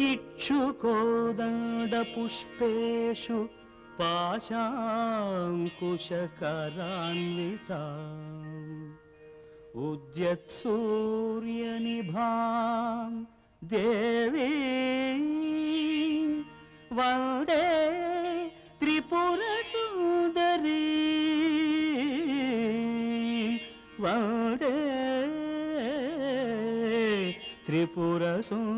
इक्षुकोदण्ड पुष्पेषु पाशाङ्कुशकरान्विता उद्यत्सूर्यनिभां देवी वन्दे त्रिपुरसुन्दरी वन्दे त्रिपुरसुन्दरी।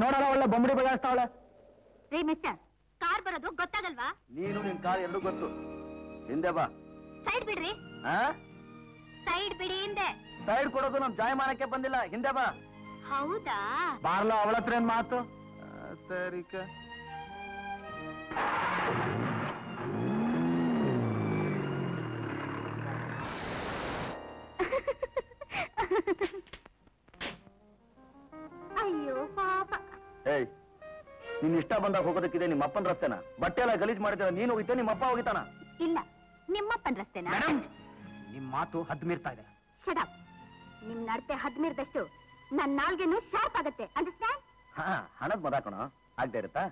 ನೋಡಲ್ಲ ಒಳ್ಳೆ ಬೊಂಬಡಿ ಬಜಾಯಿಸ್ತಾವಳೆ. ರೀ ಮಿಸ್ಟರ್, ಕಾರ್ ಬರೋದು ಗೊತ್ತಾಗಲ್ವಾ? ನೀನು ನಿನ್ ಕಾರ್ ಎರಡು ಗೊತ್ತು. ಹಿಂದೆ ಬಾ. ಸೈಡ್ ಬಿಡ್ರಿ. ಸೈಡ್ ಬಿಡಿ. ಹಿಂದೆ ಸೈಡ್ ಕೊಡೋದು ನಮ್ ಜಾಯಮಾನಕ್ಕೆ ಬಂದಿಲ್ಲ. ಹಿಂದೆ ಬಾ. ಹೌದಾ? ಬಾರ್ಲ ಅವಳ ಹತ್ರ ಏನ್ ಮಾತು? ಸರಿಕ ಅಯ್ಯೋ ಪಾಪ. ಏಯ್, ನಿನ್ ಇಷ್ಟ ಬಂದಾಗ ಹೋಗೋದಕ್ಕಿದೆ ನಿಮ್ಮ ಅಪ್ಪನ ರಸ್ತೆನ? ಬಟ್ಟೆ ಎಲ್ಲ ಗಲೀಜ್ ಮಾಡಿದ್ರೆ ನೀನು ಹೋಗಿದ್ದೆ, ನಿಮ್ಮ ಅಪ್ಪ ಹೋಗಿತಾನ? ಇಲ್ಲ, ನಿಮ್ಮಪ್ಪನ ರಸ್ತೆನಾ? ನಿಮ್ ಮಾತು ಹದ್ ಮೀರ್ತಾ ಇದೆ. ಶಡಪ್. ನಿಮ್ ನಡತೆ ಹದ್ ಮೀರ್ದಷ್ಟು ನನ್ ನಾಲ್ಗೆನು ಶಾರ್ಪ್ ಆಗತ್ತೆ. ಅಂಡರ್ಸ್ಟ್ಯಾಂಡ್? ಹಣದ ಮದಾಕೋಣ ಆಗ್ತಾ ಇರುತ್ತಾ?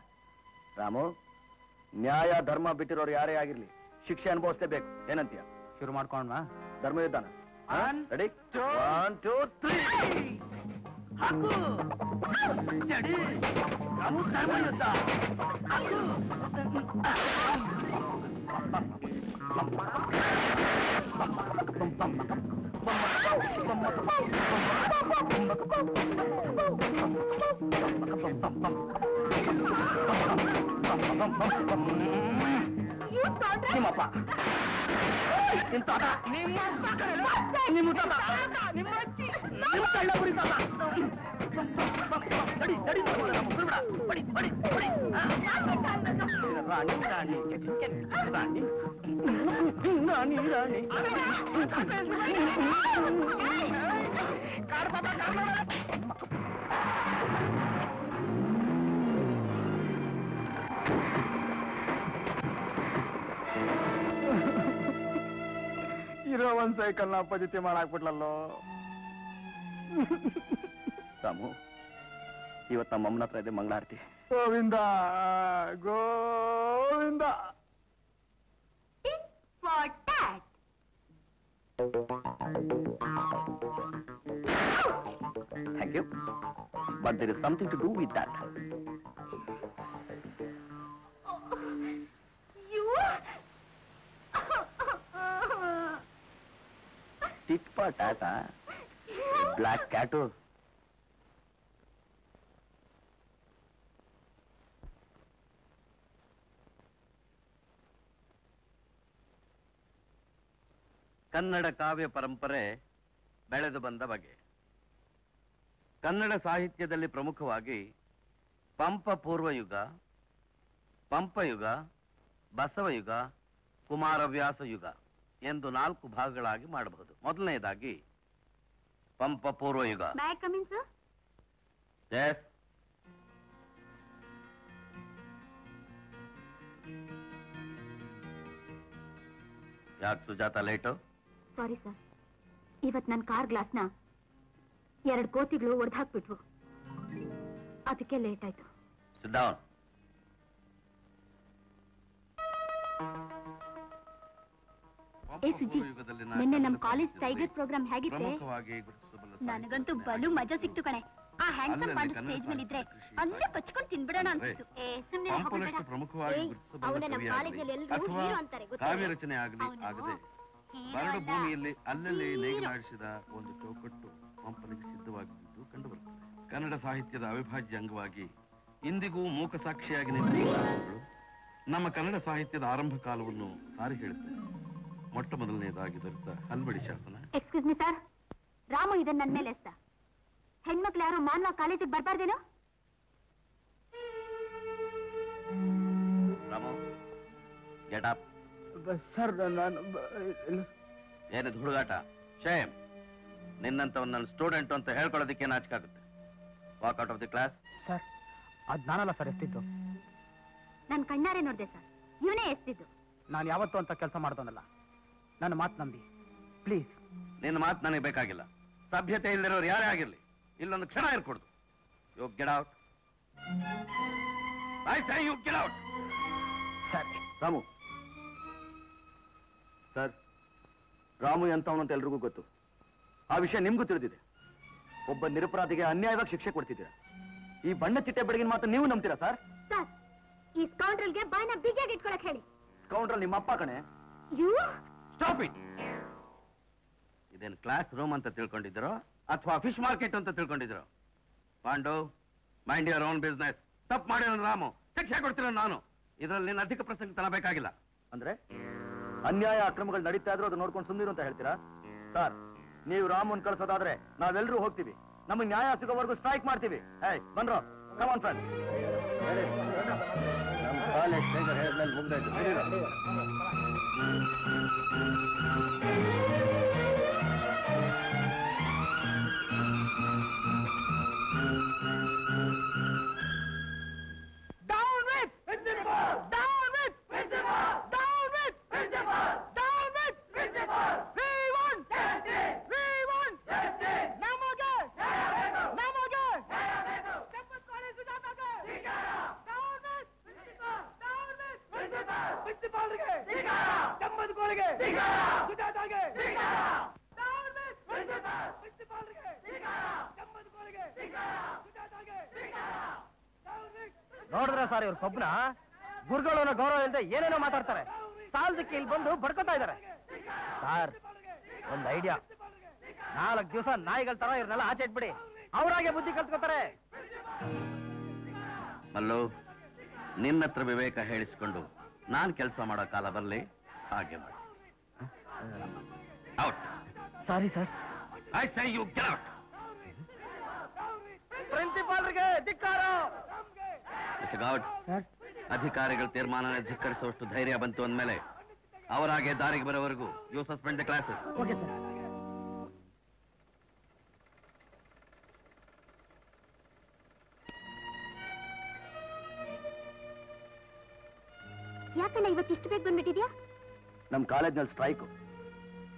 ರಾಮು, ನ್ಯಾಯ ಧರ್ಮ ಬಿಟ್ಟಿರೋರು ಯಾರೇ ಆಗಿರ್ಲಿ ಶಿಕ್ಷೆ ಅನುಭವಿಸಲೇಬೇಕು. ಏನಂತೀಯ? ಶುರು ಮಾಡ್ಕೊಂಡ ಧರ್ಮ ಯುದ್ಧನ. ರೆಡಿ? 1 2 3 ಹಾಕು. ರೆಡಿ? ರಾಮು, ಧರ್ಮ ಯುದ್ಧ. ಹಾಕು. ನಿಮ್ಮಪ್ಪ, ನಿಮ್ ತಾತ, ನಿಮ್ಮ ತಾತ, ನಿಮ್ಮ ಅಜ್ಜಿ, ನಿಮ್ಮ ಕಳ್ಳ ಬುರಿ ತಾತ. ಬಡಿ ಬಡಿ ಬಡಿ ಬಡಿ ಬಡಿ. ರಾಣಿ ರಾಣಿ ರಾಣಿ ರಾಣಿ ರಾಣಿ. ಇರೋ ಒಂದ್ ಸೈಕಲ್ ನ ಅಪಜಿತಿ ಮಾಡಾಕ್ಬಿಟ್ಲಲ್ಲೋ. ರಾಮು, ಇವತ್ತು ನಮ್ಮ ಅಮ್ಮನ ಹತ್ರ ಇದೆ ಮಂಗಳಾರತಿ. Govinda Govinda. Thank you. But there is something to do with that. Tit for tat, black cat. Kannada ಕಾವ್ಯ ಪರಂಪರೆ ಬೆಳೆದು ಬಂದ ಬಗೆ. ಕನ್ನಡ ಸಾಹಿತ್ಯದಲ್ಲಿ ಪ್ರಮುಖವಾಗಿ ಪಂಪ ಪೂರ್ವಯುಗ, ಪಂಪಯುಗ, ಬಸವಯುಗ, ಕುಮಾರವ್ಯಾಸ ಯುಗ ಎಂದು 4 ಭಾಗಗಳಾಗಿ ಮಾಡಬಹುದು. ಮೊದಲನೆಯದಾಗಿ ಪಂಪ ಪೂರ್ವಯುಗ. ಯಾಕೆ ಸುಜಾತ ಲೇಟು? ಸಾರಿ ಸರ್, ಇವತ್ ನನ್ನ ಕಾರ್ ಗ್ಲಾಸ್ನ 2 ಕೋತಿಗಳು ಒಡೆದು ಹಾಕ್ಬಿಟ್ವು, ಅದಕ್ಕೆ ಲೇಟ್ ಆಯ್ತು. Sit down. ಏ ಸುಜಿ, ನಿನ್ನೆ ನಮ್ ಕಾಲೇಜ್ ಟೈಗರ್ ಪ್ರೋಗ್ರಾಮ್ ಹೇಗಿತ್ತೆ? ನನಗಂತೂ ಬಲು ಮಜಾ ಸಿಕ್ತು ಕಣೆ. ಆ ಹ್ಯಾಂಡ್ಸಮ್ ಪಾಂಡು ಸ್ಟೇಜ್ ಮೇಲೆ ಇದ್ರೆ ಅಲ್ಲೇ ಪಚ್ಕೊಂಡು ತಿನ್ಬಿಡೋಣ ಅನ್ಸಿತ್ತು. ಅವನ ನಮ್ಮ ಕಾಲೇಜಲ್ಲಿ ಎಲ್ಲರೂ ಹೀರೋ ಅಂತಾರೆ ಗೊತ್ತಾ? ಕಾವ್ಯ ರಚನೆ ಆಗದೆ ಬರಡು ಭೂಮಿಯಲ್ಲಿ ಅಲ್ಲಲ್ಲಿ ನೇಗಿಲಾಡಿಸಿದ ಒಂದು ಚೌಕಟ್ಟು ಪಂಪನಿಗೆ ಸಿದ್ಧವಾಗಿದ್ದು ಕಂಡುಬರುತ್ತದೆ. ಕನ್ನಡ ಸಾಹಿತ್ಯದ ಅವಿಭಾಜ್ಯ ಅಂಗವಾಗಿ ಇಂದಿಗೂ ಮೂಕ ಸಾಕ್ಷಿಯಾಗಿ ನಿಂತಿರುವುದು ನಮ್ಮ ಕನ್ನಡ ಸಾಹಿತ್ಯದ ಆರಂಭ ಕಾಲವನ್ನು ಸಾರಿ ಹೇಳುತ್ತದೆ. ಮೊಟ್ಟ ಮೊದಲನೇದಾಗಿ ದೊರೆತ ಹಲ್ಬಡಿ ಶಾಸನ. ಎಕ್ಸ್ಕ್ಯೂಸ್ ಮಿ ಸರ್, ರಾಮು ಇದನ್ನ ನನ್ನ ಮೇಲೆ ಎಸ್ತ. ಹೆಣ್ಮಕ್ಳು ಯಾರು ಮಾನ್ವ ಕಾಲೇಜಿಗೆ ಬರ್ಬಾರ್ದೇನೋ? Ramu, get up. ಸರ್ ನಾನು ಏನಿದು ಹುಡುಗಾಟ? ಶೇಮ್. ನಿನ್ನಂತವನ್ನ ಸ್ಟೂಡೆಂಟ್ ಅಂತ ಹೇಳ್ಕೊಳ್ಳೋದಕ್ಕೆ ನಾಚಿಕಾಗುತ್ತೆ. Walk out of the class. Sir, ಅದ್ ನಾನಲ್ಲ ಸರ್ ಎಷ್ಟಿದ್ದು. ನಾನು ಕಣ್ಣಾರೆ ನೋಡ್ದೆ ಸರ್, ಇವನೇ ಎಷ್ಟಿದ್ದು. ನಾನು ಯಾವತ್ತೂ ಅಂತ ಕೆಲಸ ಮಾಡ್ದೋನಲ್ಲ, ನನ್ನ ಮಾತು ನಂಬಿ ಪ್ಲೀಸ್. ನಿನ್ನ ಮಾತು ನನಗೆ ಬೇಕಾಗಿಲ್ಲ. ಸಭ್ಯತೆ ಇಲ್ಲದಿರೋರು ಯಾರೇ ಆಗಿರ್ಲಿ, ಇಲ್ಲೊಂದು ಕ್ಷಣ ಇರ್ಕೊಡ್ದು. You get out. I say you get out. Sir. Ramu sir, Ramu ಎಂತವನು ಅಂತ ಎಲ್ರಿಗೂ ಗೊತ್ತು. ಆ ವಿಷಯ ನಿಮ್ಗೂ ತಿಳಿದಿದೆ. ಒಬ್ಬ ನಿರಪರಾಧಿಗೆ ಅನ್ಯಾಯವಾಗಿ ಶಿಕ್ಷೆ ಕೊಡ್ತಿದ್ದೀರಾ. ಈ ಬಣ್ಣ ಚಿಟ್ಟೆ ಬೆಳಗಿನ ಮಾತು ನೀವು ನಂಬ್ತೀರಾ ಸರ್? ಸರ್, ಈ ಸ್ಕೌಂಡ್ರಲ್ಗೆ ಬಾಯ್ನ ಬಿಗಿಯಾಗಿ ಇಟ್ಕೊಳಕ್ ಹೇಳಿ. ಸ್ಕೌಂಡ್ರಲ್ ನಿಮ್ಮ ಅಪ್ಪ ಕಣೆ. You stop it. ಇದೇನು ಕ್ಲಾಸ್ ರೂಮ್ ಅಂತ ತಿಳ್ಕೊಂಡಿದ್ದೀರೋ ಅಥವಾ ಫಿಶ್ ಮಾರ್ಕೆಟ್ ಅಂತ ತಿಳ್ಕೊಂಡಿದ್ದೀರೋ? Pandu, mind your own business. ತಪ್ಪು ಮಾಡಿರೋ ರಾಮು, ಶಿಕ್ಷೆ ಕೊಡ್ತಿರೋ ನಾನು. ಇದರಲ್ಲಿ ನಿನ್ನ ಅಧಿಕ ಪ್ರಸಂಗ ತರಬೇಕಾಗಿಲ್ಲ. ಅಂದ್ರೆ ಅನ್ಯಾಯ ಅಕ್ರಮಗಳು ನಡೀತಾ ಇದ್ರು ಅದು ನೋಡ್ಕೊಂಡು ಸುಂದಿರು ಅಂತ ಹೇಳ್ತೀರಾ? ಸರ್, ನೀವು ರಾಮನ್ ಕಳ್ಸೋದಾದ್ರೆ ನಾವೆಲ್ಲರೂ ಹೋಗ್ತೀವಿ. ನಮಗೆ ನ್ಯಾಯ ಸಿಗೋವರೆಗೂ ಸ್ಟ್ರೈಕ್ ಮಾಡ್ತೀವಿ. ಬನ್ರೋ, ಕಮ್ ಆನ್ ಫ್ರೆಂಡ್. ನಮ್ಮ ಕಾಲೇಜ್ ಟೈಗರ್ ಹೇಳಿದ್ಮೇಲೆ ಮುಗ್ದಾಯ್ತು. ನೋಡಿದ್ರ ಸರ್, ಇವ್ರ ಕೊಬ್ಬನ ಗುರುಗಳನ್ನ ಗೌರವ ಇಲ್ಲದೆ ಏನೇನೋ ಮಾತಾಡ್ತಾರೆ. ಸಾಲದಕ್ಕೆ ಇಲ್ಲಿ ಬಂದು ಬಡ್ಕೋತಾ ಇದ್ದಾರೆ. ಸರ್, ಒಂದು ಐಡಿಯಾ. 4 ದಿವಸ ನಾಯಿಗಳ ತರ ಇವ್ರನ್ನೆಲ್ಲ ಆಚೆ ಇಟ್ಬಿಡಿ, ಅವರಾಗೆ ಬುದ್ಧಿ ಕಲ್ತ್ಕೋತಾರೆ. ಅಲ್ಲೋ, ನಿನ್ನತ್ರ ವಿವೇಕ ಹೇಳಿಸ್ಕೊಂಡು ನಾನ್ ಕೆಲಸ ಮಾಡೋ ಕಾಲ ಬರ್ಲಿ, ಹಾಗೆ ಮಾಡಿ. Out. Sorry sir. I say you get out. ಪ್ರಿನ್ಸಿಪಾಲ್ರಿಗೆ ಧಿಕ್ಕಾರ. ಗೌಡ್, ಅಧಿಕಾರಿಗಳ ತೀರ್ಮಾನ ಧಿಕ್ಕರಿಸುವಷ್ಟು ಧೈರ್ಯ ಬಂತು ಅಂದ್ಮೇಲೆ ಅವರಾಗೆ ದಾರಿಗೆ ಬರೋವರೆಗೂ you suspend the classes. Okay sir. ಯಾಕಣ್ಣ ಇವತ್ತಿಷ್ಟು ಬೇಗ ಬಂದ್ಬಿಟ್ಟಿದ್ಯಾ? ನಮ್ ಕಾಲೇಜ್ನಲ್ಲಿ ಸ್ಟ್ರೈಕ್.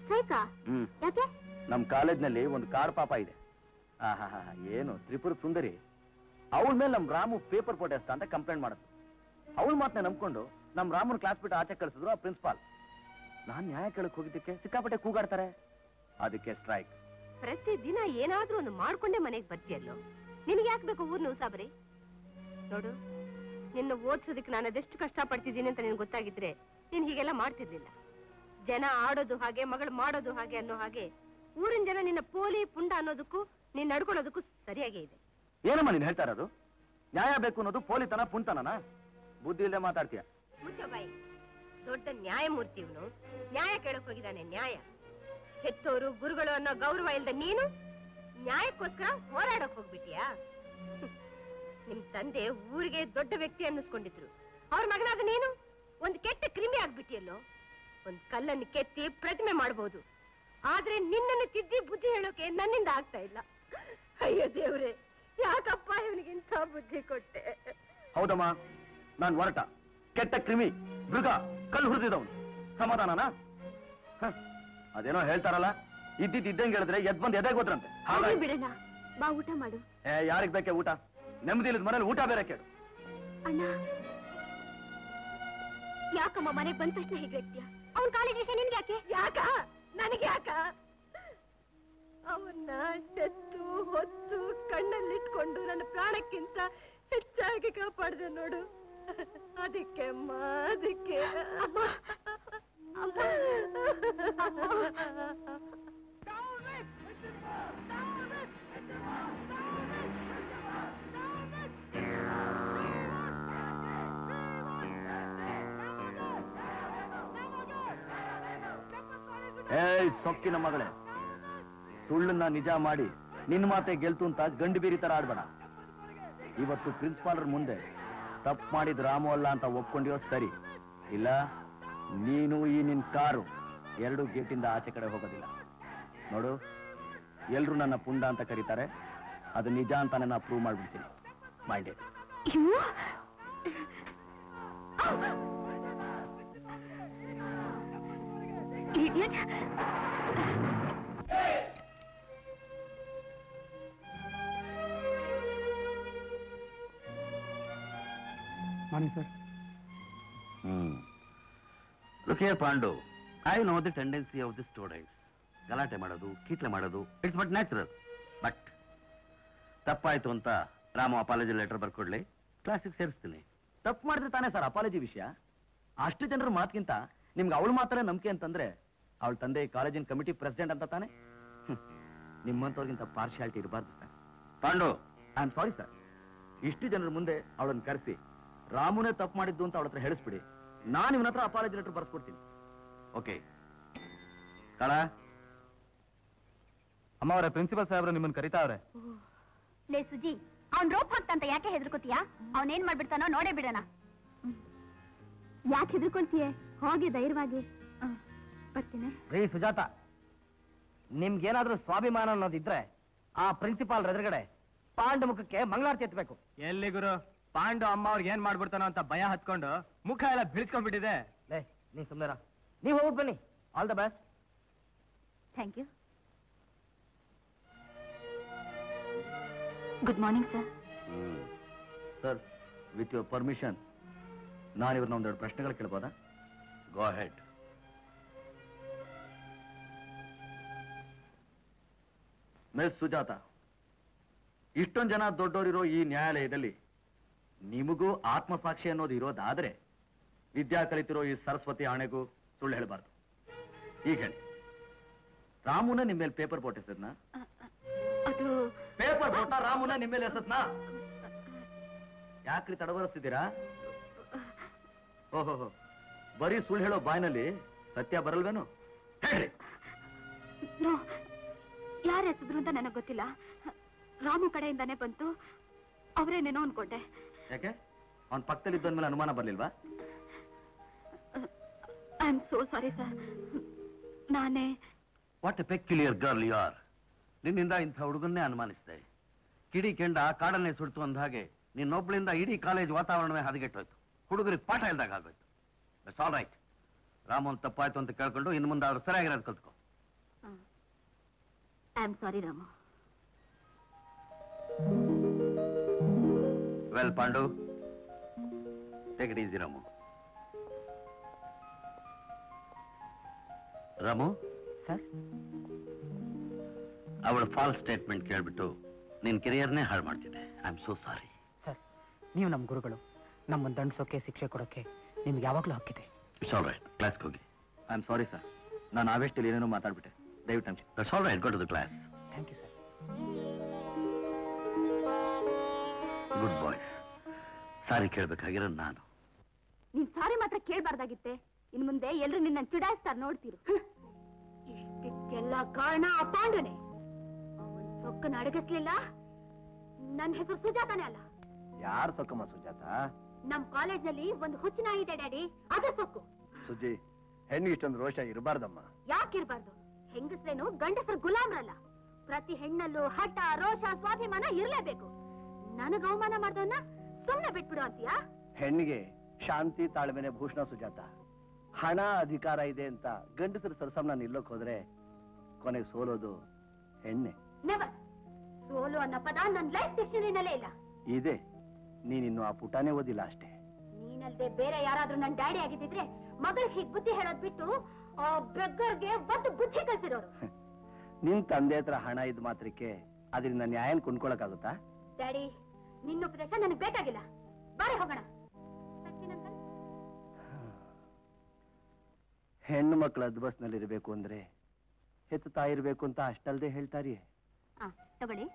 ಸ್ಟ್ರೈಕಾ? ಯಾಕೆ? ನಮ್ ಕಾಲೇಜ್ನಲ್ಲಿ ಒಂದು ಕಾರ್ ಪಾಪ ಇದೆ. ಏನು ತ್ರಿಪುರ ಸುಂದರಿ ಅವಳ ಮೇಲೆ ನಮ್ ರಾಮು ಪೇಪರ್ ಪೋಟೆಸ್ತ ಅಂತ ಕಂಪ್ಲೇಂಟ್ ಮಾಡುದು. ಅವಳ ಮಾತನ್ನ ನಂಬ್ಕೊಂಡು ನಮ್ ರಾಮನ್ ಕ್ಲಾಸ್ ಬಿಟ್ಟು ಆಚೆ ಕಳಿಸಿದ್ರು ಆ ಪ್ರಿನ್ಸಿಪಾಲ್. ನಾನ್ ನ್ಯಾಯ ಕೇಳಕ್ ಹೋಗಿದ್ದಕ್ಕೆ ಸಿಕ್ಕಾಪಟ್ಟೆ ಕೂಗಾಡ್ತಾರೆ. ಅದಕ್ಕೆ ಸ್ಟ್ರೈಕ್. ಪ್ರತಿದಿನ ಏನಾದ್ರೂ ಒಂದು ಮಾಡ್ಕೊಂಡೇ ಮನೆಗೆ ಬರ್ತೀಯಲ್ಲೋ. ನಿನಗೆ ಯಾಕೆ ಬೇಕು ಊರ್ನ ಉಸಾಬರಿ? ನೋಡು, ನಿನ್ನ ಓದ್ಸೋದಕ್ಕೆ ನಾನು ಅದೆಷ್ಟು ಕಷ್ಟ ಪಡ್ತಿದ್ದೀನಿ ಅಂತ ನಿನ್ಗೆ ಗೊತ್ತಾಗಿದ್ರೆ ನೀನ್ ಹೀಗೆಲ್ಲ ಮಾಡ್ತಿರ್ಲಿಲ್ಲ. ಜನ ಆಡೋದು ಹಾಗೆ, ಮಗಳು ಮಾಡೋದು ಹಾಗೆ ಅನ್ನೋ ಹಾಗೆ ಊರಿನ ಜನ ನಿನ್ನ ಪೋಲಿ ಪುಂಡ ಅನ್ನೋದಕ್ಕೂ ನೀನ್ ನಡ್ಕೊಳ್ಳೋದಕ್ಕೂ ಸರಿಯಾಗೇ ಇದೆ. ಏನಮ್ಮ ನೀನ್ ಹೇಳ್ತಾ ಇರೋದು? ನ್ಯಾಯ ಬೇಕು ಅನ್ನೋದು ಪೋಲಿತನ ಪುಂತನ? ಬುದ್ಧಿ ಇಲ್ಲದೆ ಮಾತಾಡ್ತೀಯ. ಮುಚ್ಚೋ ಬಾಯಿ. ದೊಡ್ಡ ನ್ಯಾಯಮೂರ್ತಿ ಇವನು. ನ್ಯಾಯ ಕೇಳಕ್ ಹೋಗಿದ್ದಾನೆ. ನ್ಯಾಯ. ಹೆತ್ತೋರು ಗುರುಗಳು ಅನ್ನೋ ಗೌರವ ಇಲ್ದ ನೀನು ನ್ಯಾಯಕ್ಕೋಸ್ಕರ ಹೋರಾಡಕ್ ಹೋಗ್ಬಿಟ್ಟಿಯಾ? ನಿಮ್ ತಂದೆ ಊರಿಗೆ ದೊಡ್ಡ ವ್ಯಕ್ತಿ ಅನ್ನಿಸ್ಕೊಂಡಿದ್ರು. ಅವ್ರ ಮಗನಾದ ನೀನು ಒಂದ್ ಕೆಟ್ಟ ಕ್ರಿಮಿ ಆಗ್ಬಿಟ್ಟಿಯಲ್ಲೋ. ಒಂದ್ ಕಲ್ಲನ್ನು ಕೆತ್ತಿ ಪ್ರತಿಮೆ ಮಾಡಬಹುದು, ಆದ್ರೆ ನಿನ್ನನ್ನು ತಿದ್ದಿ ಬುದ್ಧಿ ಹೇಳೋಕೆ ನನ್ನಿಂದ ಆಗ್ತಾ ಇಲ್ಲ. ಅಯ್ಯೋ ದೇವ್ರೆ, ಯಾಕಪ್ಪ ಇವನಿಗಿಂತ ಬುದ್ಧಿ ಕೊಟ್ಟೆ? ಹೌದಮ್ಮ, ನಾನ್ ಹೊರಟ ಕೆಟ್ಟ ಕ್ರಿಮಿ, ಮೃಗ, ಕಲ್ಲು ಹುರಿದಿದವನು. ಸಮಾಧಾನನಾ? ಅದೇನೋ ಹೇಳ್ತಾರಲ್ಲ, ಇದ್ದಂಗೆ ಹೇಳಿದ್ರೆ ಎದ್ ಬಂದ್ ಎದೆ ಗೊತ್ತಂತೆ. ಬಿಡೋಣ, ಬಾ ಊಟ ಮಾಡು. ಯಾರಿಗ್ ಬೇಕೆ ಊಟ? ನೆಮ್ಮದಿ ಇಲ್ಲದ ಮನೇಲಿ ಊಟ ಬೇರೆ ಕೇಳು. ಅಣ್ಣ, ಯಾಕಮ್ಮ ಮನೆಗೆ ಬಂದ ತಕ್ಷಣ ಹೀಗೆ ವ್ಯಕ್ತಿಯ? ಅವನ್ ಕಾಲೇಜ್ ವಿಷಯ ನಿನ್ಗೆ ಯಾಕೆ? ಯಾಕ? ನನಗೆ ಯಾಕ? ಅವನ್ನ ತೆತ್ತು ಹೊತ್ತು ಕಣ್ಣಲ್ಲಿಟ್ಕೊಂಡು ನನ್ನ ಪ್ರಾಣಕ್ಕಿಂತ ಹೆಚ್ಚಾಗಿ ಕಾಪಾಡಿದೆ ನೋಡು. ಅದಕ್ಕೆ ಅಮ್ಮ, ಅದಕ್ಕೆ. ಏಯ್ ಸೊಕ್ಕಿನ ಮಗಳೇ, ಸುಳ್ಳನ್ನ ನಿಜ ಮಾಡಿ ನಿನ್ನ ಮಾತೆ ಗೆಲ್ತು ಅಂತ ಗಂಡು ಬೀರಿ ತರ ಆಡ್ಬೇಡ. ಇವತ್ತು ಪ್ರಿನ್ಸಿಪಾಲರ್ ಮುಂದೆ ತಪ್ಪು ಮಾಡಿದ್ ರಾಮು ಅಲ್ಲ ಅಂತ ಒಪ್ಕೊಂಡಿಯೋ ಸರಿ, ಇಲ್ಲ ನೀನು ಈ ನಿನ್ ಕಾರು ಎರಡು ಗೇಟಿಂದ ಆಚೆ ಕಡೆ ಹೋಗೋದಿಲ್ಲ. ನೋಡು, ಎಲ್ರು ನನ್ನ ಪುಂಡ ಅಂತ ಕರೀತಾರೆ, ಅದು ನಿಜ ಅಂತ ನಾನು ಪ್ರೂವ್ ಮಾಡ್ಬಿಡ್ತೀನಿ. Mind it. Morning sir. Look here, Pandu. I know the tendency of the students. ಗಲಾಟೆ ಮಾಡೋದು, ಕೀಟ್ಲೆ ಮಾಡೋದು, ಇಟ್ಸ್ ಬಟ್ ನ್ಯಾಚುರಲ್. ಬಟ್ ತಪ್ಪಾಯ್ತು ಅಂತ ರಾಮು ಅಪಾಲಜಿ ಲೆಟರ್ ಬರ್ಕೊಡ್ಲಿ, ಕ್ಲಾಸಿಗೆ ಸೇರಿಸ್ತೀನಿ. ತಪ್ಪು ಮಾಡಿದ್ರೆ ತಾನೇ ಸರ್ ಅಪಾಲಜಿ ವಿಷಯ. ಅಷ್ಟು ಜನರ ಮಾತಿಗಿಂತ ನಿಮ್ಗೆ ಅವಳು ಮಾತ್ರ ನಂಬಿಕೆ ಅಂತಂದ್ರೆ ಅವಳ ತಂದೆ ಕಾಲೇಜಿನ ಕಮಿಟಿ ಪ್ರೆಸಿಡೆಂಟ್ ಅಂತ ತಾನೆ. ನಿಮ್ಮಂತವ್ರಿಗಿಂತ ಪಾರ್ಶಿಯಾಲಿಟಿ ಇರಬಾರ್ದು sir. Pandu, I am sorry sir. ಇಷ್ಟು ಜನರ ಮುಂದೆ ಅವಳನ್ನು ಕರೆಸಿ ರಾಮುನೇ ತಪ್ಪು ಮಾಡಿದ್ದು ಅಂತ ಅವಳ ಹತ್ರ ಹೇಳಿಸ್ಬಿಡಿ. ನಾನು ಇವನ ಹತ್ರ ಅಪಾಲಜಿ ಲೆಟರ್ ಬರ್ಸ್ಕೊಡ್ತೀನಿ. ಓಕೆ ಕಳ. ಅಮ್ಮ ಅವರೇ, ಪ್ರಿನ್ಸಿಪಲ್ ಸಾಹೇಬ್ರು ನಿಮ್ಮನ್ನು ಕರಿತಾವ್ರೆ. ಲೇ ಸುಜಿ, ಅವ್ನ್ ರೋಪ್ ಹಾಕ್ತಂತ ಯಾಕೆ ಹೆದರ್ಕೋತೀಯಾ? ಅವನೇನ್ ಮಾಡ್ಬಿಡ್ತಾನೋ ನೋಡೇ ಬಿಡೋಣ. ಯಾಕೆ ಹೆದರ್ಕೊಳ್ತೀಯ? ಹೋಗಿ ಧೈರ್ಯವಾಗಿ. ಬರ್ತೀನಿ. ರೀ ಸುಜಾತ, ನಿಮ್ಗೇನಾದ್ರೂ ಸ್ವಾಭಿಮಾನ ಅನ್ನೋದಿದ್ರೆ ಆ ಪ್ರಿನ್ಸಿಪಾಲ್ ಎದುರುಗಡೆ ಪಾಂಡು ಮುಖಕ್ಕೆ ಮಂಗಳಾರತಿ ಎತ್ತಬೇಕು. ಎಲ್ಲಿ ಗುರು, ಪಾಂಡು ಅಮ್ಮ ಅವ್ರಿಗೆ ಏನ್ ಮಾಡ್ಬಿಡ್ತಾನೋ ಅಂತ ಭಯ ಹತ್ಕೊಂಡು ಮುಖ ಎಲ್ಲ ಬಿಳಿಸ್ಕೊಂಡ್ಬಿಟ್ಟಿದೆ. ಲೇ, ನೀ ಸುಮ್ಮನೆರ. ನೀವು ಹೋಗ್ಬಿಟ್ಟು ಬನ್ನಿ. All the best. Thank you. Good morning sir. Sir, with your permission ನಾನು ಇವ್ರನ್ನ ಒಂದೆರಡು ಪ್ರಶ್ನೆಗಳು ಕೇಳ್ಬೋದಾ? Go ahead. ಮಿಸ್ ಸುಜಾತ, ಇಷ್ಟೊಂದು ಜನ ದೊಡ್ಡವರಿರೋ ಈ ನ್ಯಾಯಾಲಯದಲ್ಲಿ ನಿಮಗೂ ಆತ್ಮಸಾಕ್ಷಿ ಅನ್ನೋದು ಇರೋದಾದ್ರೆ ವಿದ್ಯಾ ಕಲಿತಿರೋ ಈ ಸರಸ್ವತಿ ಆಣೆಗೂ ಸುಳ್ಳು ಹೇಳಬಾರ್ದು. ಈಗ ಹೇಳಿ, ರಾಮುನ ನಿಮ್ಮ ಮೇಲೆ ಪೇಪರ್ ಬೋಟ್ ಎಸದ್ನ? ಅದು ಪೇಪರ್ ಬೋಟ ರಾಮುನ ನಿಮ್ಮ ಮೇಲೆ ಎಸದ್ನ? ಯಾಕ್ರಿ ತಡವರಿಸ್ತಿದ್ದೀರಾ? ಓಹೋ, ಬರೀ ಸುಳ್ಳು ಹೇಳೋ ಬಾಯ್ನಲ್ಲಿ ಸತ್ಯ ಬರಲ್ವೇನು? ಹೇಳ್ರಿ. ಯಾರು ಎಸದ್ರು ಅಂತ ನನಗೆ ಗೊತ್ತಿಲ್ಲ. ರಾಮು ಕಡೆಯಿಂದಾನೇ ಬಂತು, ಅವರೇನೇನೋ ಅನ್ಕೊಂಡೆ. ಯಾಕೆ ಅವನ ಪಕ್ಕದಲ್ಲಿ ಇದ್ದವನ ಮೇಲೆ ಅನುಮಾನ ಬರ್ಲಿಲ್ವಾ? I am so sorry sir. ನಾನೇ. What a peculiar girl you are. ನಿನ್ನಿಂದ ಇಂಥ ಹುಡುಗನ್ನೇ ಅನುಮಾನಿಸಿದೆ. ಕಿಡಿ ಕೆಂಡ ಕಾಡನ್ನೇ ಸುಡ್ತು ಅಂದ ಹಾಗೆ ನಿನ್ನೊಬ್ಳಿಂದ ಇಡೀ ಕಾಲೇಜ್ ವಾತಾವರಣವೇ ಹದಗೆಟ್ಟೋಯ್ತು. ಹುಡುಗರಿಗೆ ಪಾಠ ಇಲ್ದಾಗ ಆಗೋಯ್ತು. That's all right. ರಾಮನ್ ತಪ್ಪಾಯ್ತು ಅಂತ ಕೇಳ್ಕೊಂಡು ಇನ್ನು ಮುಂದೆ ಅವ್ರು ಸರಿಯಾಗಿರೋದು ಕಲ್ತ್ಕೊ. I am sorry Ramu. Well Pandu, take it easy Ramu. Ramu sir, ಅವಳ ಫಾಲ್ಸ್ ಸ್ಟೇಟ್ಮೆಂಟ್ ಕೇಳ್ಬಿಟ್ಟು ನಿನ್ ಕೆರಿಯರ್ನೇ ಹಾಳು ಮಾಡ್ತಿದ್ದೆ. I am so sorry. Sir, ನೀವು ನಮ್ಮ ಗುರುಗಳು. ನಮ್ಮನ್ನು ದಂಡಿಸೋಕೆ, ಶಿಕ್ಷೆ ಕೊಡೋಕೆ ನಿಮ್ಗೆ ಯಾವಾಗಲೂ ಹಕ್ಕಿದೆ. ಇಟ್ಸ್ ಆಲ್ ರೈಟ್, ಕ್ಲಾಸ್ಗೆ ಹೋಗಿ. ಐ ಆಮ್ ಸಾರಿ ಸರ್, ನಾನು ಆವೇಶದಲ್ಲಿ ಏನೇನೋ ಮಾತಾಡ್ಬಿಟ್ಟೆ. ದಯವಿಟ್ಟು ನಮ್ಗೆ. That's all right, go to the class. Thank you sir. Good boys. Sorry ಕೇಳ್ಬೇಕಾಗಿರೋದು ನಾನು. ನೀನ್ ಸಾರಿ ಮಾತ್ರ ಕೇಳ್ಬಾರ್ದಾಗಿತ್ತೆ. ಇನ್ ಮುಂದೆ ಎಲ್ರು ನಿನ್ನ ಚುಡಾಯಿಸ್ತಾರ ನೋಡ್ತೀರು. ಇಷ್ಟಕ್ಕೆಲ್ಲ ಕಾರಣ ಆ ಪಾಂಡುನೆ. ಅವನ್ ಸೊಕ್ಕನ ಅಡಗಿಸ್ಲಿಲ್ಲ, ನನ್ನ ಹೆಸರು ಸುಜಾತಾನೆ ಅಲ್ಲ. ಯಾರು ಸೊಕ್ಕಮ್ಮ ಸುಜಾತ? ನಮ್ ಕಾಲೇಜ್ನಲ್ಲಿ ಒಂದು ಹುಚ್ಚಿನ ಇದೆ ಡ್ಯಾಡಿ, ಅದ್ರ ಸೊಕ್ಕು. ಸುಜ್ಜಿ, ಹೆಣ್ಣಿಗೆ ಇಷ್ಟೊಂದು ರೋಷ ಇರಬಾರ್ದಮ್ಮ. ಯಾಕಿರ್ಬಾರ್ದು? ಹೆಂಗಸ್ರೇನು ಗಂಡಸರು ಗುಲಾಮ್ರಲ್ಲ. ಪ್ರತಿ ಹೆಣ್ಣಲ್ಲೂ ಹಠ, ರೋಷ, ಸ್ವಾಭಿಮಾನ ಇರ್ಲೇಬೇಕು. ನನಗ ಅವಮಾನ ಮಾಡ್ದವನ್ನ ಸುಮ್ನೆ ಬಿಟ್ಬಿಡು ಅಂತೀಯಾ? ಹೆಣ್ಣಿಗೆ ಶಾಂತಿ ತಾಳ್ಮೆನೆ ಭೂಷಣ ಸುಜಾತ. ಹಣ ಅಧಿಕಾರ ಇದೆ ಅಂತ ಗಂಡಸರ ಸರಸಮ್ನ ನಿಲ್ಲೋಕ್ ಹೋದ್ರೆ ಕೊನೆಗೆ ಸೋಲೋದು ಹೆಣ್ಣೆ. ನೆವರ್. ಸೋಲು ಅನ್ನೋ ಪದ ನನ್ ಲೈಫ್ ಡಿಕ್ಷನರಿನಲ್ಲೇ ಇಲ್ಲ. ಇದೆ, ನೀನಿನ್ನು ಆ ಪುಟಾನೇ ಓದಿಲ್ಲ ಅಷ್ಟೇ. ನೀನಲ್ದೆ ಬೇರೆ ಯಾರಾದ್ರೂ ನನ್ ಡ್ಯಾಡಿ ಆಗಿದ್ದಿದ್ರೆ ಮಗಳಿಗೆ ಹೀಗ್ ಬುದ್ಧಿ ಹೇಳೋದ್ ಬಿಟ್ಟು ಆ ಬೆಗ್ಗರ್ಗೆ ಒಂದು ಬುದ್ಧಿ ಕಲ್ಸಿರೋರು. ನಿನ್ ತಂದೆ ಹತ್ರ ಹಣ ಇದ್ ಮಾತ್ರಕ್ಕೆ ಅದರಿಂದ ನ್ಯಾಯನ್ ಕೊಂಡ್ಕೊಳಕ್ಕಾಗುತ್ತಾ? ಡ್ಯಾಡಿ, ನಿನ್ನ ಉಪದೇಶ ನನಗೆ ಬೇಕಾಗಿಲ್ಲ. ಬಾರೆ ಹೋಗೋಣ. ಸಚಿನ್ ಅಂಕಲ್, ಹೆಣ್ಣು ಮಕ್ಕಳು ಅದ್ಬಸ್ನಲ್ಲಿ ಇರಬೇಕು ಅಂದ್ರೆ ಹೆತ್ತು ತಾಯಿ ಇರ್ಬೇಕು ಅಂತ ಅಷ್ಟಲ್ದೆ ಹೇಳ್ತಾರಿಯೇ. ತಗೊಳ್ಳಿ.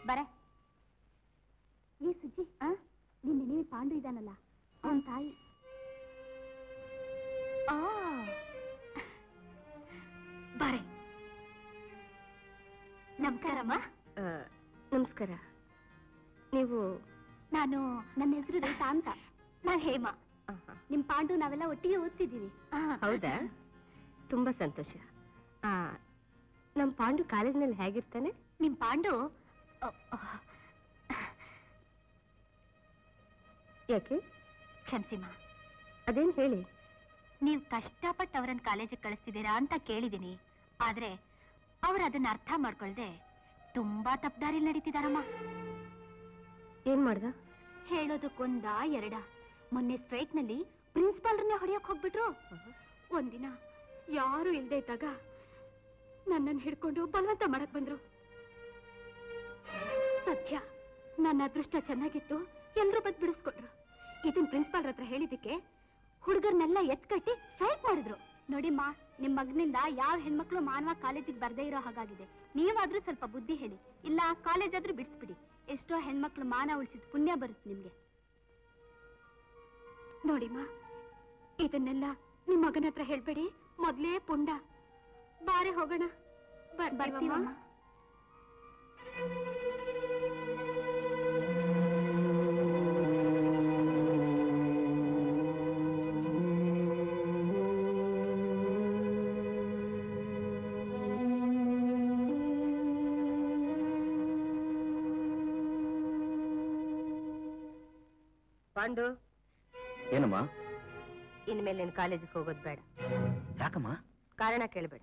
ಬರ. ಈ ಸುಜ್ಜಿ, ನಿನ್ನೆ ನೀವು ಪಾಂಡು ಇದ್ದಾನಲ್ಲ, ಅವನ್ ತಾಯಿ. ಬಾರೆ. ನಮಸ್ಕಾರಮ್ಮ. ನಮಸ್ಕಾರ. ನೀವು? ನಾನು, ನನ್ನ ಹೆಸರು ರೇಖಾ ಅಂತ. ನಾನು ಹೇಮಾ. ನಿಮ್ ಪಾಂಡು ನಾವೆಲ್ಲ ಒಟ್ಟಿಗೆ ಓದ್ತಿದ್ದೀವಿ. ಹೌದಾ? ತುಂಬಾ ಸಂತೋಷ. ನಮ್ ಪಾಂಡು ಕಾಲೇಜ್ನಲ್ಲಿ ಹೇಗಿರ್ತಾನೆ? ನಿಮ್ ಪಾಂಡು ಯಾಕೆ? ಕ್ಷಮಿಸಿಮ್ಮ, ಅದೇನ್ ಹೇಳಿ. ನೀವು ಕಷ್ಟಪಟ್ಟು ಅವರನ್ನ ಕಾಲೇಜಿಗೆ ಕಳಿಸ್ತಿದ್ದೀರಾ ಅಂತ ಕೇಳಿದೀನಿ. ಆದ್ರೆ ಅವ್ರು ಅದನ್ನ ಅರ್ಥ ಮಾಡ್ಕೊಳ್ದೆ ತುಂಬಾ ತಪ್ಪದಾರಿಲ್ ನಡೀತಿದಾರಮ್ಮ. ಏನ್ ಮಾಡ್ದ? ಹೇಳೋದಕ್ಕೊಂದ ಎರಡ. ಮೊನ್ನೆ ಸ್ಟ್ರೈಕ್ ನಲ್ಲಿ ಪ್ರಿನ್ಸಿಪಾಲ್ರನ್ನೇ ಹೊಡೆಯಕ್ ಹೋಗ್ಬಿಟ್ರು. ಒಂದಿನ ಯಾರು ಇಲ್ದೇ ಇದ್ದಾಗ ನನ್ನನ್ನು ಹಿಡ್ಕೊಂಡು ಬಲವಂತ ಮಾಡಕ್ ಬಂದ್ರು. ಸತ್ಯ, ನನ್ನ ಅದೃಷ್ಟ ಚೆನ್ನಾಗಿತ್ತು, ಎಲ್ರೂ ಬದ್ ಬಿಡಿಸ್ಕೊಟ್ರು. ಇದನ್ ಪ್ರಿನ್ಸಿಪಾಲ್ ಹತ್ರ ಹೇಳಿದಕ್ಕೆ ಹುಡುಗರ್ನೆಲ್ಲ ಎತ್ಕಟ್ಟಿ ಸ್ಟ್ರೈಕ್ ಮಾಡಿದ್ರು. ನೋಡಿಮ್ಮ, ನಿಮ್ ಮಗನಿಂದ ಯಾವ ಹೆಣ್ಮಕ್ಳು ಮಾನವ ಕಾಲೇಜಿಗೆ ಬರ್ದೇ ಇರೋ ಹಾಗಾಗಿದೆ. ನೀವಾದ್ರೂ ಸ್ವಲ್ಪ ಬುದ್ಧಿ ಹೇಳಿ, ಇಲ್ಲ ಕಾಲೇಜ್ ಆದ್ರೂ ಬಿಡಿಸ್ಬಿಡಿ. ಎಷ್ಟೋ ಹೆಣ್ಮಕ್ಳು ಮಾನ ಉಳಿಸಿದ ಪುಣ್ಯ ಬರುತ್ತೆ ನಿಮ್ಗೆ. ನೋಡಿಮ್ಮ, ಇದನ್ನೆಲ್ಲ ನಿಮ್ ಮಗನ ಹತ್ರ ಹೇಳ್ಬೇಡಿ. ಮೊದ್ಲೇ ಪುಂಡ. ಬಾರೆ ಹೋಗೋಣ. ಬರ್ತೀವಮ್ಮ. ಪಾಂಡು, ಏನಮ್ಮ? ಇನ್ಮೇಲೆ ನೀನು ಕಾಲೇಜಿಗೆ ಹೋಗೋದು ಬೇಡ. ಯಾಕಮ್ಮ? ಕಾರಣ ಕೇಳಬೇಡ.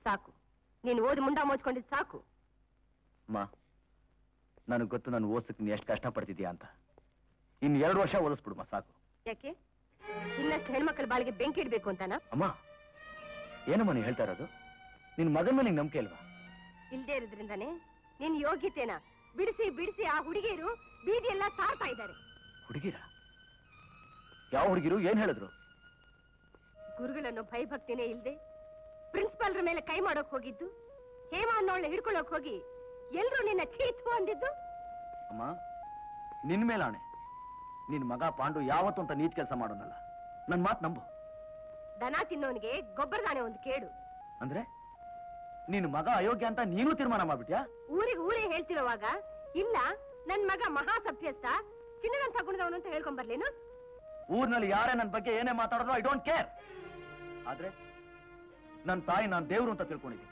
ಸಾಕು, ನೀನು ಓದಿ ಮುಂಡ ಮೋಚ್ಕೊಂಡಿದ್ ಸಾಕು. ಅಮ್ಮ, ನನಗೆ ಗೊತ್ತು ನಾನು ಓದಿಸಕ್ಕೆ ನೀನು ಎಷ್ಟು ಕಷ್ಟಪಡ್ತಿದ್ಯಾ ಅಂತ. ಇನ್ನು 2 ವರ್ಷ ಓದಿಸ್ಬಿಡುಮ್ಮ, ಸಾಕು. ಯಾಕೆ? ಇನ್ನಷ್ಟು ಹೆಣ್ಮಕ್ಳ ಬಾಳಿಗೆ ಬೆಂಕಿ ಇಡ್ಬೇಕು ಅಂತಾನ? ಅಮ್ಮ, ಏನಮ್ಮ ನೀನು ಹೇಳ್ತಾ ಇರೋದು? ನಿನ್ ಮಗನ ಮೇಲೆ ನಂಬಿಕೆ ಇಲ್ವಾ? ಇಲ್ದೇ ಇರೋದ್ರಿಂದಾನೆ ನಿನ್ ಯೋಗ್ಯತೆನ ಬಿಡಿಸಿ ಬಿಡಿಸಿ ಆ ಹುಡುಗಿಯರು ಬೀದಿಯೆಲ್ಲ ಸಾರ್ತಾ ಇದ್ದಾರೆ. ಹುಡುಗಿರ? ಯಾವ ಹುಡುಗಿರು? ಏನ್ ಹೇಳಿದ್ರು? ಗುರುಗಳನ್ನು ಭಯಭಕ್ತಿನೇ ಇಲ್ದೆ ಪ್ರಿನ್ಸಿಪಾಲ್ರ ಮೇಲೆ ಕೈ ಮಾಡೋಕ್ ಹೋಗಿದ್ದು, ಹೇಮಾ ಅನ್ನೋಳ್ನ ಹಿಡ್ಕೊಳ್ಳೋಕ್ ಹೋಗಿ ಎಲ್ರು ನಿನ್ನ ಚೀತು ಅಂದಿದ್ದು. ಅಮ್ಮ, ನಿನ್ ಮೇಲೆ ಆಣೆ, ನಿನ್ ಮಗ ಪಾಂಡು ಯಾವತ್ತು ಅಂತ ನೀಚ್ ಕೆಲಸ ಮಾಡೋನಲ್ಲ. ನನ್ ಮಾತು ನಂಬು. ದನ ತಿನ್ನೋನಿಗೆ ಗೊಬ್ಬರದಾನೆ ಒಂದು ಕೇಡು. ಅಂದ್ರೆ ನಿನ್ ಮಗ ಅಯೋಗ್ಯ ಅಂತ ನೀನು ತೀರ್ಮಾನ ಮಾಡ್ಬಿಟ್ಯಾ? ಊರೇ ಹೇಳ್ತಿರೋವಾಗ ಇಲ್ಲ ನನ್ ಮಗ ಮಹಾ ಸಭ್ಯಸ್ಥ, ಚಿನ್ನದಂತ ಗುಣದವನು ಅಂತ ಹೇಳ್ಕೊಂಬರ್ಲೇನು? ಊರ್ನಲ್ಲಿ ಯಾರೇ ನನ್ ಬಗ್ಗೆ ಏನೇ ಮಾತಾಡಿದ್ರು ಐ ಡೋಂಟ್ ಕೇರ್. ಆದ್ರೆ ನನ್ ತಾಯಿ ನಾನ್ ದೇವ್ರು ಅಂತ ತಿಳ್ಕೊಂಡಿದ್ದೀನಿ.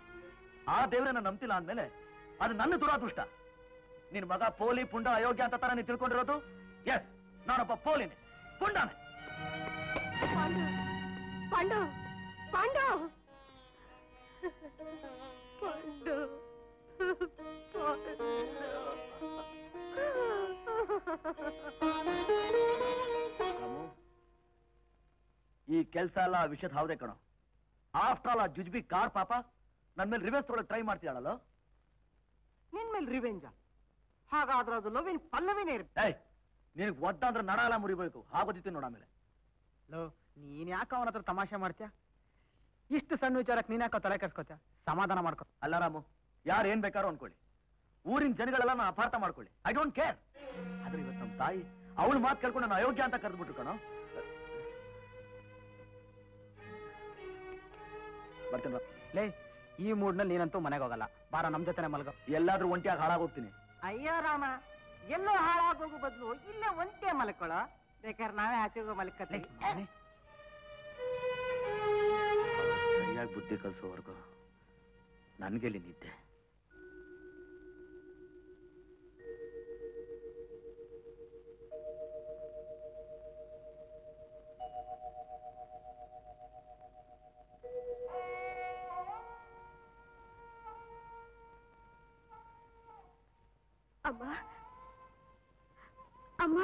ಆ ದೇವ್ರೆ ನಾನು ನಂಬ್ತಿಲ್ಲ ಅಂದ್ಮೇಲೆ ಅದು ನನ್ನ ದುರಾದೃಷ್ಟ. ನಿನ್ ಮಗ ಪೋಲಿ ಪುಂಡ ಅಯೋಗ್ಯ ಅಂತ ತರ ನೀನ್ ತಿಳ್ಕೊಂಡಿರೋದು? ಎಸ್, ನಾನೊಬ್ಬ ಪೋಲಿನೇ, ಪುಂಡಾನೆ. ಪಾಂಡು ಪಾಂಡು ಪಾಂಡು ಪಾಂಡು ಈ ಕೆಲಸ ಎಲ್ಲ ವಿಷಯದ ಹೌದೇ ಕಣೋ. ಆಫ್ಟರ್ ಆಲ್ ಆ ಜುಜ್ಬಿ ಕಾರ್ ಪಾಪ ನನ್ ಮೇಲೆ ರಿವೆಂಜ್ ತೊಗೊಳಕ್ ಟ್ರೈ ಮಾಡ್ತೀಯಾಳಲ್ಲ. ನಿನ್ ಮೇಲೆ ರಿವೆಂಜ? ಹಾಗಾದ್ರೆ ಅದು ಲವಿನ್ ಪಲ್ಲವಿನೇ ಇರುತ್ತೆ. ಏಯ್, ನಿನಗೆ ಒದ್ದ ಅಂದ್ರೆ ನಡ ಎಲ್ಲ ಮುರಿಬೇಕು. ಆಗೋದಿತ್ತು ನೋಡ ಆಮೇಲೆ. ಲೋ, ನೀನ್ ಯಾಕೆ ಅವನ ಹತ್ರ ತಮಾಷೆ ಮಾಡ್ತೀಯ? ಇಷ್ಟು ಸಣ್ಣ ವಿಚಾರಕ್ಕೆ ನೀನ್ ಯಾಕೋ ತಲೆ ಕೆಡ್ಸ್ಕೊತ್ಯ? ಸಮಾಧಾನ ಮಾಡ್ಕೊ. ಅಲ್ಲ ರಾಮು, ಯಾರು ಏನ್ ಬೇಕಾರೋ ಅನ್ಕೊಳ್ಳಿ, ಊರಿನ ಜನಗಳೆಲ್ಲ ನಾನು ಅಪಾರ್ಥ ಮಾಡ್ಕೊಳ್ಳಿ, ಐ ಡೋಂಟ್ ಕೇರ್. ಆದ್ರೆ ಇವತ್ತು ನಮ್ಮ ತಾಯಿ ಅವಳು ಮಾತು ಕೇಳ್ಕೊಂಡು ನಾನು ಅಯೋಗ್ಯ ಅಂತ ಕರೆದ್ಬಿಟ್ರು ಕಣೋ. ಬರ್ತೀನಿ ಲೇ, ಈ ಮೂಡ್ನಲ್ಲಿ ನೀನಂತೂ ಮನೆಗೆ ಹೋಗಲ್ಲ. ಬಾರ ನಮ್ ಜೊತೆನೆ ಮಲ್ಗ. ಎಲ್ಲಾದ್ರೂ ಒಂಟಿಯಾಗಿ ಹಾಳಾಗೋಗ್ತೀನಿ. ಅಯ್ಯೋ ರಾಮ, ಎಲ್ಲೋ ಹಾಳಾಗೋಗು ಬದಲು ಇಲ್ಲೇ ಒಂಟೆ ಮಲ್ಕೊಳ್ಳೋ. ಬೇಕಾದ್ರೆ ನಾವೇ ಆಚೆಗೋ ಮಲ್ಕತ್ತೀವಿ. ಸರಿಯಾಗಿ ಬುದ್ಧಿ ಕಲಿಸೋವರೆಗೂ ನನ್ಗೆಲ್ಲಿ ನಿದ್ದೆ. ಅಮ್ಮ, ಅಮ್ಮ.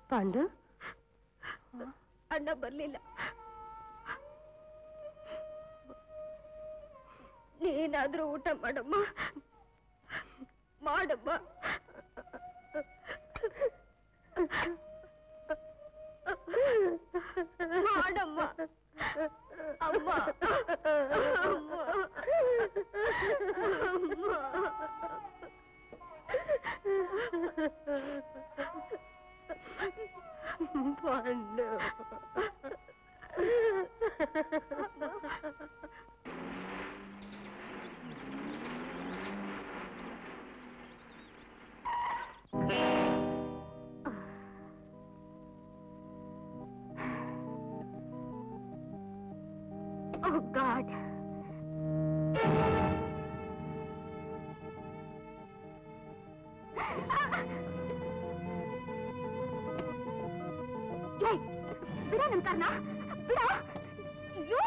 ಪಾಂಡು, ಅಣ್ಣ ಬರ್ಲಿಲ್ಲ. ನೀನಾದ್ರೂ ಊಟ ಮಾಡಮ್ಮ, ಮಾಡಮ್ಮ. ಮಾಡಮ್ಮ ಅಮ್ಮ. Pandu, Oh God. Hey, ಬಿಡ ನನ್ ಕಾರ್ನ, ಬಿಡ. ಅಯ್ಯೋ,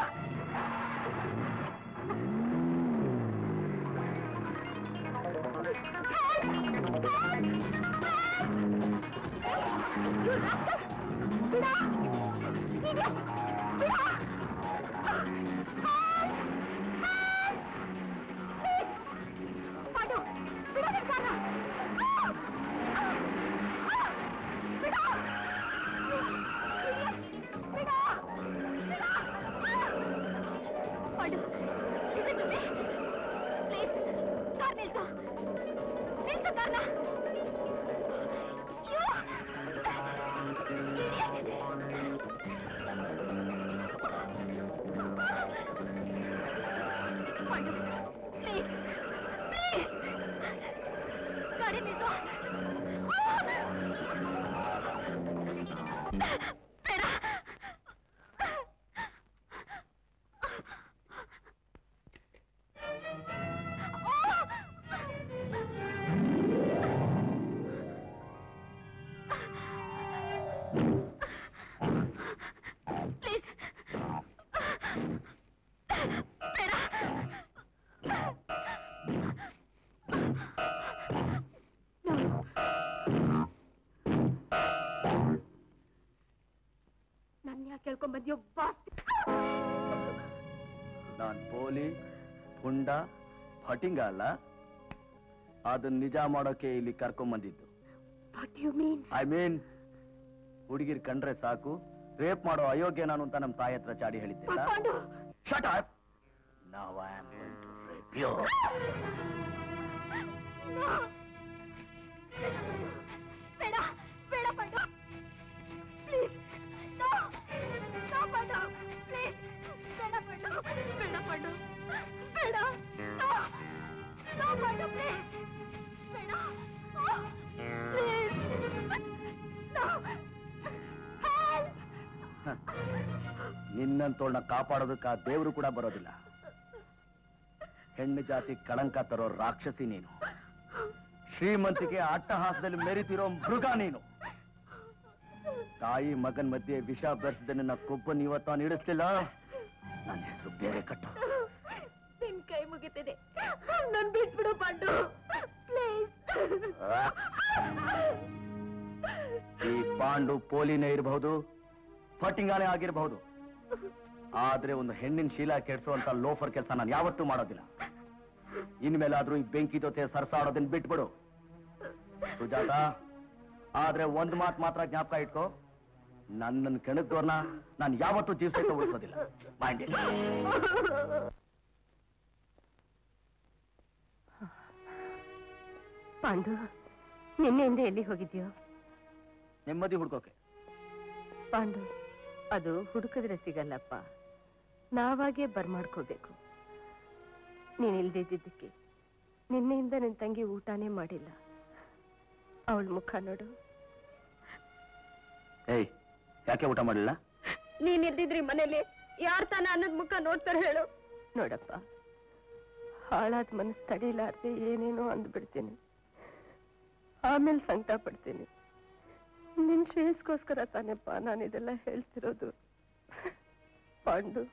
ಕೇಳ್ಕೊಂಬಂದ್ಯೋ ಬಾಸ್. ನಾನ್ ಪೋಲಿ ಪುಂಡ ಫಟಿಂಗ ಅಲ್ಲ, ಅದನ್ನ ನಿಜ ಮಾಡೋಕೆ ಇಲ್ಲಿ ಕರ್ಕೊಂಬಂದಿದ್ದು. ಐ ಮೀನ್ ಹುಡುಗಿರ್ ಕಂಡ್ರೆ ಸಾಕು ರೇಪ್ ಮಾಡೋ ಅಯೋಗ್ಯ ನಾನು ಅಂತ ನಮ್ಮ ತಾಯಿ ಹತ್ರ ಚಾಡಿ ಹೇಳಿದ್ದೆ. Shut up. Now I am going to rape you. ಬೇಡ ಬೇಡ Pandu, please. No no Pandu, please. ಬೇಡ ಪಂಡು, ಬೇಡ ಪಂಡು, ಬೇಡ. No no Pandu, please. ಬೇಡ, ಪ್ಲೀಸ್. No, help. ನಿನ್ನಂತೋಳ್ನ ಕಾಪಾಡೋದಕ್ಕೆ ಆ ದೇವರು ಕೂಡ ಬರೋದಿಲ್ಲ. ಹೆಣ್ಣು ಜಾತಿ ಕಳಂಕ ತರೋ ರಾಕ್ಷಸಿ ನೀನು. ಶ್ರೀಮಂತಿಗೆ ಅಟ್ಟಹಾಸದಲ್ಲಿ ಮೆರಿತಿರೋ ಮೃಗ ನೀನು. ತಾಯಿ ಮಗನ್ ಮಧ್ಯೆ ವಿಷ ಬೆರೆಸಿದ ನನ್ನ ಕೊಬ್ಬನ್ನು ಇವತ್ತು ನಾನು ಇಡಿಸ್ಲಿಲ್ಲ. ನನ್ನ ಹೆಸರು ಬೇರೆ ಕಟ್ಟು. ನಿನ್ ಕೈ ಮುಗಿತಿದೆ, ನನ್ ಬಿಟ್ಬಿಡು ಪಂಡು, ಪ್ಲೀಸ್. ಪಾಂಡು ಪೋಲಿನೇ ಇರಬಹುದು, ಫಟಿಂಗಾನೇ ಆಗಿರಬಹುದು, ಆದ್ರೆ ಒಂದು ಹೆಣ್ಣಿನ ಶೀಲ ಕೆಡಿಸುವಂತ ಲೋಫರ್ ಕೆಲಸ ನಾನು ಯಾವತ್ತೂ ಮಾಡೋದಿಲ್ಲ. ಇನ್ಮೇಲಾದ್ರೂ ಈ ಬೆಂಕಿ ಜೊತೆ ಸರ್ಸಾಡೋದನ್ನ ಬಿಟ್ಬಿಡು ಸುಜಾತ. ಆದ್ರೆ ಒಂದ್ ಮಾತು ಮಾತ್ರ ಜ್ಞಾಪಕ ಇಟ್ಕೋ, ನನ್ನನ್ನು ಕೆಣಕ್ದವ್ರನ್ನ ನಾನು ಯಾವತ್ತೂ ಜೀವ ಸಹಿತ ಉಳಿಸೋದಿಲ್ಲ. ಪಾಂಡು, ನಿನ್ನೆಯಿಂದ ಎಲ್ಲಿ ಹೋಗಿದ್ಯೋ? ನೆಮ್ಮದಿ ಹುಡ್ಕೋಕೆ. ಪಾಂಡು, ಅದು ಹುಡುಕಿದ್ರೆ ಸಿಗಲ್ಲಪ್ಪ, ನಾವಾಗೇ ಬರ್ಮಾಡ್ಕೋಬೇಕು. ನೀನ್ ಇಲ್ದಿದ್ದಕ್ಕೆ ನಿನ್ನೆಯಿಂದ ನಿನ್ ತಂಗಿ ಊಟನೇ ಮಾಡಿಲ್ಲ. ಅವಳ ಮುಖ ನೋಡು. ಏಯ್, ಯಾಕೆ ಊಟ ಮಾಡಿಲ್ಲ? ನೀನ್ ಇಲ್ದಿದ್ರಿ ಮನೇಲಿ ಯಾರ್ ತಾನ ಅನ್ನದ್ ಮುಖ ನೋಡ್ತಾರೆ ಹೇಳು. ನೋಡಪ್ಪ, ಹಾಳಾದ ಮನಸ್ಸು ತಡೀಲಾರ್ದೆ ಏನೇನೋ ಅಂದ್ಬಿಡ್ತೀನಿ, ಆಮೇಲೆ ಸಂಕಟ ಪಡ್ತೀನಿ. ನಿನ್ ಶ್ರೇಯಸ್ಗೋಸ್ಕರ ತಾನೇಪ್ಪ ನಾನಿದೆಲ್ಲ ಹೇಳ್ತಿರೋದು. ಪಾಂಡು,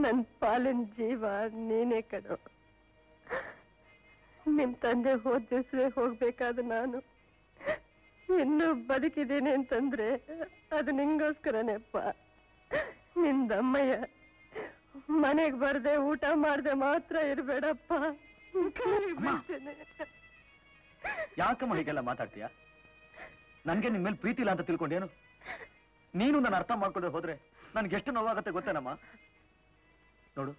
ನನ್ ಪಾಲಿನ ಜೀವ ನೀನೇ ಕಣೋ. ನಿಮ್ ತಂದೆ ಹೋದ ದಿವ್ಸವೇ ಹೋಗ್ಬೇಕಾದ ನಾನು ಇನ್ನೂ ಬದುಕಿದ್ದೀನಿ ಅಂತಂದ್ರೆ ಅದು ನಿಂಗೋಸ್ಕರನೇಪ್ಪ. ನಿಂದಮ್ಮಯ್ಯ ಮನೆಗ್ ಬರ್ದೆ ಊಟ ಮಾಡ್ದೆ ಮಾತ್ರ ಇರ್ಬೇಡಪ್ಪ. ಯಾಕಮ್ಮ ಹೀಗೆಲ್ಲ ಮಾತಾಡ್ತೀಯ? ನನ್ಗೆ ನಿನ್ ಮೇಲೆ ಪ್ರೀತಿ ಇಲ್ಲ ಅಂತ ತಿಳ್ಕೊಂಡೇನು? ನೀನು ನನ್ನ ಅರ್ಥ ಮಾಡ್ಕೊಂಡ್ರೆ ಹೋದ್ರೆ ನನ್ಗೆ ಎಷ್ಟು ನೋವಾಗತ್ತೆ ಗೊತ್ತೇನಮ್ಮ? ನೋಡು,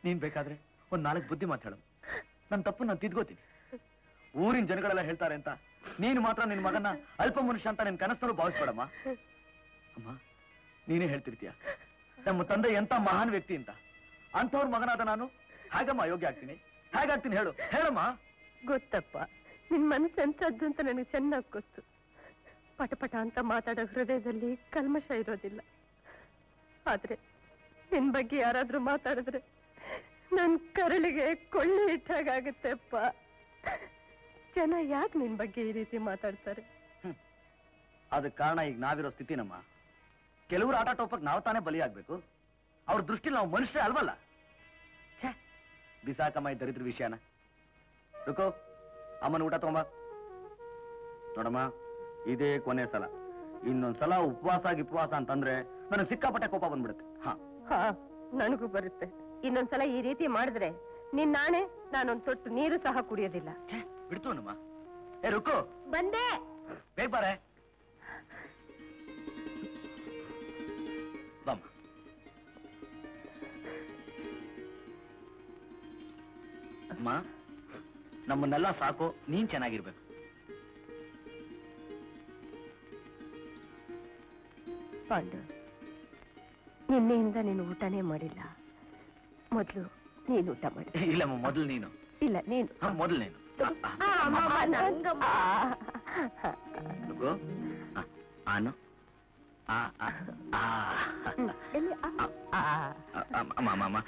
ನೀನ್ ಬೇಕಾದ್ರೆ ಒಂದ್ 4 ಬುದ್ಧಿ ಮಾತಾಡು, ನನ್ನ ತಪ್ಪು ನಾನು ತಿದ್ಕೋತೀನಿ. ಊರಿನ ಜನಗಳೆಲ್ಲ ಹೇಳ್ತಾರೆ ಅಂತ ನೀನು ಮಾತ್ರ ನಿನ್ ಮಗನ ಅಲ್ಪ ಮನುಷ್ಯ ಅಂತ ನಿನ್ ಕನಸನ್ನು ಭಾವಿಸ್ಬೇಡಮ್ಮ. ಅಮ್ಮ, ನೀನೇ ಹೇಳ್ತಿರ್ತೀಯ ನಮ್ಮ ತಂದೆ ಎಂತ ಮಹಾನ್ ವ್ಯಕ್ತಿ ಅಂತ. ಅಂಥವ್ರ ಮಗನಾದ ನಾನು ಹಾಗಮ್ಮ ಯೋಗ್ಯ ಆಗ್ತೀನಿ? ಹೇಗಾಗ್ತೀನಿ ಹೇಳು, ಹೇಳಮ್ಮ. ಗೊತ್ತಪ್ಪ, ನಿನ್ ಮನಸ್ಸು ಎಂತದ್ದು ಅಂತ ನನಗೆ ಚೆನ್ನಾಗಿ ಗೊತ್ತು. ಪಟಪಟ ಅಂತ ಮಾತಾಡೋ ಹೃದಯದಲ್ಲಿ ಕಲ್ಮಶ ಇರೋದಿಲ್ಲ. ಆದ್ರೆ ನಿನ್ ಬಗ್ಗೆ ಯಾರಾದ್ರೂ ಮಾತಾಡಿದ್ರೆ ನನ್ ಕರಳಿಗೆ ಕೊಳ್ಳಿ ಇಟ್ಟಾಗತ್ತಪ್ಪ. ಜನ ಯಾಕೆ ನಿನ್ ಬಗ್ಗೆ ಈ ರೀತಿ ಮಾತಾಡ್ತಾರೆ? ಅದಕ್ಕೆ ಕಾರಣ ಈಗ ನಾವಿರೋ ಸ್ಥಿತಿನಮ್ಮ. ಕೆಲವರು ಆಟ ಟೋಪಕ್ ನಾವು ತಾನೇ ಬಲಿಯಾಗ್ಬೇಕು. ಅವ್ರ ದೃಷ್ಟಿಲಿ ನಾವು ಮನುಷ್ಯರೇ ಅಲ್ವಲ್ಲ. ಬಿಸಾಕಮ್ಮ ಈ ದರಿದ್ರ ವಿಷಯನ. ರುಕೋ, ಅಮ್ಮನ ಊಟ ತಗೊಂಬ. ನೋಡಮ್ಮ, ಇದೇ ಕೊನೆ ಸಲ. ಇನ್ನೊಂದ್ಸಲ ಉಪವಾಸ ಅಂತಂದ್ರೆ ನನಗೆ ಸಿಕ್ಕಾಪಟ್ಟೆ ಕೋಪ ಬಂದ್ಬಿಡುತ್ತೆ. ಹಾ, ನನಗೂ ಬರುತ್ತೆ. ಇನ್ನೊಂದ್ಸಲ ಈ ರೀತಿ ಮಾಡಿದ್ರೆ ನಿನ್ ನಾಣೆ ನಾನೊಂದ್ ತೊಟ್ಟು ನೀರು ಸಹ ಕುಡಿಯೋದಿಲ್ಲ. ಬಿಡ್ತು ನಮ್ಮ. ಏ ರುಕು, ಬಂದೆ. ಬೇಗ ಬಾರೆ. ಬಮ್ಮ. ಅಮ್ಮ, ನಮ್ಮನ್ನೆಲ್ಲ ಸಾಕು, ನೀನ್ ಚೆನ್ನಾಗಿರ್ಬೇಕು. ಪಾಂಡು, ನಿನ್ನೆಯಿಂದ ನೀನು ಊಟನೇ ಮಾಡಿಲ್ಲ. ಮೊದ್ಲು ನೀನು ಊಟ ಮಾಡಿ. ಇಲ್ಲಮ್ಮ, ಮೊದಲು ನೀನು. ಇಲ್ಲ, ನೀನು ಮೊದಲು ನೀನು. ಆನು ಅಮ್ಮ.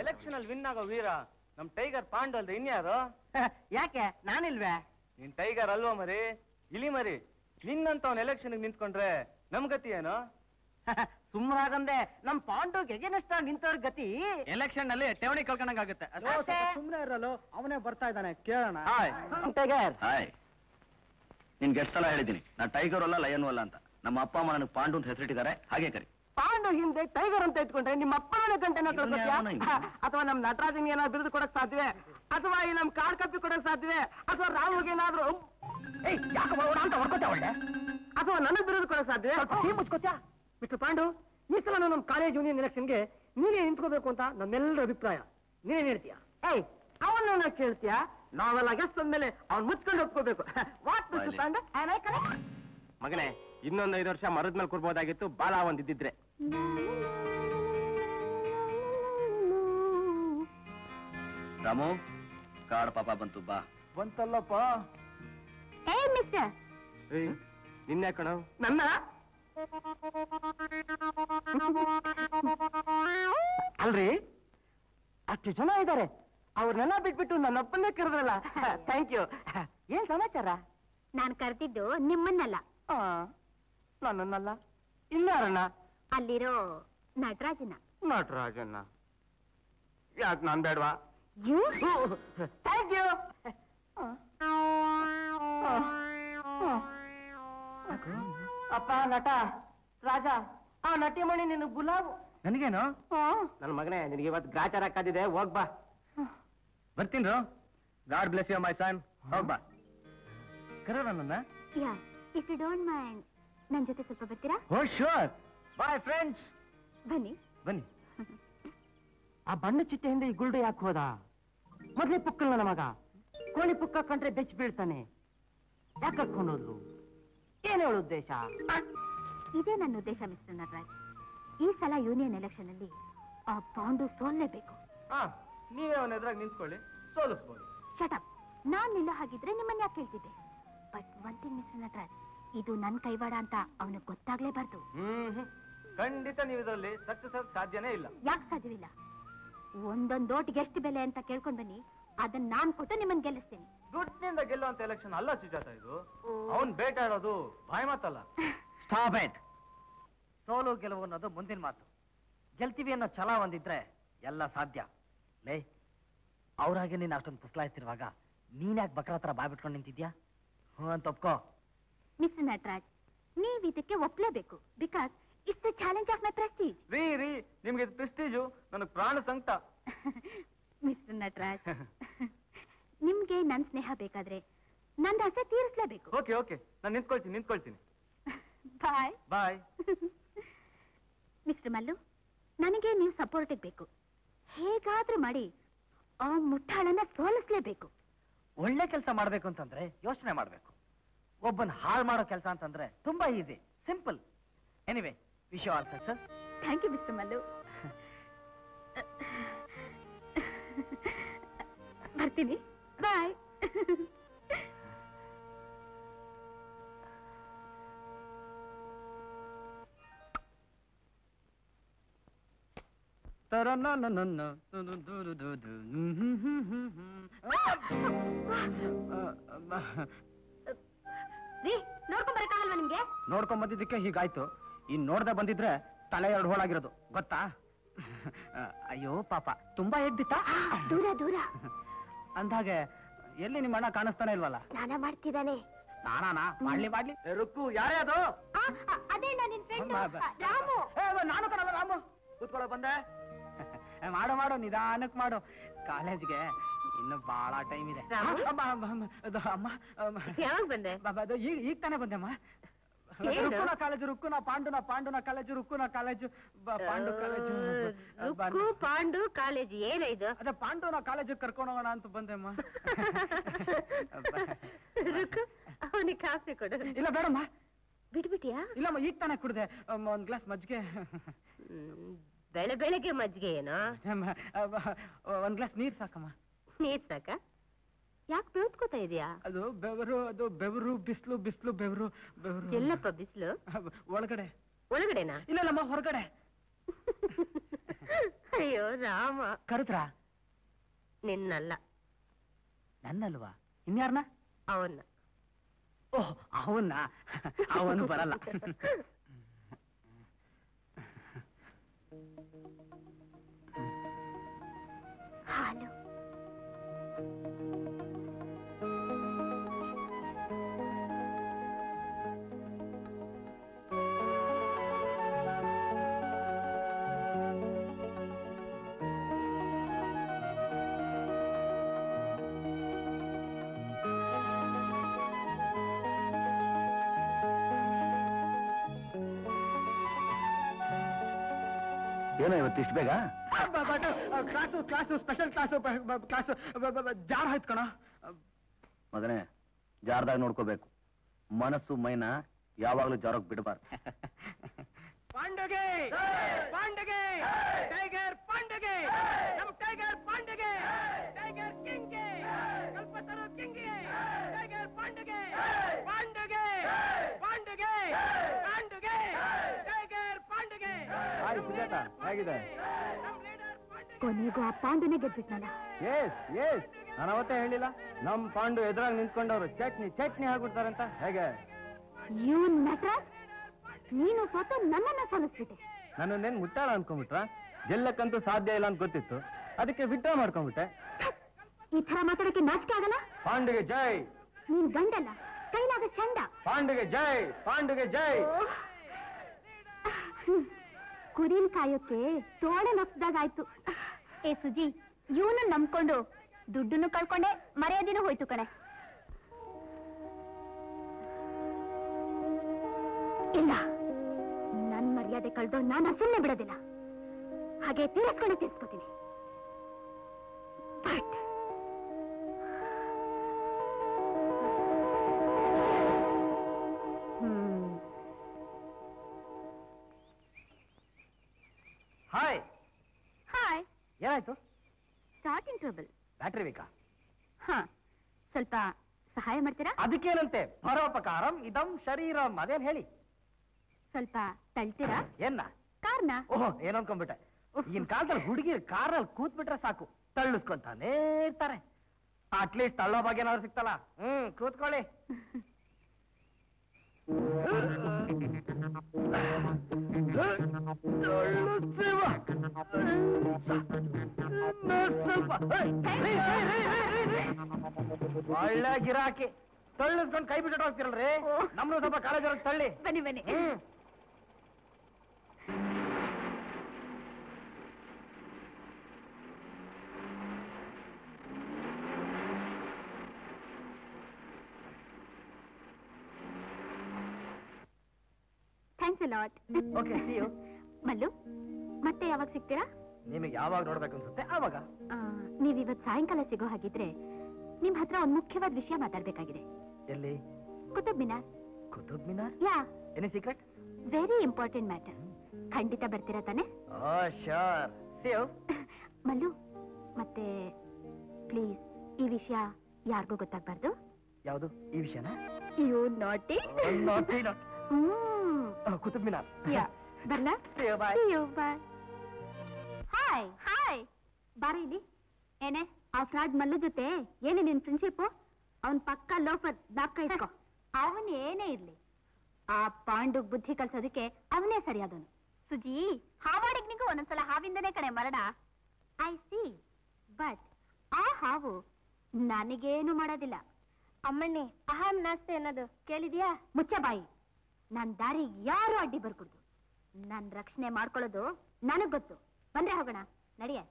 ಎಲೆಕ್ಷನ್ ಅಲ್ಲಿ ವಿನ್ ಆಗೋ ವೀರ ನಮ್ ಟೈಗರ್ ಪಾಂಡು ಅಲ್ರಿ ಇನ್ಯಾರು? ಯಾಕೆ ನಾನಿಲ್ವೇ? ನೀನ್ ಟೈಗರ್ ಅಲ್ವಾ ಮರಿ, ಇಲಿ ಮರಿ. ನಿನ್ನಂತವನ್ ಎಲೆಕ್ಷನ್ ನಿಂತ್ಕೊಂಡ್ರೆ ನಮ್ ಗತಿ ಏನು? ಸುಮ್ಮನಾಗಂದೆ, ನಮ್ ಪಾಂಡುಗೆ ಎಗೆನಷ್ಟ ನಿಂತವ್ರ ಗತಿ. ಎಲೆಕ್ಷನ್ ನಲ್ಲಿ ಠೇವಣಿ ಕಳ್ಕೊಂಡಂಗಾಗುತ್ತೆ. ಸುಮ್ನೆ ಇರಲು ಅವನೇ ಬರ್ತಾ ಇದ್ದಾನೆ, ಕೇಳೋಣ. Tiger, hi. ನಿನ್ಗೆ ಎಷ್ಟು ಸಲ ಹೇಳಿದ್ದೀನಿ, ನಾ ಟೈಗರ್ ಅಲ್ಲ ಲಯನ್ ಅಲ್ಲ ಅಂತ. ನಮ್ಮ ಅಪ್ಪ ಅಮ್ಮ ನನಗೆ ಪಾಂಡು ಅಂತ ಹೆಸರಿಟ್ಟಿದ್ದಾರೆ, ಹಾಗೆ ಕರಿ. ಪಾಂಡು ಹಿಂದೆ ಟೈಗರ್ ಅಂತ ಇಟ್ಕೊಂಡ್ರೆ ನಿಮ್ಮ ಅಪ್ಪನ ಗಂಟೆನ ಅಥವಾ ನಮ್ ನಟರಾಜನ್ಗೆ ಏನಾದ್ರು ಬಿರುದು ಕೊಡಕ್ ಸಾಧ್ಯವೇ? ಅಥವಾ ಈ ನಮ್ ಕಾರ್ ಕಪ್ಪಿ ಕೊಡಕ್ ಸಾಧ್ಯವೇ? ಅಥವಾ ರಾಮುಗೆ ಏನಾದ್ರು ಅಂತ ಹೊಡ್ಕೋತ ಒಳ್ಳೆ, ಅಥವಾ ನನಗ್ ಬಿರುದು ಕೊಡಕ್ ಸಾಧ್ಯವೇ? ಮುಚ್ಕೋತ್ಯಾ ಮಿಸ್ಟರ್ ಪಾಂಡು, ಈ ಸಲ ನಮ್ ಕಾಲೇಜ್ ಯೂನಿಯನ್ ಎಲೆಕ್ಷನ್ಗೆ ನೀನೇ ನಿಂತ್ಕೋಬೇಕು ಅಂತ ನಮ್ಮೆಲ್ಲರ ಅಭಿಪ್ರಾಯ. ನೀನೇನ್ ಹೇಳ್ತೀಯ? ಏಯ್, ಅವನ್ನ ಕೇಳ್ತೀಯಾ? ನಾವೆಲ್ಲ ಗೆಸ್ಟ್ ಅಂದ್ಮೇಲೆ ಅವ್ನ್ ಮುಚ್ಕೊಂಡು ಒಪ್ಕೋಬೇಕು. ಮಗನೇ ಇನ್ನೊಂದು 5 ವರ್ಷ ಮರದ ಮೇಲೆ ಕೂರ್ಬೋದಾಗಿತ್ತು, ಬಾಲ ಒಂದಿದ್ದಿದ್ರೆ. ರಾಮು, ಕಾಡ್ ಪಾಪ ಬಂತು, ಬಾ. ಬಂತಲ್ಲಪ್ಪ. ಏ ಮಿಸ್ಟರ್, ನಿನ್ನೆ ಕಣ. ನನ್ನ ಅಲ್ರಿ, ಅಷ್ಟು ಜನ ಇದ್ದಾರೆ, ಅವ್ರನ್ನೆಲ್ಲ ಬಿಟ್ಬಿಟ್ಟು ನನ್ನಪ್ಪನ್ನೇ ಕರೆದ್ರಲ್ಲ. Thank you. ಏನ್ ಸಮಾಚಾರ? ನಾನು ಕರೆದಿದ್ದು ನಿಮ್ಮನ್ನಲ್ಲ, ನನ್ನನ್ನಲ್ಲ. ಇನ್ನಾರಣ್ಣ? ಅಲ್ಲಿರೋ ನಟರಾಜನ. ನಟರಾಜನ್ನ? ಯಾಕೆ ನಾನ್ ಬೇಡವಾ? You thank you. ಅಪ್ಪ ನಟ ರಾಜ, ಆ ನಟಿಮಣಿ ನಿನ್ನ ಗುಲಾಬ್. ನನಗೇನು? ನನ್ನ ಮಗನೇ, ನಿನಗೆ ಇವತ್ತು ಗ್ರಾಚಾರ ಹಾಕದಿದೆ, ಹೋಗ್ಬಾ. ಬರ್ತೀನಿ. God bless you my son. ಹೋಗ್ಬಾ. ಕರೋಣ ನನ್ನ. Yeah, if you don't mind ನನ್ನ ಜೊತೆ ಸ್ವಲ್ಪ ಬರ್ತೀರಾ? Oh sure. Bye friends. ಬನ್ನಿ ಬನ್ನಿ. ಆ ಬಣ್ಣ ಚಿಟ್ಟೆ ಹಿಂದೆ ಈ ಗುಲ್ಡು ಯಾಕೆ ಹೋದ? ಮೊದ್ಲೇ ಪುಕ್ಕಲ್ ನನ್ನ ಮಗ. ಕೋಳಿ ಪುಕ್ಕ ಕಂಡ್ರೆ ಬೆಚ್ಚ ಬೀಳ್ತಾನೆ. ಯಾಕೆ ಕರ್ಕೊಂಡೋದ್ರು? ಏನ್ ಹೇಳು ಉದ್ದೇಶ? ಇದೇ ನನ್ನ ಉದ್ದೇಶ ಮಿಸ್ಟರ್ ನಟರಾಜ್. ಈ ಸಲ ಯೂನಿಯನ್ ಎಲೆಕ್ಷನ್ ಅಲ್ಲಿ ಆ ಪಾಂಡು ಸೋಲ್ಲೇಬೇಕು. ನೀವೇ ಅವನ ಎದುರಾಗಿ ನಿಂತ್ಕೊಳ್ಳಿ, ಸೋಲಿಸ್ಬೋದು. ಶಟಪ್. ನಾನ್ ನಿಲ್ಲ ಹಾಗಿದ್ರೆ ನಿಮ್ಮನ್ನ ಯಾಕೆ ಕೇಳ್ತಿದ್ದೆ? But one thing mister Nataraj, ಇದು ನನ್ ಕೈವಾಡ ಅಂತ ಅವನಿಗೆ ಗೊತ್ತಾಗ್ಲೇಬಾರ್ದು. ಖಂಡಿತ ನೀವು ಇದರಲ್ಲಿ ಸಕ್ಸಸ್ ಸಾಧ್ಯನೇ ಇಲ್ಲ. ಯಾಕೆ ಸಾಧ್ಯವಿಲ್ಲ? ಒಂದೊಂದು ಓಟಿಗೆ ಎಷ್ಟು ಬೆಲೆ ಅಂತ ಕೇಳ್ಕೊಂಡ್ ಬನ್ನಿ, ಅದನ್ನ ನಾನ್ ಕೊಟ್ಟು ನಿಮ್ಮನ್ನ ಗೆಲ್ಲಿಸ್ತೇನೆ. ದುಡ್ಡಿನಿಂದ ಗೆಲ್ಲುವಂತ ಎಲೆಕ್ಷನ್ ಅಲ್ಲ ಸುಜಾತ ಇದು. ಅವನ್ ಬೇಟಾಡೋದು ಬಾಯಿ ಮಾತಲ್ಲ. Stop it. ಸೋಲು ಗೆಲುವು ಅನ್ನೋದು ಮುಂದಿನ ಮಾತು. ಗೆಲ್ತೀವಿ ಅನ್ನೋ ಛಲ ಒಂದಿದ್ರೆ ಎಲ್ಲ ಸಾಧ್ಯ. ಲೇ, ಅವ್ರಾಗೆ ನೀನ್ ಅಷ್ಟೊಂದು ಪುಸ್ಲಾಯ್ತಿರುವಾಗ ನೀನ್ಯಾಕೆ ಬಕ್ರ ಹತ್ರ ಬಾಯ್ಬಿಟ್ಕೊಂಡು ನಿಂತಿದ್ಯಾ? ಹ್ಞೂ ಅಂತ ಒಪ್ಕೋ. ಮಿಸ್ಟರ್ ನಟರಾಜ್, ನೀವ್ ಇದಕ್ಕೆ ಒಪ್ಲೇಬೇಕು. Because it's the challenge of my prestige. ರೀ ನಿಮ್ಗೆ ಇದು ಪ್ರೆಸ್ಟೀಜು, ನನಗೆ ಪ್ರಾಣ ಸಂಕಟ. ಮಿಸ್ಟರ್ ನಟರಾಜ್, ನಿಮ್ಗೆ ನನ್ ಸ್ನೇಹ ಬೇಕಾದ್ರೆ ನನ್ನ ಆಸೆ ತೀರಿಸ್ಲೇಬೇಕು. ಓಕೆ ನಾನು ನಿಂತ್ಕೊಳ್ತೀನಿ. ಬಾಯ್ ಬಾಯ್. ಮಿಸ್ಟರ್ ಮಲ್ಲು, ನನಗೆ ನೀವು ಸಪೋರ್ಟಿಗೆ ಬೇಕು. ಹೇಗಾದ್ರೂ ಮಾಡಿ ಆ ಮುಟ್ಟಾಳನ್ನ ಸೋಲಿಸ್ಲೇಬೇಕು. ಒಳ್ಳೆ ಕೆಲಸ ಮಾಡ್ಬೇಕು ಅಂತಂದ್ರೆ ಯೋಚನೆ ಮಾಡ್ಬೇಕು. ಒಬ್ಬನ್ ಹಾಳು ಮಾಡೋ ಕೆಲಸ ಅಂತಂದ್ರೆ ತುಂಬಾ easy, simple. Anyway, wish you all success. Thank you mister Mallu. ಬರ್ತೀನಿ. ಬಾಯ್. ರೀ, ನೋಡ್ಕೊಂಡ್ ಬರಕ್ಕಾಗಲ್ವಾ ನಿಮ್ಗೆ? ನೋಡ್ಕೊಂಡ್ ಬಂದಿದ್ದಕ್ಕೆ ಹೀಗಾಯ್ತು. ಇನ್ ನೋಡ್ದೆ ಬಂದಿದ್ರೆ ತಲೆ 2 ಹೋಳಾಗಿರೋದು ಗೊತ್ತಾ? ಅಯ್ಯೋ ಪಾಪ, ತುಂಬಾ ಎದ್ದಿತ್ತಾ? ದೂರ ಅಂದಾಗೆ ಎಲ್ಲಿ ನಿಮ್ಮ ಅಣ್ಣ ಕಾಣಿಸ್ತಾನೆ ಇಲ್ವಲ್ಲ? ಸ್ನಾನ ಮಾಡ್ತಿದ್ದಾನೆ. ಸ್ನಾನಾನ ಮಾಡ್ಲಿ. ರುಕ್ಕು, ಯಾರೇ ಅದು? ಅದೇ ನಿನ್ ಫ್ರೆಂಡ್ ರಾಮು. ನಾನು ಕಣಲ್ಲ ರಾಮು. ಕೂತ್ಕೊಳ್ಳೋ ಬಂದೆ. ಮಾಡು ನಿಧಾನಕ್ ಮಾಡು. ಕಾಲೇಜ್ಗೆ ಇನ್ನು ಬಹಳ ಟೈಮ್ ಇದೆ. ಯಾವಾಗ ಬಂದೆ? ಈಗ ತಾನೇ ಬಂದೆಮ್ಮ. ರುಕ್ಕುನ ಕಾಲೇಜು, ಪಾಂಡುನ ಕಾಲೇಜು, ರುಕ್ಕುನ college, Pandu college. Rukku Pandu college ಏನ ಇದು? ಅದೇ ಪಾಂಡುನ ಕಾಲೇಜು ಕರ್ಕೊಂಡು ಹೋಗೋಣ ಅಂತ ಬಂದೆಮ್ಮ. ರುಕ್ಕು, ಅವನಿಗೆ ಕಾಫಿ ಕೊಡು. ಇಲ್ಲ ಬೇಡಮ್ಮ. ಬಿಟ್ಬಿಟ್ಟಿಯಾ? ಇಲ್ಲಮ್ಮ, ಈಗ ತಾನೇ ಕುಡ್ದೆ. ಒಂದ್ ಗ್ಲಾಸ್ ಮಜ್ಜಿಗೆ. ಬೆಳಗ್ಗೆ ಮಜ್ಜಿಗೆ ಏನೋ? ಒಂದ್ ಗ್ಲಾಸ್ ನೀರ್ ಸಾಕಮ್ಮ. ನೀರ್ ಸಾಕ? ಯಾಕೆ ಬೆಳ್ಕೋತಾ ಇದೀಯಾ? ಅದು ಬೆವರು, ಬಿಸ್ಲು ಬೆವರು. ಎಲ್ಲಪ್ಪ ಬಿಸ್ಲು? ಒಳಗಡೆನಾ? ಇಲ್ಲಮ್ಮ, ಹೊರಗಡೆ. ಅಯ್ಯೋ ರಾಮ. ಕರೆದ್ರಾ? ನಿನ್ನಲ್ಲ. ನನ್ನಲ್ವಾ? ಇನ್ಯಾರನ್ನ? ಅವನ್ನ. ಓಹ್, ಅವನು ಬರಲ್ಲ. ಹಾಲು. ಏನೋ ಇವತ್ತಿಷ್ಟು ಬೇಗ? ಕ್ಲಾಸು ಸ್ಪೆಷಲ್ ಕ್ಲಾಸು ಜಾರ್ ಆಯ್ತು ಕಣ. ಮಗನೇ, ಜಾರ್ದಾಗ ನೋಡ್ಕೋಬೇಕು. ಮನಸ್ಸು ಮೈನ ಯಾವಾಗ್ಲೂ ಜಾರೋಗ್ ಬಿಡಬಾರ್ದು. ಪಾಂಡೆಗೆ ಪಾಂಡೆಗೆ ಟೈಗರ್ ಪಾಂಡೆಗೆ ನಮ್ಮ ಟೈಗರ್ ಪಾಂಡೆಗೆ ಟೈಗರ್ ಕಿಂಗ್ಗೆ ಕಲ್ಪತರು ಕಿಂಗ್ಗೆ ಟೈಗರ್ ಪಾಂಡೆಗೆ ಪಾಂಡೆಗೆ ಪಾಂಡೆಗೆ ಪಾಂಡೆಗೆ ಟೈಗರ್ ಪಾಂಡೆಗೆ. ಹಾಯ್ ಸುಜಾತ, ಹೇಗಿದೆ? ಕೊನೆಗೂ ಆ ಪಾಂಡುನೇ ಗೆದ್ಬಿಟ್ನಲ್ಲ. ಎಸ್ ಎಸ್, ನಾನು ಅವತ್ತೇ ಹೇಳಿಲ್ಲ ನಮ್ ಪಾಂಡು ಎದುರಾಗಿ ನಿಂತ್ಕೊಂಡವ್ರು ಚಟ್ನಿ ಚಟ್ನಿ ಆಗ್ಬಿಡ್ತಾರಂತ. ಹೇಗೆ? ಯು ನಟರಾಜ್, ನೀನು ಸ್ವತಃ ನನ್ನನ್ನ ಸೋಲಿಸ್ಬಿಟ್ಟೆ. ನನ್ನನ್ನೇನ್ ಮುಟ್ಟಾಳ ಅನ್ಕೊಂಡ್ಬಿಟ್ರ? ಗೆಲ್ಲಕ್ಕಂತೂ ಸಾಧ್ಯ ಇಲ್ಲ ಅಂತ ಗೊತ್ತಿತ್ತು, ಅದಕ್ಕೆ ವಿಡ್ರಾ ಮಾಡ್ಕೊಂಡ್ಬಿಟ್ಟೆ. ಈ ತರ ಮಾತಾಡಕ್ಕೆ ನಾಚಿಕೆ ಆಗಲ್ಲ? ಪಾಂಡುಗೆ ಜೈ. ನೀನ್ ಗಂಡಲ್ಲ, ಕೈಲಾಗ ಚಂಡ. ಪಾಂಡುಗೆ ಜೈ, ಪಾಂಡುಗೆ ಜೈ. ಕುರಿನ್ ಕಾಯೋಕೆ ತೋಳೆ ನೊಸ್ದಾಗಾಯ್ತು. ಏ ಸುಜಿ, ಇವನು ನಂಬ್ಕೊಂಡು ದುಡ್ಡನ್ನು ಕಳ್ಕೊಂಡೆ, ಮರ್ಯಾದಿನೂ ಹೋಯ್ತು ಕಣೆ. ಇಲ್ಲ, ನನ್ ಮರ್ಯಾದೆ ಕಳ್ದು ನಾನು ಸುಮ್ಮನೆ ಬಿಡೋದಿಲ್ಲ. ಹಾಗೆ ತೀರಿಸ್ಕೊಂಡು ತೀರ್ಸ್ಕೊತೀನಿ. But hi. ಹಾಯ್. ಏನಾಯ್ತು? Starting trouble. ಬ್ಯಾಟ್ರಿ ಬೇಕಾ? ಹಾ, ಸ್ವಲ್ಪ ಸಹಾಯ ಮಾಡ್ತೀರಾ? ಅದಕ್ಕೇನಂತೆ, ಪರೋಪಕಾರಂ ಇದಂ ಶರೀರಂ. ಅದೇನ್ ಹೇಳಿ. ಸ್ವಲ್ಪ ತಳ್ತೀರಾ? ಏನ್ನ? ಕಾರ್ನ. ಓಹೋ, ಏನ್ ಅನ್ಕೊಂಡ್ಬಿಟ್ಟೆ. ಈಗಿನ ಕಾಲದಲ್ಲಿ ಹುಡುಗಿರ್ ಕಾರಲ್ಲಿ ಕೂತ್ಬಿಟ್ರೆ ಸಾಕು, ತಳ್ಳಿಸ್ಕೊಂತಾನೇ ಇರ್ತಾರೆ. ಅಟ್ಲೀಸ್ಟ್ ತಳ್ಳೋ ಬಗ್ಗೆ ಏನಾದ್ರು ಸಿಕ್ತಲ್ಲ. ಕೂತ್ಕೊಳ್ಳಿ. ಒಳ್ಳೆ ಗಿರಾಕಿ. ತಳ್ಳಿಸ್ಕೊಂಡು ಕೈ ಬಿಟ್ಟು ಹೋಗ್ತಿರಲ್ರಿ, ನಮ್ನು ಸ್ವಲ್ಪ ಕಾಲೇಜ್ ತಳ್ಳಿ. ಬನ್ನಿ ಬನ್ನಿ. Thanks a lot. Okay, see you. Mallu, ಮತ್ತೆ ಯಾವಾಗ ಸಿಗ್ತೀರಾ? ನಿಮಗೆ ಯಾವಾಗ ನೋಡ್ಬೇಕು ಅನ್ಸುತ್ತೆ ಆವಾಗ. ನೀವಿವತ್ ಸಾಯಂಕಾಲ ಸಿಗೋ ಹಾಗಿದ್ರೆ ನಿಮ್ ಹತ್ರ ಒಂದ್ ಮುಖ್ಯವಾದ ವಿಷಯ ಮಾತಾಡ್ಬೇಕಾಗಿದೆ. ಎಲ್ಲಿ? Qutub Minar. Qutub Minar? Yeah, any secret? Very important matter. ಖಂಡಿತ ಬರ್ತೀರಾ ತಾನೆ? Oh sure. see you. Mallu, ಮತ್ತೆ ಪ್ಲೀಸ್ ಈ ವಿಷಯ ಯಾರಿಗೂ ಗೊತ್ತಾಗ್ಬಾರ್ದು. ಯಾವುದು ಈ ವಿಷಯನ? ಯು ನಾಟಿ. ಕುತುಬ್ ಮಿನಾರ್. ಯಾ, ಬರ್ಲಾ? See you, bye. See you, bye. Hi hi. ಬಾರ ಇಲ್ಲಿ. ಏನೇ ಆ ಫ್ರಾಡ್ ಮಲ್ಲು ಜೊತೆ ಏನೇ ನಿನ್ ಫ್ರೆಂಡ್ಶಿಪ್? ಅವನ್ ಪಕ್ಕ ಲೋಫರ್ ದಾಕ್ಕ ಇಟ್ಕೋ. ಅವನ್ ಏನೇ ಇರ್ಲಿ, ಆ ಪಾಂಡುಗ್ ಬುದ್ಧಿ ಕಲ್ಸೋದಕ್ಕೆ ಅವನೇ ಸರಿಯಾದವನು. ಸುಜಿ, ಹಾವಾಡಿಗ್ನಿಗೂ ಒಂದೊಂದ್ಸಲ ಹಾವಿಂದನೇ ಕಣೆ ಮರಣ. ಐ ಸಿ, ಬಟ್ ಆ ಹಾವು ನನಗೇನು ಮಾಡೋದಿಲ್ಲ. ಅಮ್ಮಣ್ಣಿ, ಅಹಂ ನಾಸ್ತೆ ಅನ್ನೋದು ಕೇಳಿದ್ಯಾ? ಮುಚ್ಚ ಬಾಯಿ. ನನ್ ದಾರಿ ಯಾರು ಅಡ್ಡಿ ಬರ್ಕೊಡ್ದು. ನನ್ ರಕ್ಷಣೆ ಮಾಡ್ಕೊಳ್ಳೋದು ನನಗ್ ಗೊತ್ತು. ಬಂದ್ರೆ ಹೋಗೋಣ, ನಡಿಯ.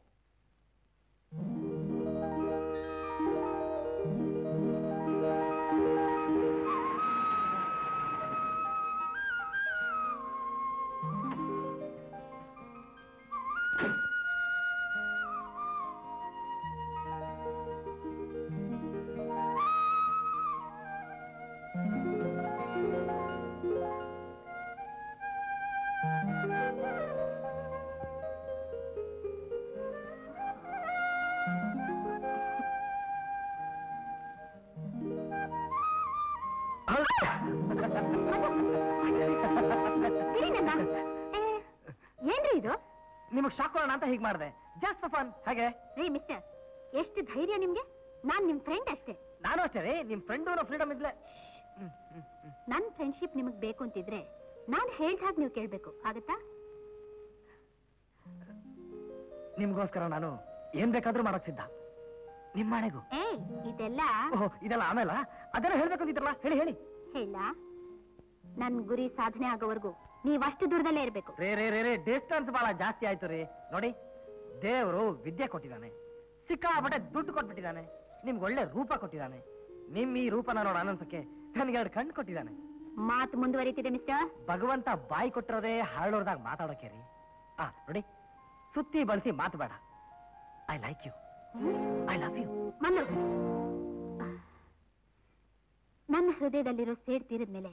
ಏನ್ರಿ ಇದು? ನಿಮಗ್ ಶಾಕ್ ಕೊಡೋಣ ಅಂತ ಹೀಗ್ ಮಾಡಿದೆ. Just for fun. ಹಾಗೆ ರೀ ಮಿಸ್ಟರ್, ಎಷ್ಟು ಧೈರ್ಯ ನಿಮ್ಗೆ? ನಾನ್ ನಿಮ್ ಫ್ರೆಂಡ್ ಅಷ್ಟೇ. ನಾನು ಅಷ್ಟೇ ರೀ, ನಿಮ್ ಫ್ರೆಂಡ್ ಫ್ರೀಡಮ್ ಇದ್ಲೆ. ನನ್ ಫ್ರೆಂಡ್ಶಿಪ್ ನಿಮಗ್ ಬೇಕು ಅಂತಿದ್ರೆ ನಾನ್ ಹೇಳ್ದಾಗ ನೀವು ಕೇಳ್ಬೇಕು, ಆಗತ್ತಾ? ನಿಮ್ಗೋಸ್ಕರ ನಾನು ಏನ್ ಬೇಕಾದ್ರೂ ಮಾಡಕ್ ಸಿದ್ಧ. ನಿಮ್ ಮನೆಗೂ. ಏಯ್, ಇದೆಲ್ಲ ಓಹೋ, ಇದೆಲ್ಲ ಆಮೇಲ? ಅದೆಲ್ಲ ಹೇಳ್ಬೇಕಂತಿದ್ರಲ್ಲ, ಹೇಳಿ ಹೇಳಿ. ಹೇಳ, ನನ್ ಗುರಿ ಸಾಧನೆ ಆಗೋವರೆಗೂ ನೀವಷ್ಟು ದೂರದಲ್ಲೇ ಇರ್ಬೇಕು. ರೇ ಡಿಸ್ಟೆನ್ಸ್ ಬಹಳ ಜಾಸ್ತಿ ಆಯ್ತು ರೀ. ನೋಡಿ, ದೇವರು ವಿದ್ಯೆ ಕೊಟ್ಟಿದ್ದಾನೆ, ಸಿಕ್ಕಾಪಟ್ಟೆ ದುಡ್ಡು ಕೊಟ್ಬಿಟ್ಟಿದ್ದಾನೆ, ನಿಮ್ಗೆ ಒಳ್ಳೆ ರೂಪ ಕೊಟ್ಟಿದ್ದಾನೆ. ನಿಮ್ ಈ ರೂಪನ ನೋಡ ಆನಂದಕ್ಕೆ ನನ್ಗೆ 2 ಕಣ್ಣು ಕೊಟ್ಟಿದ್ದಾನೆ. ಮಾತು ಮುಂದುವರಿತಿದೆ ಮಿಸ್ಟರ್. ಭಗವಂತ ಬಾಯಿ ಕೊಟ್ಟಿರೋದೇ ಹರಳೋರ್ದಾಗ ಮಾತಾಡೋಕೆ ರೀ. ನೋಡಿ, ಸುತ್ತಿ ಬಳಸಿ ಮಾತು ಬೇಡ. I like you, I love you. Mallu, ನನ್ನ ಹೃದಯದಲ್ಲಿರೋ ಸೇಡ್ ತೀರಿದ್ಮೇಲೆ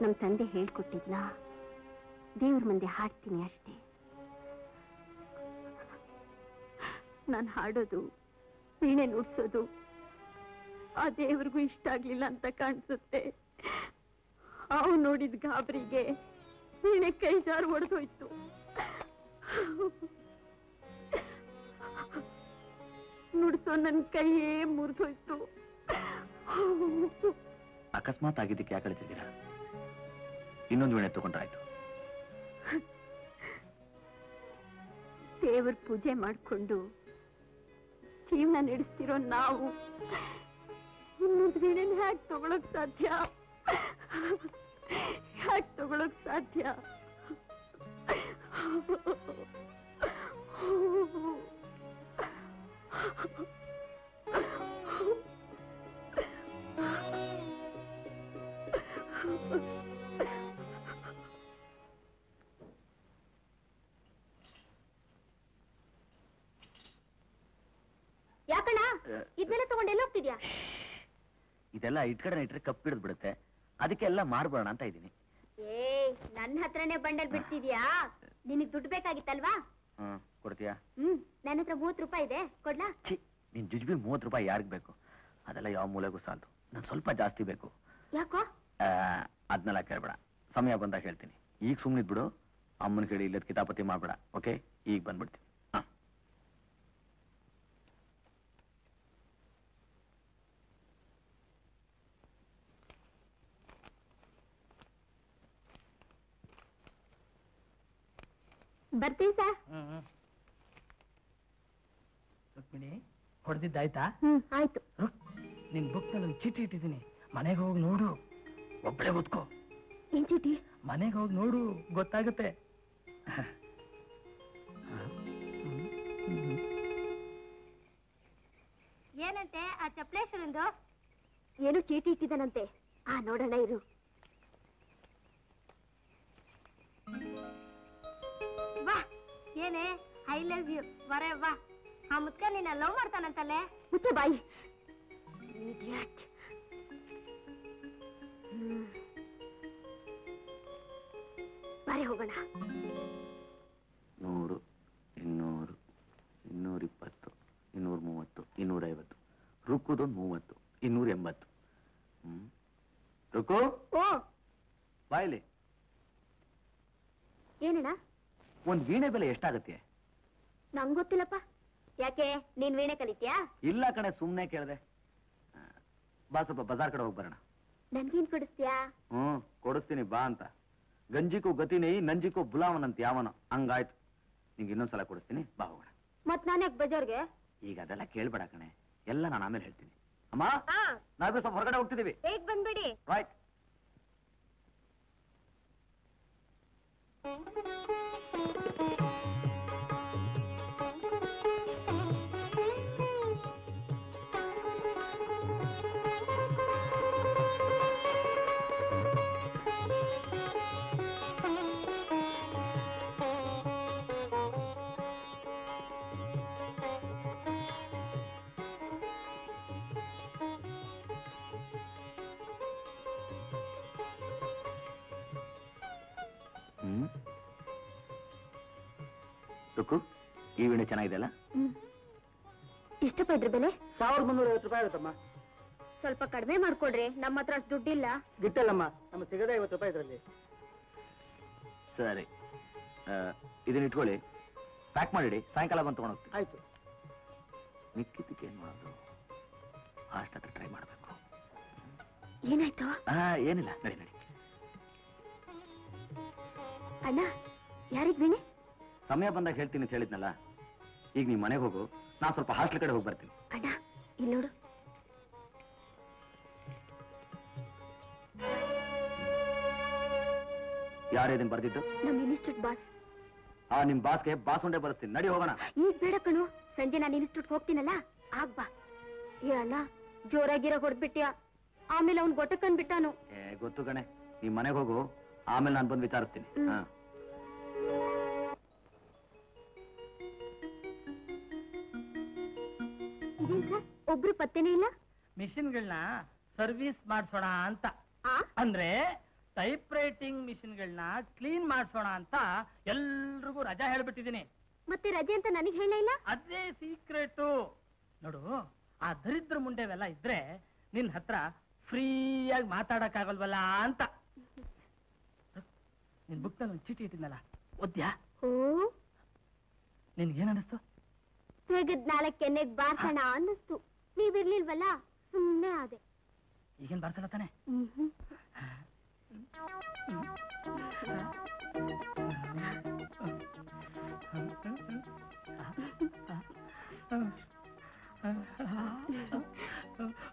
ನಮ್ ತಂದೆ ಹೇಳ್ಕೊಟ್ಟಿದ್ನ ದೇವ್ರ ಮುಂದೆ ಹಾಡ್ತೀನಿ ಅಷ್ಟೇ. ನಾನು ಹಾಡೋದು, ವೀಣೆ ನುಡ್ಸೋದು ಆ ದೇವ್ರಿಗೂ ಇಷ್ಟ ಆಗ್ಲಿಲ್ಲ ಅಂತ ಕಾಣಿಸುತ್ತೆ. ಅವು ನೋಡಿದ ಗಾಬರಿಗೆ ವೀಣೆ ಕೈ ಜಾರು ಹೊಡೆದೋಯ್ತು. ನುಡ್ಸೋ ನನ್ ಕೈಯೇ ಮುರಿದೋಯ್ತು. ಅಕಸ್ಮಾತ್ ಆಗಿದ್ದಕ್ಕೆ ಯಾಕೆ ಕಳಿಸಿದ್ದೀರಾ? ಇನ್ನೊಂದು ವೀಣೆ ತಗೊಂಡ್ರಾಯ್ತು. ದೇವ್ರ ಪೂಜೆ ಮಾಡ್ಕೊಂಡು ಜೀವನ ನಡೆಸ್ತಿರೋ ನಾವು ಇನ್ನೊಂದು ವೀಣೆನ ಹ್ಯಾಕ್ ತಗೊಳಕ್ ಸಾಧ್ಯ? ಹ್ಯಾಕ್ ತಗೊಳಕ್ ಸಾಧ್ಯ? ಯಾಕಣ್ಣ ಇದನ್ನೆಲ್ಲ ತಗೊಂಡು ಎಲ್ಲ ಹೋಗ್ತಿದ್ಯಾ? ಇದೆಲ್ಲ ಇಟ್ಕಡೆ ಇಟ್ರೆ ಕಪ್ಪಿಡ್ದು ಬಿಡುತ್ತೆ, ಅದಕ್ಕೆಲ್ಲ ಮಾರ್ಬೋಣ ಅಂತ ಇದ್ದೀನಿ. ನನ್ನ ಹತ್ರನೇ ಬಂಡಲ್ ಬಿಡ್ತಿದ್ಯಾ? ನಿನಗ್ ದುಡ್ಡು ಬೇಕಾಗಿತ್ತಲ್ವಾ? ಕೊಡ್ತೀಯಾ? ನನ್ನ ಹತ್ರ 30 ರೂಪಾಯಿ ಇದೆ, ಕೊಡ್ಲಾ? ನಿನ್ ಜುಜ್ಬಿ 30 ರೂಪಾಯಿ ಯಾರಿಗ್ ಬೇಕು? ಅದೆಲ್ಲ ಯಾವ ಮೂಲೆಗೂ ಸಾಲದು. ನಾನು ಸ್ವಲ್ಪ ಜಾಸ್ತಿ ಬೇಕು. ಯಾಕೋ? ಅದನ್ನೆಲ್ಲ ಕೇಳ್ಬೇಡ, ಸಮಯ ಬಂದಾಗ ಹೇಳ್ತೀನಿ. ಈಗ ಸುಮ್ಮನಿದ್ ಬಿಡು, ಅಮ್ಮನ ಕೇಳಿ ಇಲ್ಲದ ಕಿತಾಪತಿ ಮಾಡ್ಬೇಡ. ಓಕೆ, ಈಗ ಬಂದ್ಬಿಡ್ತೀನಿ. ಬರ್ತೀನಿ ಸರ್. ರುಕ್ಮಿಣಿ, ಹೊಡೆದಿದ್ದಾಯ್ತಾ? ಆಯ್ತು. ನಿನ್ ಬುಕ್ ನಲ್ಲಿ ಚೀಟಿ ಇಟ್ಟಿದ್ದೀನಿ, ಮನೆಗೆ ಹೋಗಿ ನೋಡು. ಒಬ್ಬಳೆ ಓದ್ಕೋ. ಏನ್ ಚೀಟಿ? ಮನೆಗೆ ಹೋಗಿ ನೋಡು, ಗೊತ್ತಾಗುತ್ತೆ. ಏನಂತೆ ಆ ಚಪ್ಲೇಶ್ವರಂದು? ಏನು ಚೀಟಿ ಇಟ್ಟಿದ್ದಾನಂತೆ. ನೋಡೋಣ ಇರು. ವಾ, ಏನೇ ಐ ಲವ್ ಯು ಬರೇ ವಾ. ಆ ಮುದ್ಕ ನಿನ್ನ ಲವ್ ಮಾಡ್ತಾನಂತಲ್ಲೇ. ಮುಚ್ಚು ಬಾಯಿ. ಬಾರಿ ಹೋಗೋಣ. 100, 200, 220, 230, 250. ರುಕ್ಕುದೊಂದು 30, 280. ರುಕ್ಕು, ಓ ಬಾಯಿಲಿ. ಏನಣ್ಣ? ಒಂದ್ ವೀಣೆ ಬೆಲೆ ಎಷ್ಟಾಗತ್ತೆ? ನಂಗ್ ಗೊತ್ತಿಲ್ಲಪ್ಪ. ಯಾಕೆ, ನೀನ್ ವೀಣೆ ಕಲಿತ್ಯಾ? ಇಲ್ಲ ಕಣೆ, ಸುಮ್ನೆ ಕೇಳ್ದೆ. ಬಾ, ಸ್ವಲ್ಪ ಬಜಾರ್ ಕಡೆ ಹೋಗಿ ಬರೋಣ. ನನ್ಗೇನ್ ಕೊಡಿಸ್ತೀಯಾ? ಕೊಡಿಸ್ತೀನಿ ಬಾ ಅಂತ. ಗಂಜಿಗೂ ಗತಿನೇ ನಂಜಿಗೂ ಬುಲಾವನಂತ ಯಾವನೋ, ಹಂಗಾಯ್ತು. ನಿಂಗೆ ಇನ್ನೊಂದ್ಸಲ ಕೊಡಿಸ್ತೀನಿ, ಬಾ ಹೋಗೋಣ. ಮತ್ ನಾನ್ಯಾಕ್ ಬಜಾರ್ಗೆ? ಈಗ ಅದೆಲ್ಲ ಕೇಳ್ಬೇಡ ಕಣೆ, ಎಲ್ಲ ನಾನು ಆಮೇಲೆ ಹೇಳ್ತೀನಿ. ಅಮ್ಮ, ನಾವೇ ಸ್ವಲ್ಪ ಹೊರಗಡೆ ಹೋಗ್ತಿದೀವಿ. ಬೇಗ ಬಂದ್ಬಿಡಿ. ರೈಟ್. ರುಕ್ಕು, ಈ ವೀಣೆ ಚೆನ್ನಾಗಿದೆಯಲ್ಲ? ಎಷ್ಟು ಪಡ್ರಿ ಬೆಲೆ? 1350 ರೂಪಾಯಿ ಆಗುತ್ತಮ್ಮ. ಸ್ವಲ್ಪ ಕಡಿಮೆ ಮಾಡ್ಕೊಡ್ರಿ, ನಮ್ಮ ಹತ್ರ ಅಷ್ಟು ದುಡ್ಡಿಲ್ಲ. ಗಿಟ್ಟಲ್ಲಮ್ಮ, ನಮ್ಮ ಸಿಗದೆ 50 ರೂಪಾಯಿ ಇದರಲ್ಲಿ. ಸರಿ, ಇದನ್ನ ಇಟ್ಕೊಳ್ಳಿ, ಪ್ಯಾಕ್ ಮಾಡಿಡಿ, ಸಾಯಂಕಾಲ ಬಂದು ತಗೊಂಡು ಹೋಗ್ತೀನಿ. ಆಯ್ತು. ಮಿಕ್ಕಿದ್ದಕ್ಕೆ ಏನ್ ಮಾಡೋದು? ಫಾಸ್ಟ್ ಹತ್ರ ಟ್ರೈ ಮಾಡಬೇಕು. ಏನಾಯ್ತು? ಏನಿಲ್ಲ, ನಡಿ ನಡಿ. ಅಣ್ಣ, ಯಾರಿಗ್ ವೀಣೆ? ಸಮಯ ಬಂದಾಗ ಹೇಳ್ತೀನಿ ಅಂತ ಹೇಳಿದ್ನಲ್ಲ. ಈಗ ನೀವ್ ಮನೆಗೆ ಹೋಗು, ನಾ ಸ್ವಲ್ಪ ಹಾಸ್ಟೆಲ್ ಕಡೆ ಹೋಗಿ ಬರ್ತೀನಿ. ಅಣ್ಣ, ಇಲ್ಲಿ ನೋಡು. ಯಾರೇದನ್ ಬರ್ದಿದ್ದು? ನಮ್ಮ ಇನ್ಸ್ಟಿಟ್ಯೂಟ್ ಬಾಸ್. ನಿಮ್ ಬಾಸ್ಗೆ ಬಾಸುಂಡೆ ಬರೆಸ್ತೀನಿ, ನಡಿ ಹೋಗೋಣ. ಈಗ ಬೇಡ ಕಣು, ಸಂಜೆ ನಾನು ಇನ್ಸ್ಟಿಟ್ಯೂಟ್ ಹೋಗ್ತೀನಲ್ಲ, ಆಗ್ ಬಾ. ಏ ಅಣ್ಣ, ಜೋರಾಗಿರ ಹೊಡ್ಬಿಟ್ಯಾ, ಆಮೇಲೆ ಅವ್ನ್ ಗೊಟ್ಟಕ್ಕನ್ ಬಿಟ್ಟಾನು. ಗೊತ್ತು ಕಣೆ, ನೀವ್ ಮನೆಗೆ ಹೋಗು, ಆಮೇಲೆ ನಾನು ಬಂದು ವಿಚಾರಿಸ್ತೀನಿ. ಒಬ್ರು ಪತ್ತೆನೇ ಇಲ್ಲ. ಮಿಷಿನ್ಗಳನ್ನ ಸರ್ವಿಸ್ ಮಾಡ್ಸೋಣ ಅಂತ. ಅಂದ್ರೆ ಟೈಪ್ ರೈಟಿಂಗ್ ಮಿಷಿನ್ಗಳನ್ನ ಕ್ಲೀನ್ ಮಾಡಿಸೋಣ ಅಂತ ಎಲ್ರಿಗೂ ರಜಾ ಹೇಳ್ಬಿಟ್ಟಿದ್ದೀನಿ. ಮತ್ತೆ ರಜೆ ಅಂತ ನನಗೆ ಹೇಳೇ ಇಲ್ಲ. ಅದೇ ಸೀಕ್ರೆಟ್ ನೋಡು. ಆ ದರಿದ್ರ ಮುಂಡೆವೆಲ್ಲ ಇದ್ರೆ ನಿನ್ ಹತ್ರ ಫ್ರೀಯಾಗಿ ಮಾತಾಡಕ್ಕಾಗಲ್ವಲ್ಲ ಅಂತ. ನಿನ್ ಬುಕ್ ನಲ್ಲಿ ಒಂದು ಚೀಟಿ ಇಟ್ಟಿದ್ನಲ್ಲ, ಓದ್ಯಾ? ನಿನ್ಗೇನ್ ಅನಿಸ್ತು? ತೆಗೆದ್ ನಾಲ್ಕು ಕೆನ್ನೆಗ್ ಬಾರ್ಸೋಣ ಅನ್ನಿಸ್ತು. ನೀವಿರ್ಲಿಲ್ವಲ್ಲ, ಸುಮ್ಮನೆ ಆದೆ. ಈಗೇನ್ ಬಾರ್ಸಲ್ಲ ತಾನೆ?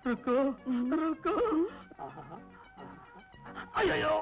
ರುಕು ರುಕು. ಅಯ್ಯೋ ಅಯ್ಯೋ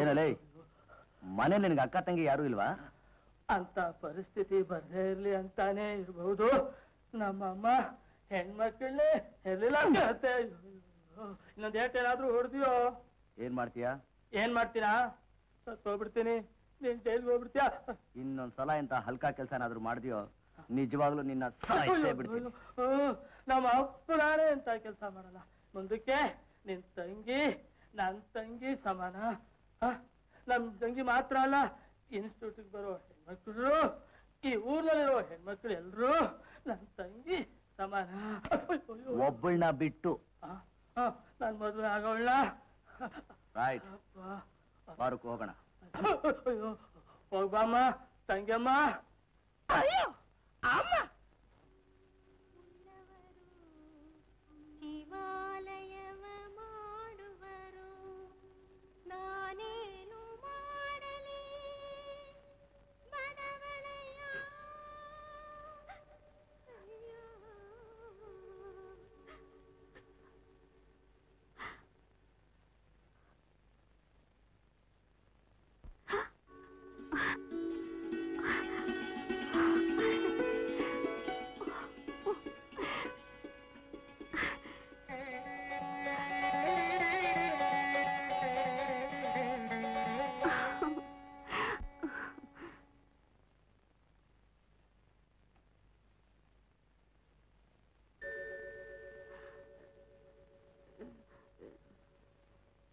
ಏನಲ್ಲೇ, ಮನೆ ನಿನ್ಗೆ ಅಕ್ಕ ತಂಗಿ ಯಾರು ಇಲ್ವಾ? ಅಂತ ಪರಿಸ್ಥಿತಿ ಬರದೇ ಇರ್ಲಿ ಅಂತಾನೆ ಇರ್ಬಹುದು. ನಮ್ಮಮ್ಮ ಹೆಣ್ಮಕ್ಳನ್ನೇ ಹೆರ್ಲಿಲ್ಲ ಅಂತ ಇನ್ನೊಂದ್ ಏಟೇನಾದ್ರೂ ಹೊಡೆದಿಯೋ? ಏನ್ ಮಾಡ್ತೀಯಾ? ಏನ್ ಮಾಡ್ತೀನಾ? ಸತ್ತೋಗ್ಬಿಡ್ತೀನಿ. ನೀನ್ ಜೈಲ್ಗೆ ಹೋಗ್ಬಿಡ್ತೀಯಾ? ಇನ್ನೊಂದ್ಸಲ ಇಂತ ಹಲ್ಕಾ ಕೆಲಸ ಏನಾದ್ರು ಮಾಡಿದ್ಯೋ ನಿಜವಾಗ್ಲೂ ನಿನ್ನ ಸಾಯಿಸೇ ಬಿಡ್ತೀನಿ. ನಮ್ಮ ಅಪ್ಪನಾನೇ ಅಂತ ಕೆಲಸ ಮಾಡಲ್ಲ. ಮುಂದಕ್ಕೆ ನಿನ್ ತಂಗಿ ನನ್ ತಂಗಿ ಸಮಾನ. ನಮ್ ತಂಗಿ ಮಾತ್ರ ಅಲ್ಲ, ಇನ್ಸ್ಟಿಟ್ಯೂಟ್ಗೆ ಬರೋ ಹೆಣ್ಮಕ್ಳು, ಈ ಊರ್ನಲ್ಲಿರೋ ಹೆಣ್ಮಕ್ಳು ಎಲ್ರು ನನ್ ತಂಗಿ ಸಮಾನ. ಒಬ್ಬಳನ್ನ ಬಿಟ್ಟು ನನ್ ಮದುವೆ ಆಗೋಳ್ಳ. ರೈಟ್, ಬಾರಕ್ಕೆ ಹೋಗೋಣ. ಹೋಗ್ಬಮ್ಮ ತಂಗಿಯಮ್ಮ. ಅಯ್ಯೋ ಅಮ್ಮ. ಶಿವಾಲಯವ ಮಾಡುವರು, ನಾನೇನು ಮಾಡಲಿ ಬಡವಳೆಯ.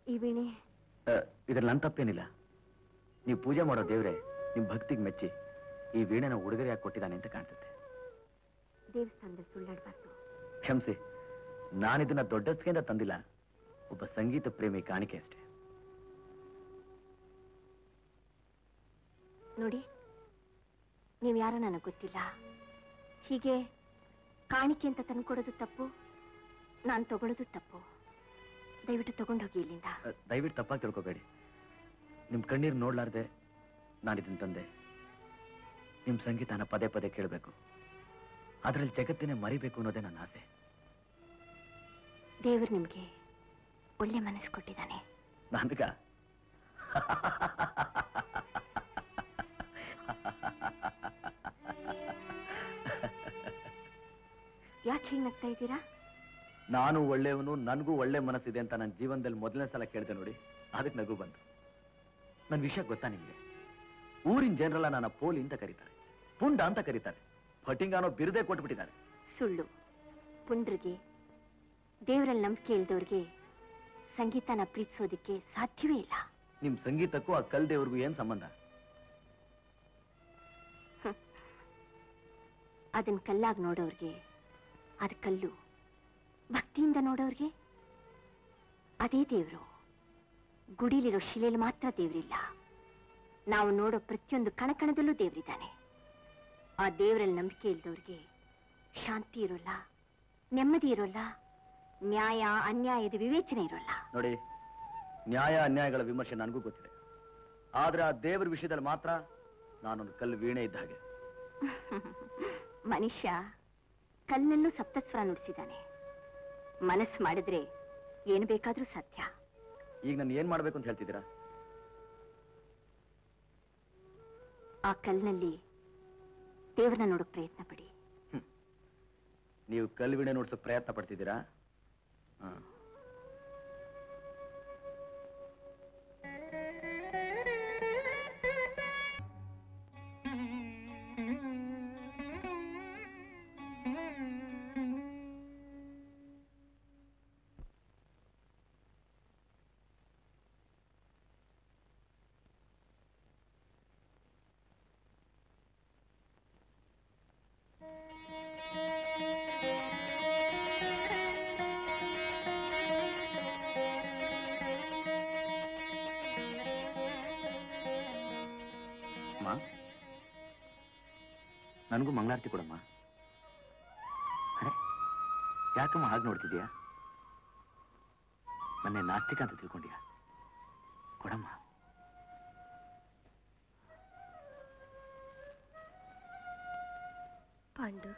ಈ ವೀಣೆ ಇದ್ರಲ್ಲಿ ನನ್ ತಪ್ಪೇನಿಲ್ಲ. ನೀವು ಪೂಜೆ ಮಾಡೋ ದೇವ್ರೆ ನಿಮ್ ಭಕ್ತಿಗೆ ಮೆಚ್ಚಿ ಈ ವೀಣೆನ ಉಡುಗೊರೆಯಾಗಿ ಕೊಟ್ಟಿದ್ದಾನೆ ಅಂತ ಕಾಣಿಸುತ್ತೆ. ದೇವಸ್ಥಾನದಲ್ಲಿ ಸುಳ್ಳಾಡ್ಬಾರ್ದು. ಕ್ಷಮಿಸಿ, ನಾನಿದನ್ನ ದೊಡ್ಡಸ್ಕೆಯಿಂದ ತಂದಿಲ್ಲ. ಒಬ್ಬ ಸಂಗೀತ ಪ್ರೇಮಿ ಕಾಣಿಕೆ ಅಷ್ಟೇ. ನೋಡಿ, ನೀವು ಯಾರೋ ನನಗೆ ಗೊತ್ತಿಲ್ಲ. ಹೀಗೆ ಕಾಣಿಕೆ ಅಂತ ತಂದ್ಕೊಡೋದು ತಪ್ಪು, ನಾನು ತಗೊಳ್ಳೋದು ತಪ್ಪು. ದಯವಿಟ್ಟು ತಗೊಂಡೋಗಿ ಇಲ್ಲಿಂದ. ದಯವಿಟ್ಟು ತಪ್ಪಾಗಿ ತಿಳ್ಕೊಬೇಡಿ. ನಿಮ್ ಕಣ್ಣೀರು ನೋಡ್ಲಾರ್ದೆ ನಾನಿದನ್ನ ತಂದೆ. ನಿಮ್ ಸಂಗೀತನ ಪದೇ ಪದೇ ಕೇಳಬೇಕು, ಅದರಲ್ಲಿ ಜಗತ್ತಿನೇ ಮರಿಬೇಕು ಅನ್ನೋದೇ ನನ್ನ ಆಸೆ. ದೇವರು ನಿಮ್ಗೆ ಒಳ್ಳೆ ಮನಸ್ಸು ಕೊಟ್ಟಿದ್ದಾನೆ. ನನಗ ಯಾಕೆ ಹೀಗೆ ನಗ್ತಾ ಇದ್ದೀರಾ? ನಾನು ಒಳ್ಳೆಯವನು, ನನಗೂ ಒಳ್ಳೆ ಮನಸ್ಸಿದೆ ಅಂತ ನನ್ನ ಜೀವನದಲ್ಲಿ ಮೊದಲನೇ ಸಲ ಕೇಳಿದೆ ನೋಡಿ, ಅದಕ್ಕೆ ನಗು ಬಂತು. ನನ್ನ ವಿಷಯ ಗೊತ್ತಾ ನಿಮಗೆ? ಊರಿನ ಜನರೆಲ್ಲ ನನ್ನ ಪೋಲಿ ಅಂತ ಕರೀತಾರೆ, ಪುಂಡ ಅಂತ ಕರೀತಾರೆ, ಫಟಿಂಗ ಅನ್ನೋ ಬಿರುದೇ ಕೊಟ್ಬಿಟ್ಟಿದ್ದಾರೆ. ಸುಳ್ಳು. ಪುಂಡ್ರಿಗೆ, ದೇವರಲ್ಲಿ ನಂಬಿಕೆ ಇಲ್ದವ್ರಿಗೆ ಸಂಗೀತನ ಪ್ರೀತಿಸೋದಿಕ್ಕೆ ಸಾಧ್ಯವೇ ಇಲ್ಲ. ನಿಮ್ ಸಂಗೀತಕ್ಕೂ ಆ ಕಲ್ ದೇವ್ರಿಗೂ ಏನ್ ಸಂಬಂಧ? ಅದನ್ನ ಕಲ್ಲಾಗಿ ನೋಡೋರ್ಗೆ ಅದು ಕಲ್ಲು, ಭಕ್ತಿಯಿಂದ ನೋಡೋರ್ಗೆ ಅದೇ ದೇವರು. ಗುಡಿಲಿರೋ ಶಿಲೆಯಲ್ಲಿ ಮಾತ್ರ ದೇವರಿಲ್ಲ, ನಾವು ನೋಡೋ ಪ್ರತಿಯೊಂದು ಕಣಕಣದಲ್ಲೂ ದೇವರಿದ್ದಾನೆ. ಆ ದೇವರಲ್ಲಿ ನಂಬಿಕೆ ಇಲ್ದವ್ರಿಗೆ ಶಾಂತಿ ಇರೋಲ್ಲ, ನೆಮ್ಮದಿ ಇರೋಲ್ಲ, ನ್ಯಾಯ ಅನ್ಯಾಯದ ವಿವೇಚನೆ ಇರೋಲ್ಲ. ನೋಡಿ, ನ್ಯಾಯ ಅನ್ಯಾಯಗಳ ವಿಮರ್ಶೆ ನನಗೂ ಗೊತ್ತಿದೆ, ಆದ್ರೆ ಆ ದೇವರ ವಿಷಯದಲ್ಲಿ ಮಾತ್ರ ನಾನೊಂದು ಕಲ್ಲು ವೀಣೆ ಇದ್ದ ಹಾಗೆ. ಮನುಷ್ಯ ಕಲ್ಲಲ್ಲೂ ಸಪ್ತಸ್ವರ ನುಡಿಸಿದ್ದಾನೆ. ಮನಸ್ಸು ಮಾಡಿದ್ರೆ ಏನು ಬೇಕಾದ್ರೂ ಸಾಧ್ಯ. ಈಗ ನಾನು ಏನ್ ಮಾಡ್ಬೇಕು ಅಂತ ಹೇಳ್ತಿದ್ದೀರಾ? ಆ ಕಲ್ಲಿನಲ್ಲಿ ದೇವ್ರನ್ನ ನೋಡಕ್ ಪ್ರಯತ್ನ ಪಡಿ. ನೀವು ಕಲ್ವಿಣೆ ನೋಡ್ಸೋಕ್ ಪ್ರಯತ್ನ ಪಡ್ತಿದ್ದೀರಾ? ನನಗೂ ಮಂಗಳಾರತಿ ಕೊಡಮ್ಮ. ಅರೆ ಯಾಕಮ್ಮ ಹಾಗೆ ನೋಡ್ತಿದ್ಯಾ? ನನ್ನೆ ನಾಸ್ತಿಕ ಅಂತ ತಿಳ್ಕೊಂಡ್ಯಾ? ಕೊಡಮ್ಮ. ಪಾಂಡು,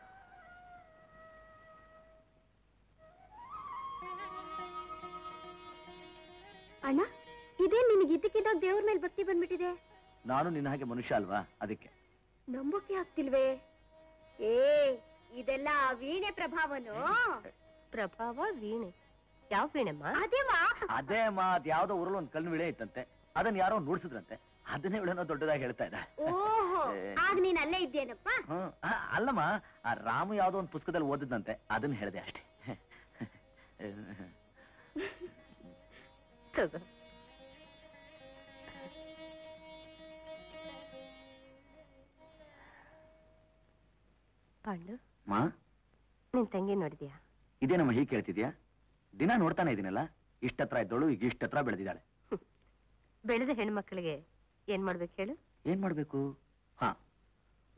ಅಣ್ಣ, ಇದೇ ನಿನಗೆ ಇದ್ದಕ್ಕಿದ್ದಾಗ ದೇವ್ರ ಮೇಲೆ ಭಕ್ತಿ ಬಂದ್ಬಿಟ್ಟಿದೆ. ನಾನು ನಿನ್ನ ಹಾಗೆ ಮನುಷ್ಯ ಅಲ್ವಾ, ಅದಕ್ಕೆ. ನಂಬೋಕೆ ಆಗ್ತಿಲ್ವೇ? ಇದೆಲ್ಲ ವೀಣೆ ಪ್ರಭಾವನು. ಪ್ರಭಾವ ವೀಣೆ? ಯಾವ ವೀಣೆಮ್ಮ? ಅದೇ ಅದ್ ಯಾವ್ದೋ ಊರಲ್ಲಿ ಒಂದ್ ಕಲ್ಲು ವಿಳೆ ಇತ್ತಂತೆ, ಅದನ್ನ ಯಾರೋ ನುಡ್ಸಿದ್ರಂತೆ. ಅದನ್ನೇ ವಿಳೆನೋ ದೊಡ್ಡದಾಗಿ ಹೇಳ್ತಾ ಇದ್ದ. ಓಹೋ, ಆಗ ನೀನ್ ಅಲ್ಲೇ ಇದ್ದೇನಪ್ಪ? ಅಲ್ಲಮ್ಮ, ಆ ರಾಮು ಯಾವ್ದೋ ಒಂದ್ ಪುಸ್ತಕದಲ್ಲಿ ಓದಿದ್ದಂತೆ, ಅದನ್ನ ಹೇಳಿದೆ ಅಷ್ಟೇ. ಪಾಂಡು, ಮಾ, ನಿನ್ ತಂಗಿ ನೋಡಿದ್ಯಾ? ಇದೇನಮ್ಮ ಹೀಗೆ ಕೇಳ್ತಿದ್ಯಾ? ದಿನ ನೋಡ್ತಾನೆ ಇದೀನಲ್ಲ. ಇಷ್ಟತ್ರ ಇದ್ದೋಳು ಈಗ ಇಷ್ಟತ್ರ ಬೆಳೆದಿದ್ದಾಳೆ. ಬೆಳೆದ ಹೆಣ್ಮಕ್ಳಿಗೆ ಏನ್ ಮಾಡ್ಬೇಕು ಹೇಳು? ಏನ್ ಮಾಡ್ಬೇಕು?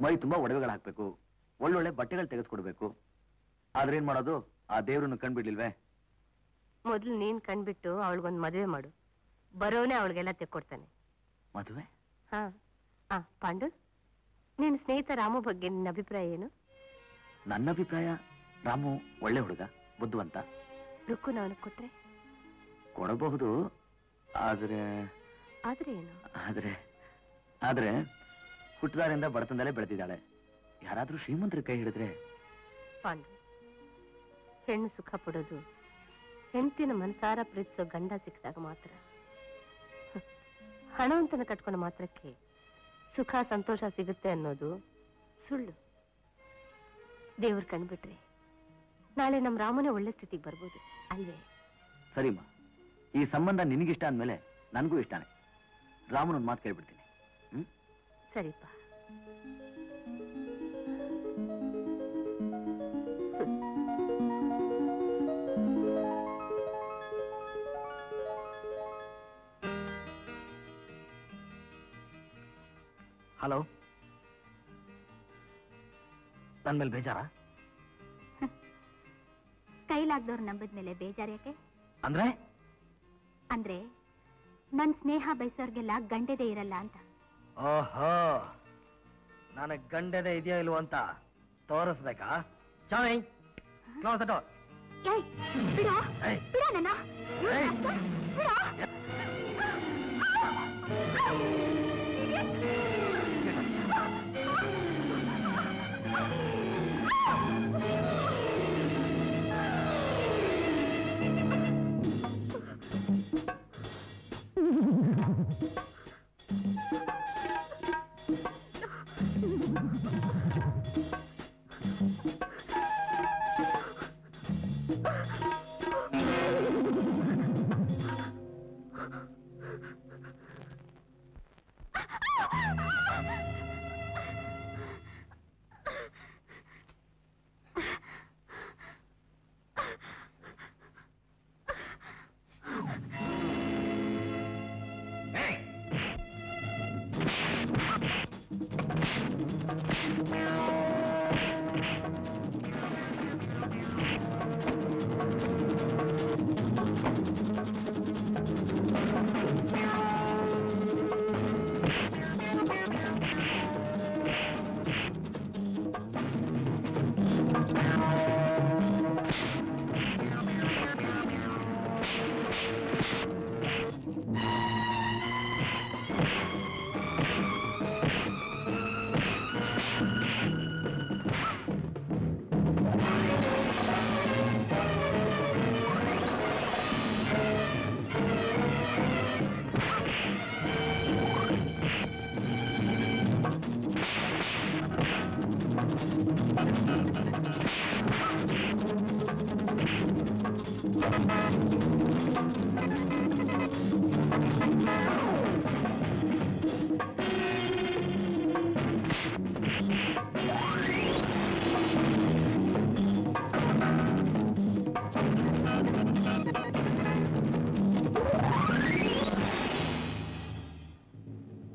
ಮೈ ತುಂಬಾ ಒಡವೆಗಳು ಹಾಕ್ಬೇಕು, ಒಳ್ಳೊಳ್ಳೆ ಬಟ್ಟೆಗಳು ತೆಗೆದುಕೊಡ್ಬೇಕು. ಆದ್ರೆ ಏನ್ ಮಾಡೋದು? ಆ ದೇವ್ರನ್ನು ಕಂಡ್ಬಿಡ್ಲಿಲ್ವೇ? ಮೊದ್ಲು ನೀನ್ ಕಂಡ್ಬಿಟ್ಟು ಅವಳಿಗೊಂದ್ ಮದುವೆ ಮಾಡು. ಬರೋನೇ ಅವಳಿಗೆಲ್ಲ ತೆಕ್ಕೊಡ್ತಾನೆ. ಮದುವೆ? ಪಾಂಡು, ನಿನ್ ಸ್ನೇಹಿತ ರಾಮು ಬಗ್ಗೆ ನಿನ್ನ ಅಭಿಪ್ರಾಯ ಏನು? ನನ್ನ ಅಭಿಪ್ರಾಯ, ರಾಮು ಒಳ್ಳೆ ಹುಡುಗ, ಬುದ್ಧಿವಂತ. ರುಕ್ಕುನ ಅವನಿಗೆ ಕೊಟ್ರೆ? ಕೊಡಬಹುದು, ಆದ್ರೆ ಏನು? ಆದ್ರೆ ಹುಟ್ಟದಾರಿಂದ ಬಡತನದಲ್ಲೇ ಬೆಳೆದಿದ್ದಾಳೆ. ಯಾರಾದ್ರೂ ಶ್ರೀಮಂತರ ಕೈ ಹಿಡಿದ್ರೆ? ಪಾಂಡು, ಹೆಣ್ಣು ಸುಖ ಪಡೋದು ಹೆಂಡತಿನ ಮನಸಾರ ಪ್ರೀತಿಸೋ ಗಂಡ ಸಿಕ್ಕಿದಾಗ ಮಾತ್ರ. ಹಣವಂತನ ಕಟ್ಕೊಂಡು ಮಾತ್ರಕ್ಕೆ ಸುಖ ಸಂತೋಷ ಸಿಗುತ್ತೆ ಅನ್ನೋದು ಸುಳ್ಳು. ದೇವ್ರ ಕಂಡ್ಬಿಟ್ರೆ ನಾಳೆ ನಮ್ ರಾಮನೇ ಒಳ್ಳೆ ಸ್ಥಿತಿಗೆ ಬರ್ಬೋದು ಅಲ್ವೇ? ಸರಿಮ್ಮ, ಈ ಸಂಬಂಧ ನಿನಗಿಷ್ಟ ಅಂದ್ಮೇಲೆ ನನಗೂ ಇಷ್ಟಾನೆ. ರಾಮನೊಂದು ಮಾತು ಕೇಳ್ಬಿಡ್ತೀನಿ. ಸರಿಪ್ಪ. ಹಲೋ, ನನ್ ಮೇಲೆ ಬೇಜಾರ? ಕೈಲಾಗ್ದವ್ರು ನಂಬದ್ಮೇಲೆ ಬೇಜಾರ್ ಯಾಕೆ? ಅಂದ್ರೆ ನನ್ ಸ್ನೇಹ ಬಯಸೋರ್ಗೆಲ್ಲ ಗಂಡೆದೇ ಇರಲ್ಲ ಅಂತ. ಓಹೋ, ನನಗ್ ಗಂಡೆದೇ ಇದೆಯೋ ಇಲ್ವೋ ಅಂತ ತೋರಿಸ್ಬೇಕಾ? ಚಾಯ್, ಕ್ಲೋಸ್ ದ ಡೋರ್. ಬಿಡೋ, ಬಿಡೋ ನನ್ನ.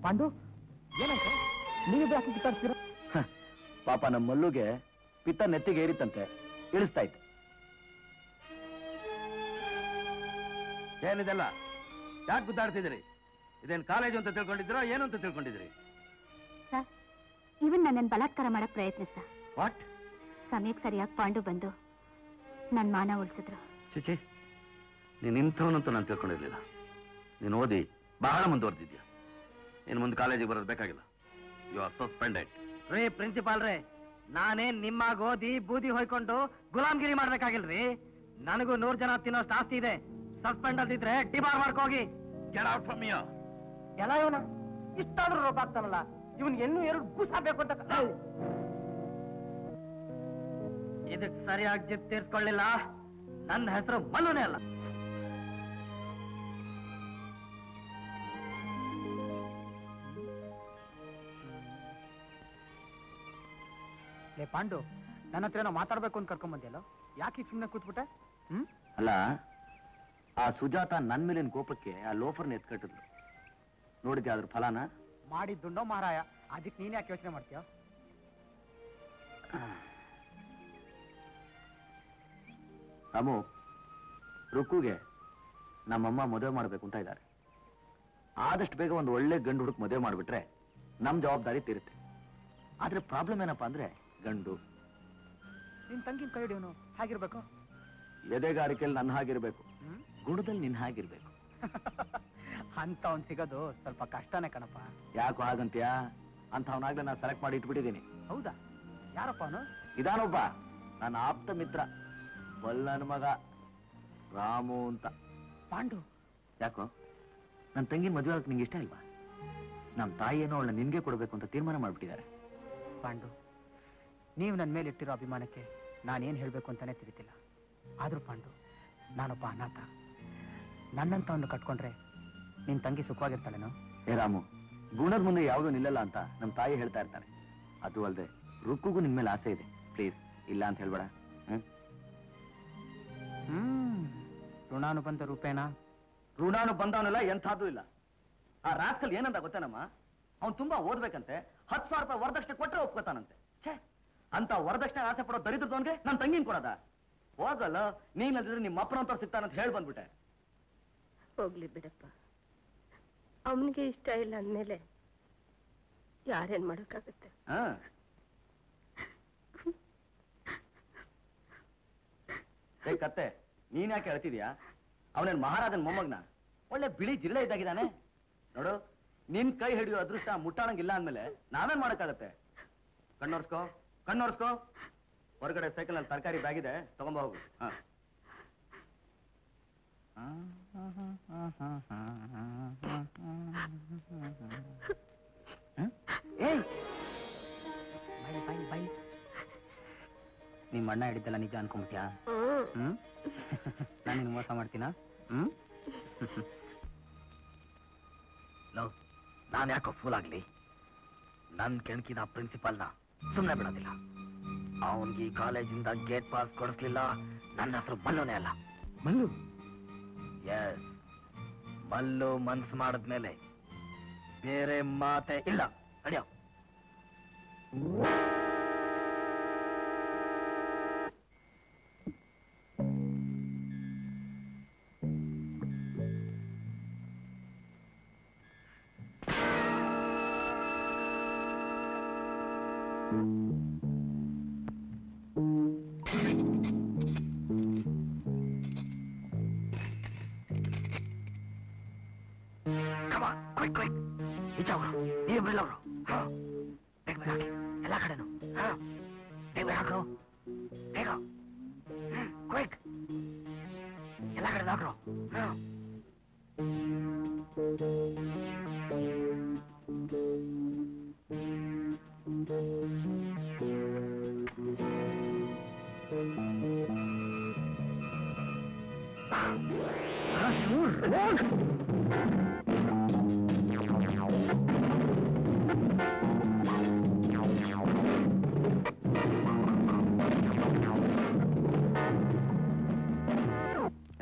ಪಾಂಡು ಏನಾಯ್ತು? ನೀವು ಯಾಕೆ ಕಿತ್ತಾಡ್ತೀರ? ಪಾಪ ನಮ್ಮ ಮಲ್ಲುಗೆ ಪಿತ್ತ ನೆತ್ತಿಗೆ ಏರಿತಂತೆ, ಇಳಿಸ್ತಾ ಇತ್ತು. ಏನಿದೆಲ್ಲ ಯಾಕೆ ಗುದ್ದಾಡ್ತಿದ್ದೀರಿ? ಇದೇನು ಕಾಲೇಜು ಅಂತ ತಿಳ್ಕೊಂಡಿದ್ದೀರೋ ಏನು ಅಂತ ತಿಳ್ಕೊಂಡಿದ್ದೀರಿ? ಸರ್, ಇವನ್ ನನ್ನನ್ನು ಬಲಾತ್ಕಾರ ಮಾಡಕ್ ಪ್ರಯತ್ನಿಸ. ವಾಟ್? ಸಮಯಕ್ಕೆ ಸರಿಯಾಗಿ ಪಾಂಡು ಬಂದು ನನ್ನ ಮಾನ ಉಳಿಸಿದ್ರು. ಚಿಚಿ, ನೀನು ಇಂಥವನಂತೂ ನಾನು ತಿಳ್ಕೊಂಡಿರ್ಲಿಲ್ಲ. ನೀನು ಓದಿ ಬಹಳ ಮುಂದುವರೆದಿದ್ಯಾ. ಇನ್ನು ಮುಂದೆ ಕಾಲೇಜಿಗೆ ಬರೋದು ಬೇಕಾಗಿಲ್ಲ. You are suspended. ರೇ ಪ್ರಿನ್ಸಿಪಾಲ್ ರೇ, ನಾನೇನ್ ನಿಮ್ಮಾಗ ಓದಿ ಬೂದಿ ಹೊಯ್ಕೊಂಡು ಗುಲಾಮ್ಗಿರಿ ಮಾಡ್ಬೇಕಾಗಿಲ್ರಿ. ನನಗೂ 100 ಜನ ತಿನ್ನೋಷ್ಟು ಆಸ್ತಿ ಇದೆ. ಸಸ್ಪೆಂಡ್ ಅದಿದ್ರೆ ಡಿಬಾರ್ ಮಾಡ್ಕೋಗಿ. Get out from here. ಎಲ್ಲ ಇವನ ಇಷ್ಟಾದ್ರೂ ರೋಗ ಆಗ್ತಾನಲ್ಲ, ಇವನ್ ಇನ್ನೂ 2 ಕೂಸಾಗಬೇಕು ಅಂತ. ಇದಕ್ ಸರಿಯಾಗಿ ಜಿತ್ ತೀರ್ಸ್ಕೊಳ್ಳಿಲ್ಲ, ನನ್ನ ಹೆಸರು ಮಲ್ಲುನೇ ಅಲ್ಲ. ಲೇ ಪಾಂಡು, ನನ್ನ ಹತ್ರ ಏನೋ ಮಾತಾಡ್ಬೇಕು ಅಂತ ಕರ್ಕೊಂಡ್ ಬಂದಿಯಲ್ಲ, ಯಾಕೆ ಸುಮ್ಮನೆ ಕೂತ್ಬಿಟ್ಟೆ? ಅಲ್ಲ, ಆ ಸುಜಾತ ನನ್ ಮೇಲಿನ ಕೋಪಕ್ಕೆ ಆ ಲೋಫರ್ನ ಎತ್ಕಟ್ಟಿದ್ಲು. ನೋಡಿದ್ಯಾ ಅದ್ರ ಫಲಾನ? ಮಾಡಿದ್ದುಂಡೋ ಮಾರಾಯ, ಅದಕ್ಕೆ ನೀನ್ ಯಾಕೆ ಯೋಚನೆ ಮಾಡ್ತೀಯ? ರಾಮು, ರುಕ್ಕುಗೆ ನಮ್ಮಮ್ಮ ಮದುವೆ ಮಾಡ್ಬೇಕು ಅಂತ ಇದ್ದಾರೆ. ಆದಷ್ಟು ಬೇಗ ಒಂದು ಒಳ್ಳೆ ಗಂಡು ಹುಡುಕ್ ಮದುವೆ ಮಾಡ್ಬಿಟ್ರೆ ನಮ್ ಜವಾಬ್ದಾರಿ ತೀರುತ್ತೆ. ಆದ್ರೆ ಪ್ರಾಬ್ಲಮ್ ಏನಪ್ಪಾ ಅಂದ್ರೆ ಗಂಡು. ನಿನ್ ತಂಗಿನ ಕೈ ಹಿಡಿಯೋನು ಹಾಗಿರ್ಬೇಕು. ಎದೆಗಾರಿಕೆಯಲ್ಲಿ ನನ್ನ ಹಾಗಿರ್ಬೇಕು, ಗುಣದಲ್ಲಿ ನಿನ್ ಹಾಗಿರ್ಬೇಕು. ಅಂತ ಅವ್ನ್ ಸಿಗೋದು ಸ್ವಲ್ಪ ಕಷ್ಟನೇ ಕಣಪ್ಪ. ಯಾಕೋ ಹಾಗಂತೀಯ? ಅಂತವನಾಗ್ಲೇ ನಾನು ಸೆಲೆಕ್ಟ್ ಮಾಡಿ ಇಟ್ಬಿಟ್ಟಿದ್ದೀನಿ. ಹೌದಾ? ಯಾರಪ್ಪ ಅವನು? ಇದಾನೊಬ್ಬ ನನ್ನ ಆಪ್ತ ಮಿತ್ರ, ಬಲ್ಲನ ಮಗ ರಾಮು ಅಂತ. ಪಾಂಡು, ಯಾಕೋ ನನ್ನ ತಂಗಿನ ಮದುವೆ ಆಗಕ್ಕೆ ನಿಂಗೆ ಇಷ್ಟ ಇಲ್ವಾ? ನಮ್ಮ ತಾಯಿಯೇನೋ ಅವಳ ನಿನ್ಗೆ ಕೊಡ್ಬೇಕು ಅಂತ ತೀರ್ಮಾನ ಮಾಡ್ಬಿಟ್ಟಿದ್ದಾರೆ. ಪಾಂಡು, ನೀವು ನನ್ನ ಮೇಲೆ ಇಟ್ಟಿರೋ ಅಭಿಮಾನಕ್ಕೆ ನಾನೇನ್ ಹೇಳ್ಬೇಕು ಅಂತಾನೆ ತಿಳಿತಿಲ್ಲ. ಆದ್ರೂ ಪಾಂಡು, ನಾನೊಬ್ಬ ಅನಾಥ. ನನ್ನಂತವನ್ನು ಕಟ್ಕೊಂಡ್ರೆ ನಿನ್ ತಂಗಿ ಸುಖವಾಗಿರ್ತಾಳೇನೋ? ಏ ರಾಮು, ಗುಣದ ಮುಂದೆ ಯಾವುದೂ ನಿಲ್ಲಲ್ಲ ಅಂತ ನಮ್ಮ ತಾಯಿ ಹೇಳ್ತಾ ಇರ್ತಾರೆ. ಅದು ಅಲ್ಲದೆ ರುಕ್ಕುಗೂ ನಿನ್ ಮೇಲೆ ಆಸೆ ಇದೆ. ಪ್ಲೀಸ್ ಇಲ್ಲ ಅಂತ ಹೇಳ್ಬೇಡ. ಋಣಾನುಬಂಧ ರೂಪೇನಾ? ಋಣಾನು ಬಂದವನೆಲ್ಲ ಎಂಥದ್ದು ಇಲ್ಲ. ಆ ರಾಸ್ಕಲ್ ಏನಂತ ಗೊತ್ತೇನಮ್ಮ, ಅವ್ನು ತುಂಬಾ ಓದ್ಬೇಕಂತೆ, 10,000 ರೂಪಾಯಿ ವರದಕ್ಷಿಣೆ ಕೊಟ್ಟರೆ ಒಪ್ಕೋತಾನಂತೆ. ಛೇ, ಅಂತ ವರದಕ್ಷಿಣೆ ಆಸೆ ಪಡೋ ದರಿದ್ರದವನ್ಗೆ ನನ್ನ ತಂಗಿನ ಕೊಡೋದ? ಹೋಗಲ್ಲ, ನೀನಲ್ದಿದ್ರೆ ನಿಮ್ಮ ಅಪ್ಪನಂತವ್ರು ಸಿಗ್ತಾನಂತ ಹೇಳಿ ಬಂದ್ಬಿಟ್ಟೆ. ಹೋಗ್ಲಿ ಬಿಡಪ್ಪ, ಅವನಿಗೆ ಇಷ್ಟ ಇಲ್ಲ ಅಂದ್ಮೇಲೆ ಯಾರೇನ್ ಮಾಡಕ್ಕಾಗತ್ತೆ? ಏ ಕತ್ತೆ, ನೀನ್ ಯಾಕೆ ಹೇಳ್ತಿದ್ಯಾ? ಅವನೇನ್ ಮಹಾರಾಜನ್ ಮೊಮ್ಮಗನ? ಒಳ್ಳೆ ಬಿಳಿ ಜಿರಳೆ ಇದ್ದಾಗಿದ್ದಾನೆ ನೋಡು. ನಿನ್ ಕೈ ಹಿಡಿಯೋ ಅದೃಷ್ಟ ಮುಟ್ಟಾಣಂಗಿಲ್ಲ ಅಂದ್ಮೇಲೆ ನಾವೇನ್ ಮಾಡಕ್ಕಾಗತ್ತೆ? ಕಣ್ಣೋರ್ಸ್ಕೋ, ಕಣ್ಣೋರ್ಸ್ಕೋ. ಹೊರಗಡೆ ಸೈಕಲ್ ನಲ್ಲಿ ತರಕಾರಿ ಬ್ಯಾಗ್ ಇದೆ, ತಗೊಂಬ ಹೋಗು. ನಿಮ್ಮ ಅಣ್ಣ ಹಿಡಿದ್ದಲ್ಲ ನಿಜ ಅನ್ಕೊಂಬಿಟ್ಯಾ? ನಾನು ನಿನ್ ಮೋಸ ಮಾಡ್ತೀನಾ? ನಾನು ಯಾಕೋ ಫೂಲ್ ಆಗ್ಲಿ? ನನ್ ಕೆಣಕಿದ ಪ್ರಿನ್ಸಿಪಾಲ್ನ ಸುಮ್ಮನೆ ಬಿಡೋದಿಲ್ಲ. ಅವನ್ಗೆ ಈ ಕಾಲೇಜಿಂದ ಗೇಟ್ ಪಾಸ್ ಕೊಡಿಸ್ಲಿಲ್ಲ, ನನ್ನ ಹೆಸರು ಮಲ್ಲುನೇ ಅಲ್ಲ. ಮಲ್ಲು? ಎಸ್, ಮಲ್ಲು ಮನ್ಸು ಮಾಡಿದ್ಮೇಲೆ ಬೇರೆ ಮಾತೆ ಇಲ್ಲ. ಅಡಿಯೋ ಎಲ್ಲ ಕಡೆನು ಹಾಕ್ರು, ಬೇಗ ಕ್ವಿಕ್, ಎಲ್ಲ ಕಡೆ ಹಾಕ್ರು.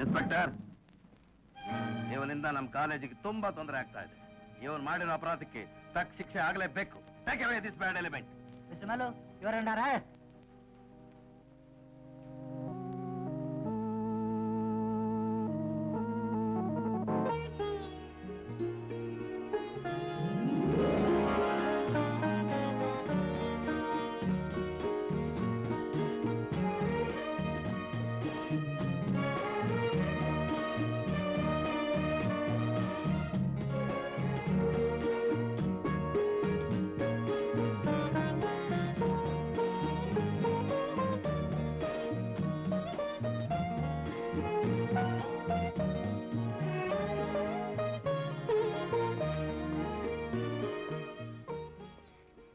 ಇನ್ಸ್ಪೆಕ್ಟರ್, ಇವನಿಂದ ನಮ್ಮ ಕಾಲೇಜಿಗೆ ತುಂಬಾ ತೊಂದರೆ ಆಗ್ತಾ ಇದೆ. ಇವನು ಮಾಡಿರೋ ಅಪರಾಧಕ್ಕೆ ತಕ್ಕ ಶಿಕ್ಷೆ ಆಗಲೇಬೇಕು. Take away this bad element. Mister Malu, ಇವರನ್ನಾರ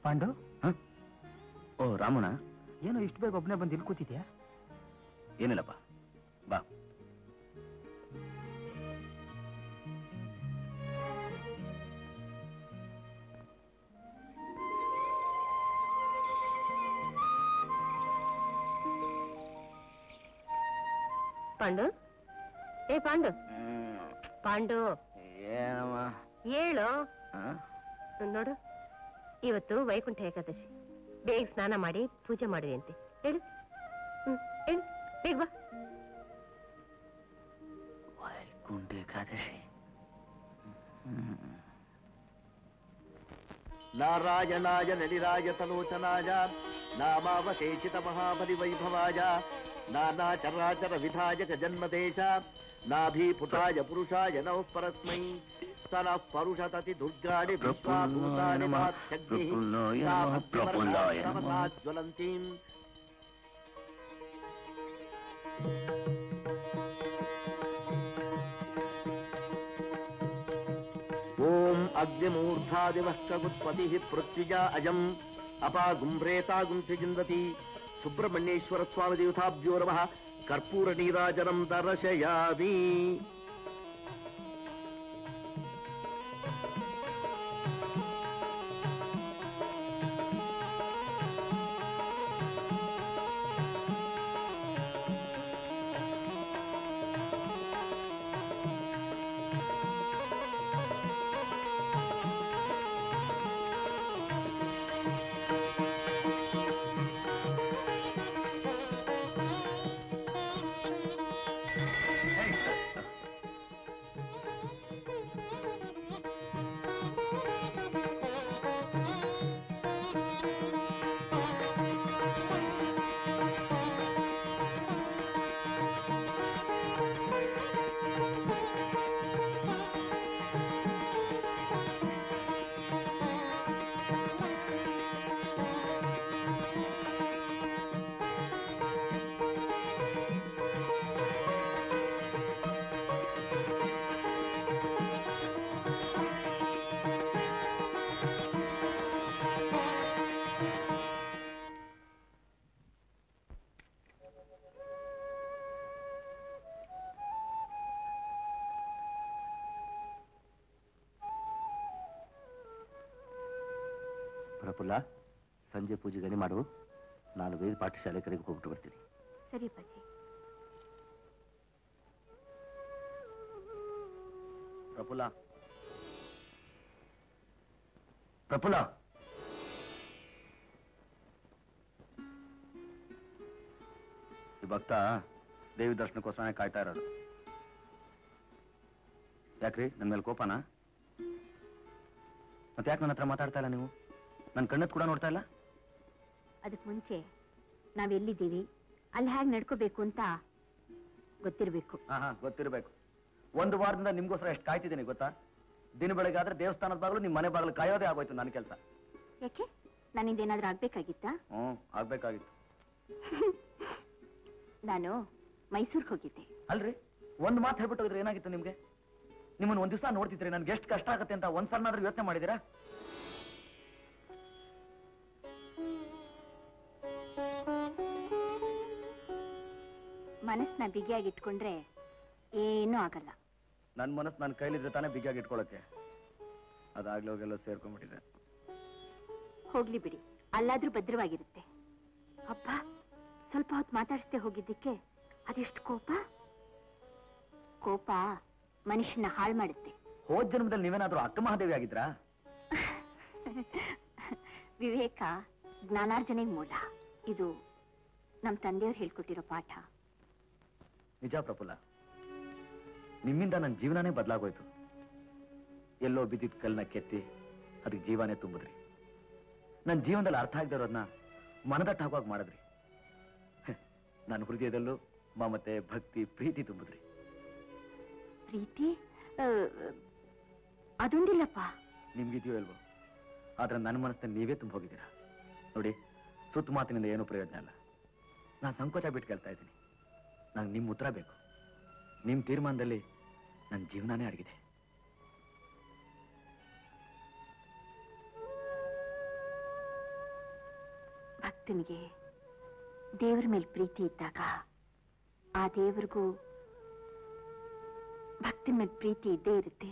ಪಾಂಡು. ಓ ರಾಮಣ್ಣ, ಏನೋ ಇಷ್ಟು ಬೇಗ ಒಬ್ಬನೇ ಬಂದು ಇಲ್ಲಿ ಕೂತಿದ್ಯಾ? ಏನಿಲ್ಲಪ್ಪ, ಬಾ. ಪಾಂಡು, ಏ ಪಾಂಡು, ಪಾಂಡು ಏನಮ್ಮ ಹೇಳು. ನೋಡು, ಇವತ್ತು ವೈಕುಂಠ ಏಕಾದಶಿ. ಬೇಗ ಸ್ನಾನ ಮಾಡಿ ಪೂಜೆ ಮಾಡಿದೆ ಅಂತೆ. ಹೇಳು. ಹೇಳು, ಬೇಗ ಬಾ. ವೈಕುಂಠ ಏಕಾದಶಿ. ನಾರಾಯಣಾಯ ನಳಿರಾಯ ತನೋಚನಾಯ ನಾಮಾವಶೇಷಿತ ಮಹಾಬಲಿ ವೈಭವಾಯ ನಾನಾ ಚರಾಚರ ವಿಧಾಯಕ ಜನ್ಮದೇಶ ನಾಭೀಪುಟಾಯ ಪುರುಷಾಯ ನಮಃ ಪರಸ್ಮೈ ಸ್ತನಃ ಪರುಷತತಿ ದುರ್ಗಾಣಿ ವಿಶ್ವಾಭೂತಾನಿ ಮಹತ್ಯಗ್ನಿಃ ಜ್ವಲಂತೀಂ. ಓಂ ಅಗ್ನಿಮೂರ್ಧಾದಿವಃ ಕಗುತ್ಪತಿಃ ಪೃಥ್ವಿಜಾ ಅಜಂ ಅಪಾಗುಂಭ್ರೇತಾಗುಂ ತ್ರಿಜಿಂದತಿ. ಸುಬ್ರಹ್ಮಣ್ಯೇಶ್ವರ ಸ್ವಾಮಿ ದೇವತಾಭ್ಯೋ ನಮಃ. ಕರ್ಪೂರ ನೀರಾಜನಂ ದರ್ಶಯಾಮಿ. ಪ್ರಫುಲ್ಲ, ಸಂಜೆ ಪೂಜೆ ಗಣಿ ಮಾಡು. ನಾನು ವೇದ ಪಾಠಶಾಲೆ ಕಡೆಗೆ ಹೋಗ್ಬಿಟ್ಟು ಬರ್ತೀನಿ. ಸರಿ ಪಾಜಿ. ಪ್ರಫುಲ್ಲ, ಪ್ರಫುಲ್ಲ, ಈ ಭಕ್ತ ದೇವಿ ದರ್ಶನಕ್ಕೋಸ್ಕರ ಕಾಯ್ತಾ ಇರೋದು. ಯಾಕ್ರಿ, ನನ್ನ ಮೇಲೆ ಕೋಪನಾ? ಮತ್ತೆ ಯಾಕೆ ನನ್ನ ಹತ್ರ ಮಾತಾಡ್ತಾ ಇಲ್ಲ ನೀವು? ನನ್ನ ಕಣ್ಣತ್ ಕೂಡ ನೋಡ್ತಾ ಇಲ್ಲ? ಅದಕ್ಕೆ ಮುಂಚೆ ನಾವೆಲ್ಲಿದ್ದೀವಿ, ಅಲ್ಲಿ ಹೇಗೆ ನಡ್ಕೋಬೇಕು ಅಂತ ಗೊತ್ತಿರ್ಬೇಕು. ಗೊತ್ತಿರ್ಬೇಕು. ಒಂದು ವಾರದಿಂದ ನಿಮ್ಗೋಸ್ಕರ ಎಷ್ಟು ಕಾಯ್ತಿದ್ದೀನಿ ಗೊತ್ತಾ? ದಿನ ಬೆಳಗ್ಗೆ ಆದ್ರೆ ದೇವಸ್ಥಾನದ ಬಾಗಿಲು ನಿಮ್ಮ ಮನೆ ಬಾಗಿಲು ಕಾಯೋದೇ ಆಗೋಯ್ತು ನನ್ನ ಕೆಲಸ. ಯಾಕೆ, ನನ್ನಿಂದ ಏನಾದ್ರೂ ಆಗ್ಬೇಕಾಗಿತ್ತಾ? ಆಗ್ಬೇಕಾಗಿತ್ತು. ನಾನು ಮೈಸೂರ್ಗೆ ಹೋಗಿದ್ದೆ. ಅಲ್ರಿ, ಒಂದ್ ಮಾತು ಹೇಳ್ಬಿಟ್ಟು ಹೋಗಿದ್ರೆ ಏನಾಗಿತ್ತು ನಿಮ್ಗೆ? ನಿಮ್ಮನ್ನ ಒಂದ್ ದಿವಸ ನೋಡ್ತಿದ್ರಿ, ನನ್ಗೆ ಎಷ್ಟು ಕಷ್ಟ ಆಗತ್ತೆ ಅಂತ ಒಂದ್ ಸಣ್ಣಾದ್ರೂ ಯೋಚನೆ ಮಾಡಿದಿರಾ? ಮನಸ್ಸನ್ನ ಬಿಗಿಯಾಗಿ ಇಟ್ಕೊಂಡ್ರೆ ಏನೂ ಆಗಲ್ಲ. ನನ್ನ ಮನಸ್ಸು ನನ್ನ ಕೈಲಿದ್ರೆ ತಾನೇ ಬಿಗಿಯಾಗಿ ಇಟ್ಕೊಳಕ್ಕೆ. ಅದಾಗ್ಲೇ ಹೋಗೆಲ್ಲ ಸೇರ್ಕೊಂಡ್ಬಿಟ್ಟಿದೆ. ಹೋಗ್ಲಿ ಬಿಡಿ, ಅಲ್ಲಾದ್ರೂ ಭದ್ರವಾಗಿರುತ್ತೆ. ಅಪ್ಪ, ಸ್ವಲ್ಪ ಹೊತ್ತು ಮಾತಾಡಿಸ್ದೆ ಹೋಗಿದ್ದಕ್ಕೆ ಅದೆಷ್ಟು ಕೋಪ. ಕೋಪ ಮನುಷ್ಯನ ಹಾಳು ಮಾಡುತ್ತೆ. ಹೋದ ಜನ್ಮದಲ್ಲಿ ನೀವೇನಾದ್ರೂ ಅಕ್ಕ ಮಹಾದೇವಿ ಆಗಿದ್ರಾ? ವಿವೇಕ ಜ್ಞಾನಾರ್ಜನೆಗೆ ಮೂಲ. ಇದು ನಮ್ಮ ತಂದೆಯವ್ರು ಹೇಳ್ಕೊಟ್ಟಿರೋ ಪಾಠ. ನಿಜ ಪ್ರಫುಲ್ಲ, ನಿಮ್ಮಿಂದ ನನ್ನ ಜೀವನನೇ ಬದಲಾಗೋಯ್ತು. ಎಲ್ಲೋ ಬಿದ್ದಿದ್ದ ಕಲ್ಲನ್ನ ಕೆತ್ತಿ ಅದಕ್ಕೆ ಜೀವನೇ ತುಂಬಿದ್ರಿ. ನನ್ನ ಜೀವನದಲ್ಲಿ ಅರ್ಥ ಆಗದಿರೋದನ್ನ ಮನದಟ್ಟಾಗುವಾಗ ಮಾಡಿದ್ರಿ. ನನ್ನ ಹೃದಯದಲ್ಲೂ ಮಮತೆ, ಭಕ್ತಿ, ಪ್ರೀತಿ ತುಂಬಿದ್ರಿ. ಪ್ರೀತಿ ಅದೊಂದಿಲ್ಲಪ್ಪ. ನಿಮ್ಗಿದೆಯೋ ಇಲ್ವೋ, ಆದ್ರೆ ನನ್ನ ಮನಸ್ಸನ್ನು ನೀವೇ ತುಂಬ ಹೋಗಿದ್ದೀರಾ. ನೋಡಿ, ಸುತ್ತ ಮಾತಿನಿಂದ ಏನೂ ಪ್ರಯೋಜನ ಇಲ್ಲ. ನಾನು ಸಂಕೋಚ ಬಿಟ್ಟು ಕೇಳ್ತಾ ಇದ್ದೀನಿ. ನಂಗೆ ನಿಮ್ಮ ಉತ್ತರ ಬೇಕು. ನಿಮ್ಮ ತೀರ್ಮಾನದಲ್ಲಿ ನನ್ನ ಜೀವನನೇ ಅಡಗಿದೆ. ಭಕ್ತನಿಗೆ ದೇವರ ಮೇಲೆ ಪ್ರೀತಿ ಇದ್ದಾಗ ಆ ದೇವರಿಗೂ ಭಕ್ತಿ ಮೇಲೆ ಪ್ರೀತಿ ಇದ್ದೇ ಇರುತ್ತೆ.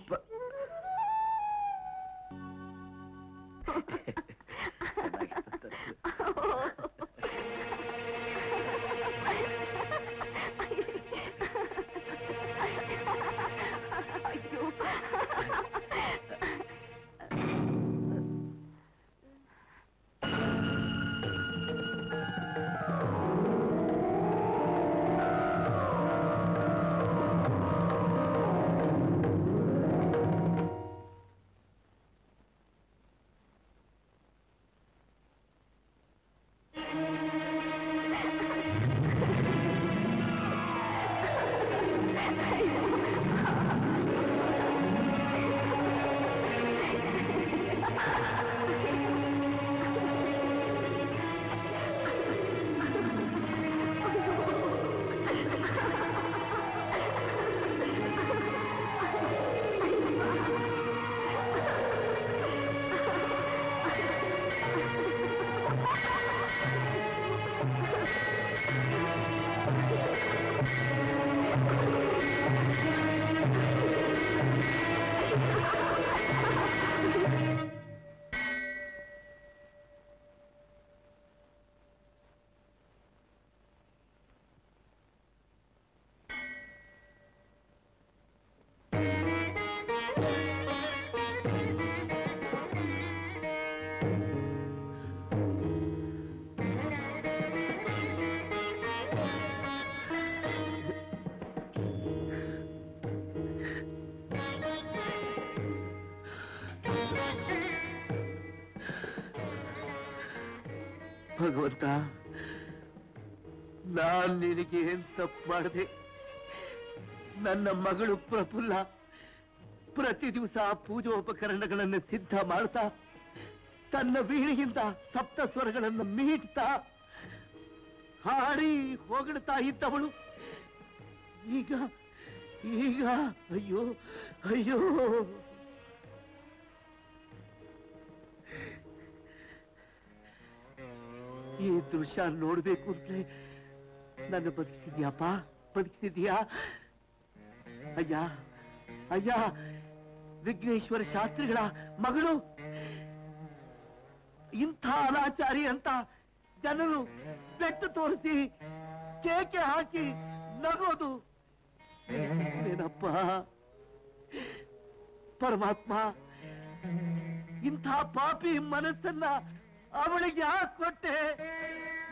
ಭಗವಂತ, ನಾನ್ ನಿನಗೆ ಏನ್ ತಪ್ಪು ಮಾಡಿದೆ? ನನ್ನ ಮಗಳು ಪ್ರಫುಲ್ಲ ಪ್ರತಿ ದಿವಸ ಪೂಜೋಪಕರಣಗಳನ್ನು ಸಿದ್ಧ ಮಾಡ್ತಾ ತನ್ನ ವೀಣೆಯಿಂದ ಸಪ್ತ ಸ್ವರಗಳನ್ನು ಮೀಟ್ತಾ ಹಾಡಿ ಹೊಗಳ್ತಾ ಇದ್ದವಳು ಈಗ ಈಗ ಅಯ್ಯೋ ಅಯ್ಯೋ, ಈ ದೃಶ್ಯ ನೋಡ್ಬೇಕು ಅಂತಲೇ ನನ್ನ ಬದುಕಿಸಿದ್ಯಾಪ, ಬದುಕಿಸಿದ್ಯಾ? ಅಯ್ಯ ಅಯ್ಯ, ವಿಘ್ನೇಶ್ವರ ಶಾಸ್ತ್ರಿಗಳ ಮಗಳು ಇಂಥ ಅನಾಚಾರಿ ಅಂತ ಜನರು ಬೆಟ್ಟು ತೋರಿಸಿ ಕೇಕೆ ಹಾಕಿ ನಗೋದು ಏನಪ್ಪ? ಪರಮಾತ್ಮ, ಇಂಥ ಪಾಪಿ ಮನಸ್ಸನ್ನ ಅವಳಿಗೆ ಹಾಕೊಟ್ಟೆ,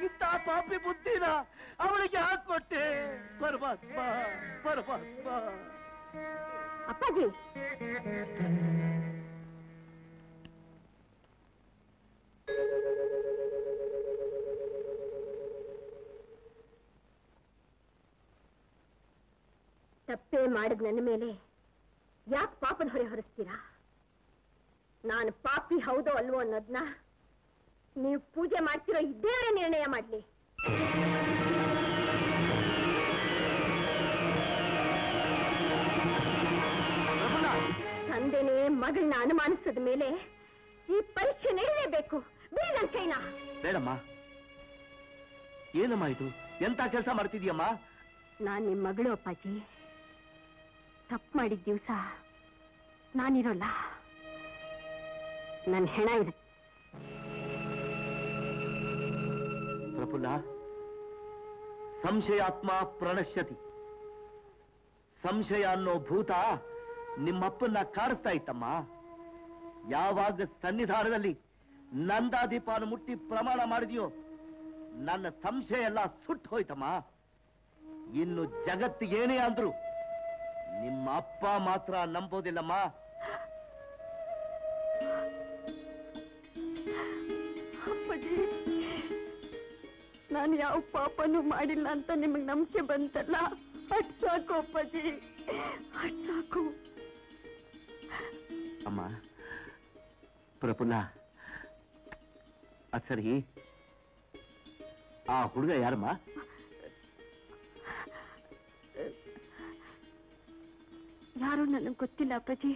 ಇಂಥ ಪಾಪಿ ಬುದ್ಧಿನ ಅವಳಿಗೆ ಹಾಕೊಟ್ಟೆ. ಪರಮಾತ್ಮ ಪರಮಾತ್ಮ. ಅಪ್ಪಾಜಿ, ತಪ್ಪೇ ಮಾಡಿದ ನನ್ನ ಮೇಲೆ ಯಾಕೆ ಪಾಪದ ಹೊರೆ ಹೊರಿಸ್ತೀರಾ? ನಾನು ಪಾಪಿ ಹೌದೋ ಅಲ್ವೋ ಅನ್ನೋದನ್ನ ನೀವು ಪೂಜೆ ಮಾಡ್ತಿರೋ ಇದ್ದೇವರೇ ನಿರ್ಣಯ ಮಾಡ್ಲಿ. ತಂದೆನೇ ಮಗಳನ್ನ ಅನುಮಾನಿಸಿದ ಮೇಲೆ ಈ ಪರೀಕ್ಷೆ ನಡೆಯಲೇಬೇಕು. ಬೇಡ ನನ್ ಕೈನ. ಬೇಡಮ್ಮ. ಏನಮ್ಮ ಇದು? ಎಂತ ಕೆಲಸ ಮಾಡ್ತಿದ್ಯಮ್ಮ? ನಾನ್ ನಿಮ್ ಮಗಳು ಅಪ್ಪಾಜಿ. ತಪ್ಪು ಮಾಡಿದ ದಿವಸ ನಾನಿರೋಲ್ಲ. ನನ್ನ ಹೆಣ ಇದೆ. ಪ್ರಫುಲ್ಲ, ಸಂಶಯಾತ್ಮ ಪ್ರಣಶ್ಯತಿ. ಸಂಶಯ ಅನ್ನೋ ಭೂತ ನಿಮ್ಮಪ್ಪನ್ನ ಕಾಡಿಸ್ತಾ ಇತ್ತಮ್ಮ. ಯಾವಾಗ ಸನ್ನಿಧಾನದಲ್ಲಿ ನಂದಾದೀಪನ ಮುಟ್ಟಿ ಪ್ರಮಾಣ ಮಾಡಿದ್ಯೋ ನನ್ನ ಸಂಶಯ ಎಲ್ಲ ಸುಟ್ಟು ಹೋಯ್ತಮ್ಮ. ಇನ್ನು ಜಗತ್ತಿಗೇನೇ ಅಂದ್ರು ನಿಮ್ಮ ಅಪ್ಪ ಮಾತ್ರ ನಂಬೋದಿಲ್ಲಮ್ಮ. ಅಪ್ಪಾಜಿ, ನಾನು ಯಾವ ಪಾಪನೂ ಮಾಡಿಲ್ಲ ಅಂತ ನಿಮಗೆ ನಂಬಿಕೆ ಬಂತಲ್ಲ, ಅದ್ ಸಾಕು ಅಪ್ಪಾಜಿ, ಅದ್ ಸಾಕು. ಅಮ್ಮ ಪ್ರಫುಲ್ಲ, ಅದ್ ಸರಿ, ಆ ಹುಡುಗ ಯಾರಮ್ಮ? ಯಾರೋ ನನಗೆ ಗೊತ್ತಿಲ್ಲ ಅಪ್ಪಾಜಿ.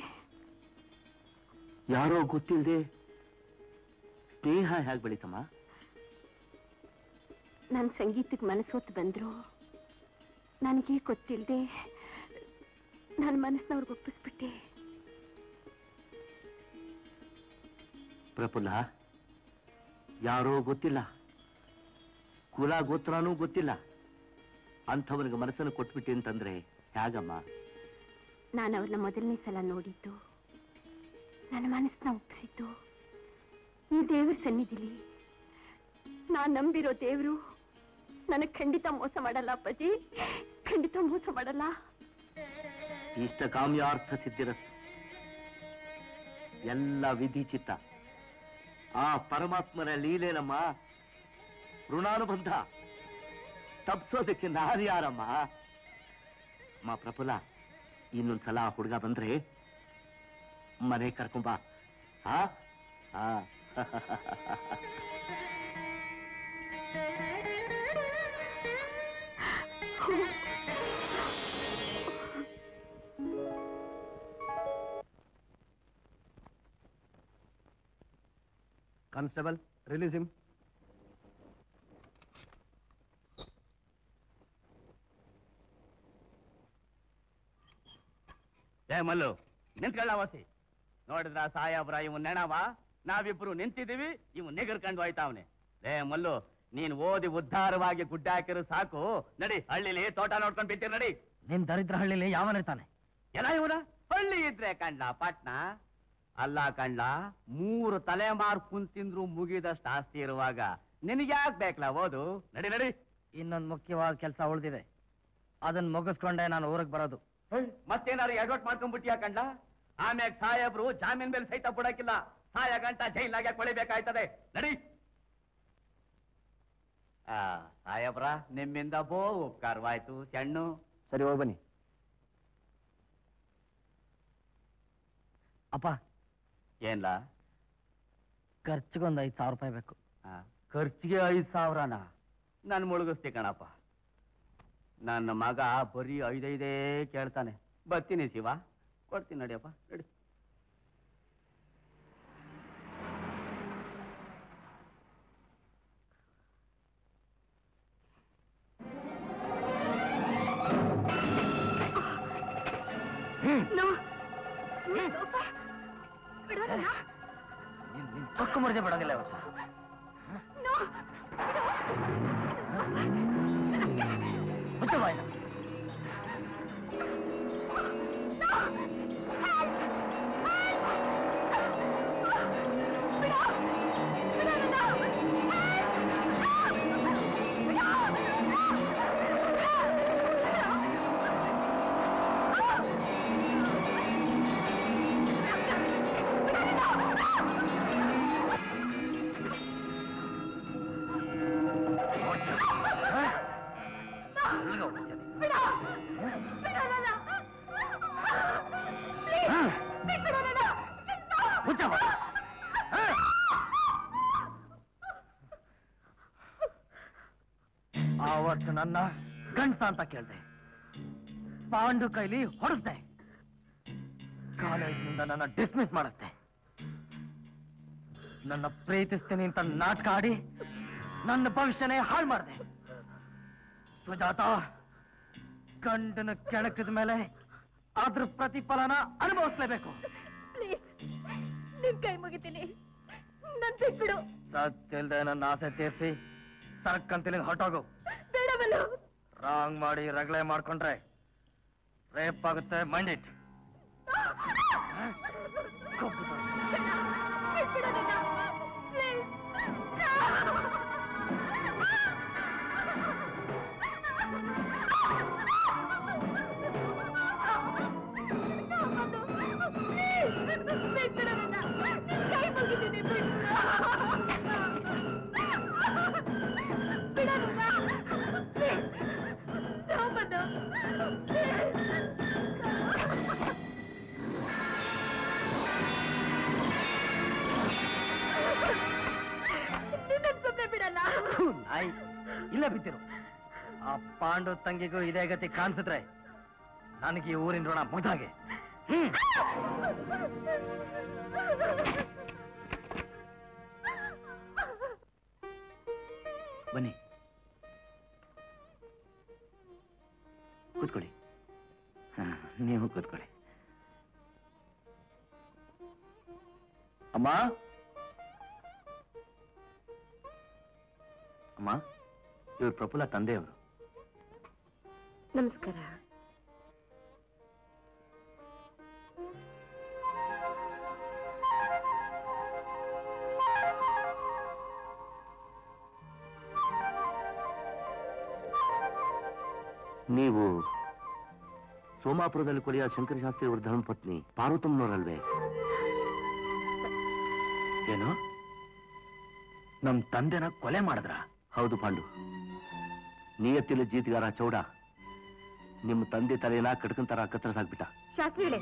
ಯಾರೋ ಗೊತ್ತಿಲ್ಲದೆ ಸ್ನೇಹ ಹೇಗೆ ಬೆಳೀತಮ್ಮ? ನನ್ನ ಸಂಗೀತಕ್ಕೆ ಮನಸ್ಸೊತ್ತು ಬಂದ್ರು, ನನಗೆ ಗೊತ್ತಿಲ್ಲದೆ ನನ್ನ ಮನಸ್ಸಿನವ್ರಿಗೆ ಒಪ್ಪಿಸ್ಬಿಟ್ಟೆ. ಪ್ರಫುಲ್ಲ, ಯಾರೋ ಗೊತ್ತಿಲ್ಲ, ಕುಲ ಗೋತ್ರನೂ ಗೊತ್ತಿಲ್ಲ, ಅಂಥವನಿಗೆ ಮನಸ್ಸನ್ನು ಕೊಟ್ಬಿಟ್ಟೆ ಅಂತಂದ್ರೆ ಹೇಗಮ್ಮ? ನಾನು ಅವ್ರನ್ನ ಮೊದಲನೇ ಸಲ ನೋಡಿದ್ದು, ನನ್ನ ಮನಸ್ಸನ್ನ ಒಪ್ಪಿಸಿದ್ದು ಈ ದೇವ್ರ ಸನ್ನಿಧಿಲಿ. ನಾನು ನಂಬಿರೋ ದೇವರು ನನಗೆ ಖಂಡಿತ ಮೋಸ ಮಾಡಲ್ಲ ಅಪ್ಪಾಜಿ, ಖಂಡಿತ ಮೋಸ ಮಾಡಲ್ಲ. ಇಷ್ಟ ಕಾಮ್ಯಾರ್ಥ ಸಿದ್ಧಿರಸ್ತು. ಎಲ್ಲ ವಿಧಿ ಚಿತ್ತ, ಆ ಪರಮಾತ್ಮನ ಲೀಲೇನಮ್ಮ. ಋಣಾನುಬಂಧ ತಪ್ಸೋದಕ್ಕೆ ನಾನು ಯಾರಮ್ಮ? ಅಮ್ಮ ಪ್ರಫುಲ್ಲ, ಇನ್ನೊಂದ್ಸಲ ಆ ಹುಡುಗ ಬಂದ್ರೆ ಮನೆ ಕರ್ಕೊಂಬ. ಹಾ ಹಾ ಕಾನ್ಸ್ಟೇಬಲ್, ರಿಲೀಸ್ ಹಿಮ್. ಮಲ್ಲು ನಿಂತ್ಕೊಳ್ಳ ವಾಸಿ. ನೋಡಿದ್ರ ಸಾಯಾಬ್ರ ಇವನ್ ನೆಣವ, ನಾವಿಬ್ರು ನಿಂತಿದೀವಿ, ಇವನ್ ನಿಗರ್ಕೊಂಡು ಹೋಯ್ತಾವನೆ. ಮಲ್ಲು, ನೀನ್ ಓದಿ ಉದ್ಧಾರವಾಗಿ ಗುಡ್ಡ ಹಾಕಿರು ಸಾಕು. ನಡಿ, ಹಳ್ಳಿಲಿ ತೋಟ ನೋಡ್ಕೊಂಡ್ ಬಿಟ್ಟಿರ್ ನಡಿ. ನಿನ್ ದರಿದ್ರ ಹಳ್ಳಿಲಿ ಯಾವನಿರ್ತಾನೆ? ಎಲ್ಲ ಇವನ ಹಳ್ಳಿ ಇದ್ರೆ ಕಂಡ್ಲ ಪಟ್ನ ಅಲ್ಲ ಕಂಡ್ಲ. 3 ತಲೆಮಾರು ಕುಂತಿಂದ್ರು ಮುಗಿದಷ್ಟು ಆಸ್ತಿ ಇರುವಾಗ ನಿನಗ್ಯಾಕ್ ಬೇಕಲ್ಲ ಓದು? ನಡಿ ನಡಿ. ಇನ್ನೊಂದು ಮುಖ್ಯವಾದ ಕೆಲಸ ಉಳಿದಿದೆ, ಅದನ್ನ ಮುಗಿಸ್ಕೊಂಡೆ ನಾನು ಊರಿಗೆ ಬರೋದು. ಮತ್ತೇನಾರು ಎಡವಟ್ ಮಾಡ್ಕೊಂಡ್ಬಿಟ್ಟಿಯಾ ಕಂಡ್ಲ? ಆಮ್ಯಾಗ ಸಾಹೇಬ್ರು ಜಾಮೀನ್ ಮೇಲೆ ಸಹಿತ ಬಿಡಕ್ಕಿಲ್ಲ, ಸಾಯ ಗಂಟ ಜೈಲಾಗೆ ಕೊಳಿಬೇಕಾಯ್ತದೆ. ನಡಿ. ಸಾಹೇಬ್ರ, ನಿಮ್ಮಿಂದ ಬೋ ಉಪಕಾರವಾಯ್ತು. ಸಣ್ಣ ಸರಿ, ಹೋಗಿ ಬನ್ನಿ. ಅಪ್ಪ, ಏನ್ಲ? ಖರ್ಚಿಗೊಂದು 5,000 ರೂಪಾಯಿ ಬೇಕು. ಖರ್ಚಿಗೆ 5,000ನ? ನಾನು ಮುಳುಗಿಸ್ತಿ ಕಣಪ್ಪ. ನನ್ನ ಮಗ ಬರೀ 5 ಕೇಳ್ತಾನೆ. ಬರ್ತೀನಿ ಶಿವ, ಕೊಡ್ತೀನಿ. ನಡಿಯಪ್ಪ ನಡಿ. ಚೊಕ್ಕು ಮುರಿದೆ ಬಿಡೋಂಗಿಲ್ಲ ಇವತ್ತು. ಮುಚ್ಚು ಬಾಯ್ನ. ಆವತ್ತು ನನ್ನ ಗಂಡ್ಸ ಅಂತ ಕೇಳ್ದೆ, ಪಾಂಡು ಕೈಲಿ ಹೊಡೆಸ್ದೆ, ಕಾಲೇಜಿನಿಂದ ನನ್ನ ಡಿಸ್ಮಿಸ್ ಮಾಡುತ್ತೆ. ನನ್ನ ಪ್ರೀತಿಸ್ತೀನಿ ಅಂತ ನಾಟಕ ಆಡಿ ನನ್ನ ಭವಿಷ್ಯನೇ ಹಾಳು ಮಾಡಿದೆ. ಸುಜಾತ, ಗಂಡನ ಕೆಣಕಿದ ಮೇಲೆ ಅದ್ರ ಪ್ರತಿಫಲನ ಅನುಭವಿಸ್ಲೇಬೇಕು. ನಿಮ್ ಕೈ ಮುಗಿತೀನಿ, ನನ್ ಬಿಟ್ಬಿಡು. ಸತ್ತಿಲ್ದೆ ನನ್ನ ಆಸೆ ತೀರ್ಸಿ ಸರ್ಕಂತಿಲಿ ಹೊರಟೋಗು. ಬೇಡವಲ್ಲ. ರಾಂಗ್ ಮಾಡಿ ರಗಳೆ ಮಾಡ್ಕೊಂಡ್ರೆ ರೇಪ್ ಆಗುತ್ತೆ. Mind it. ನಾಯಿ ಇಲ್ಲ ಬಿದ್ದಿರು. ಆ ಪಾಂಡು ತಂಗಿಗೂ ಇದೇ ಗತಿ ಕಾಣಿಸಿದ್ರೆ ನನಗೆ ಈ ಊರಿನ ಋಣ ಮುಗ್ದಾಗೆ. ಬನ್ನಿ ಕೂತ್ಕೊಳ್ಳಿ. ನೀವು ಕೂತ್ಕೊಳ್ಳಿ. ಅಮ್ಮ ಅಮ್ಮ, ಇವ್ರು ಪ್ರಫುಲ್ಲ ತಂದೆಯವರು. ನಮಸ್ಕಾರ. ನೀವು ಸೋಮಾಪುರದಲ್ಲಿ ಕೊಲೆಯ ಶಂಕರಶಾಸ್ತ್ರಿ ಅವರ ಧರ್ಮಪತ್ನಿ ಪಾರ್ವತಮ್ಮನವರಲ್ವೇ? ಏನು, ನಮ್ ತಂದೆನ ಕೊಲೆ ಮಾಡಿದ್ರ? ಹೌದು ಪಾಂಡು. ನಿಯತ್ತಿನ ಜೀತಗಾರ ಚೌಡ ನಿಮ್ಮ ತಂದೆ ತಲೆಯನ್ನ ಕಟ್ಕಂತಾರ ಕತ್ತರಿಸಾಕ್ಬಿಟ್ಟ. ಶಾಸ್ತ್ರಿಗಳೇ,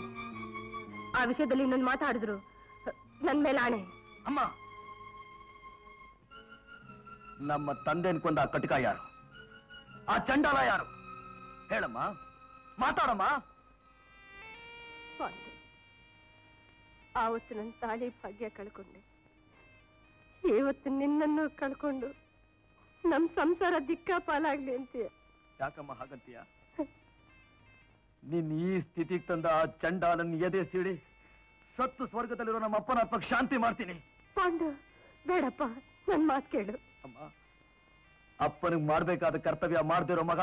ಆ ವಿಷಯದಲ್ಲಿ ಇನ್ನೊಂದು ಮಾತಾಡಿದ್ರು ನನ್ ಮೇಲೆ ಆಣೆ. ಅಮ್ಮ, ನಮ್ಮ ತಂದೆನ್ ಕೊಂದ ಆ ಕಟಕ ಯಾರು? ಆ ಚಂಡಾಲ ಯಾರು? ಹೇಳಮ್ಮ, ಮಾತಾಡಮ್ಮ. ಆವತ್ತು ನನ್ನ ತಾಳಿ ಭಾಗ್ಯ ಕಳ್ಕೊಂಡೆ. ಇವತ್ತು ನಿನ್ನನ್ನು ಕಳ್ಕೊಂಡು ನಮ್ ಸಂಸಾರ ದಿಕ್ಕಾಪಾಲಾಗ್ಲಿ ಅಂತೀಯ. ಯಾಕಮ್ಮ ಹಾಗಂತೀಯ? ನೀನ್ ಈ ಸ್ಥಿತಿಗೆ ತಂದ ಆ ಚಂಡಾಲನ್ ಎದೆ ಸೀಳಿ ಸತ್ತು ಸ್ವರ್ಗದಲ್ಲಿರೋ ನಮ್ಮ ಅಪ್ಪನ ಆತ್ಮಕ್ಕೆ ಶಾಂತಿ ಮಾಡ್ತೀನಿ. ಪಾಂಡು, ಬೇಡಪ್ಪ, ನನ್ ಮಾತು ಕೇಳು. ಅಮ್ಮ, ಅಪ್ಪನಿಗೆ ಮಾಡ್ಬೇಕಾದ ಕರ್ತವ್ಯ ಮಾಡ್ದಿರೋ ಮಗ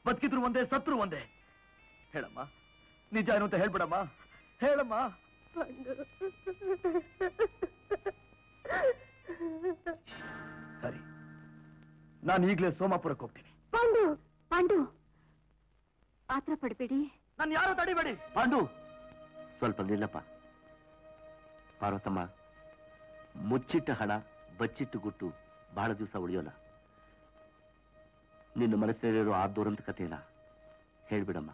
ಬದುಕಿದ್ರು ಒಂದೇ, ಸತ್ರು ಒಂದೇ. ಹೇಳಮ್ಮ, ನಿಜ ಏನು ಅಂತ ಹೇಳ್ಬಿಡಮ್ಮ, ಹೇಳಮ್ಮ. ಪಾಂಡು, ಸರಿ, ನಾನು ಈಗಲೇ ಸೋಮಾಪುರಕ್ಕೆ ಹೋಗ್ತೀನಿ. ಪಾಂಡು, ಪಾಂಡು, ಆತರ ಪಡ್ಬೇಡಿ. ನಾನು ಯಾರು ತಡಿಬೇಡಿ. ಪಾಂಡು, ಸ್ವಲ್ಪ ನಿಲ್ಲಪ್ಪ. ಪಾರ್ವತಮ್ಮ, ಮುಚ್ಚಿಟ್ಟ ಹಣ ಬಚ್ಚಿಟ್ಟು ಗುಟ್ಟು ಬಹಳ ದಿವಸ ಉಳಿಯೋಲ್ಲ. ನಿನ್ನ ಮನಸ್ಸಿನಲ್ಲಿರೋ ಆ ದುರಂತ ಕಥೆಯಲ್ಲ ಹೇಳ್ಬಿಡಮ್ಮ.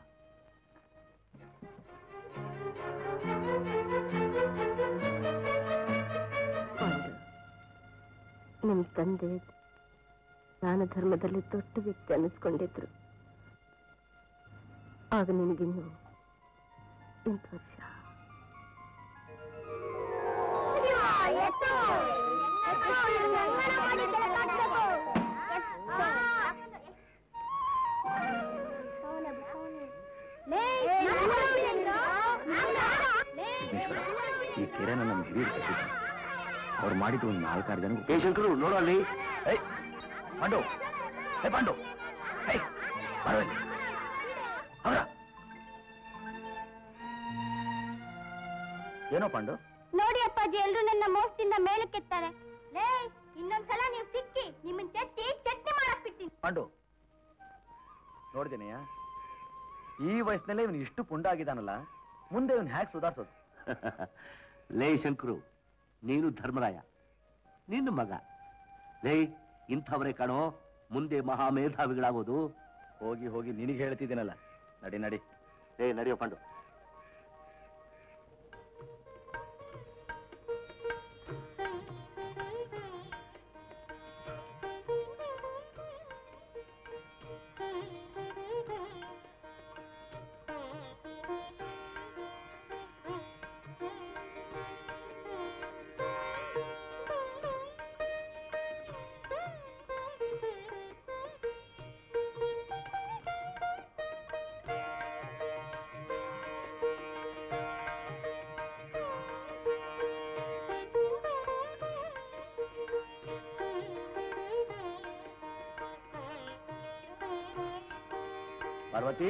ನಿಮ್ ತಂದೆ ದಾನ ಧರ್ಮದಲ್ಲಿ ದೊಡ್ಡ ವ್ಯಕ್ತಿ ಅನ್ನಿಸ್ಕೊಂಡಿದ್ರು. ಆಗ ನಿನಗಿನ್ನು 8 ವರ್ಷ. ಈ ಕೆರೆನ ನಮ್ಮ ಹಿರಿಯರು ಕಟ್ಟಿದ್ರು. ಅವ್ರು ಮಾಡಿದ್ರು ಒಂದು 4-6 ಜನ. ಏ ಶಂಕರು, ನೋಡು ಅಲ್ಲಿ. ಪಾಂಡು, ಹೇ ಪಾಂಡು, ಹೇ ಬರಲಿ. ಅವರ ಏನೋ ಪಾಂಡು? ನೋಡಿ ಅಪ್ಪಾಜಿ, ಎಲ್ರು ನನ್ನ ಮೋಸದಿಂದ ಮೇಲಕ್ಕೆತ್ತಾರೆ. ಲೇ, ಇನ್ನೊಂದ್ಸಲ ನೀವು ಸಿಕ್ಕಿ ನಿಮ್ಮನ್ ಚೆತ್ತಿ ಚಟ್ನಿ ಮಾಡಕ್ ಬಿಡ್ತೀನಿ. ಪಾಂಡು, ನೋಡ್ದೇನೆಯ, ಈ ವಯಸ್ಸಿನಲ್ಲೇ ಇವನು ಇಷ್ಟು ಪುಂಡ ಆಗಿದ್ದಾನಲ್ಲ, ಮುಂದೆ ಇವನು ಹ್ಯಾಕ್ ಸುಧಾರಿಸೋದು? ಲೇ ಶಂಕರು, ನೀನು ಧರ್ಮರಾಯ, ನಿನ್ನ ಮಗ. ಲೇ, ಇಂಥವರೇ ಕಾಣೋ ಮುಂದೆ ಮಹಾಮೇಧಾವಿಗಳಾಗೋದು. ಹೋಗಿ ಹೋಗಿ ನಿನಗೆ ಹೇಳ್ತಿದ್ದೀನಲ್ಲ, ನಡಿ ನಡಿ. ಲೇ, ನಡೆಯೋ ಪಾಂಡು. ಪಾರ್ವತಿ,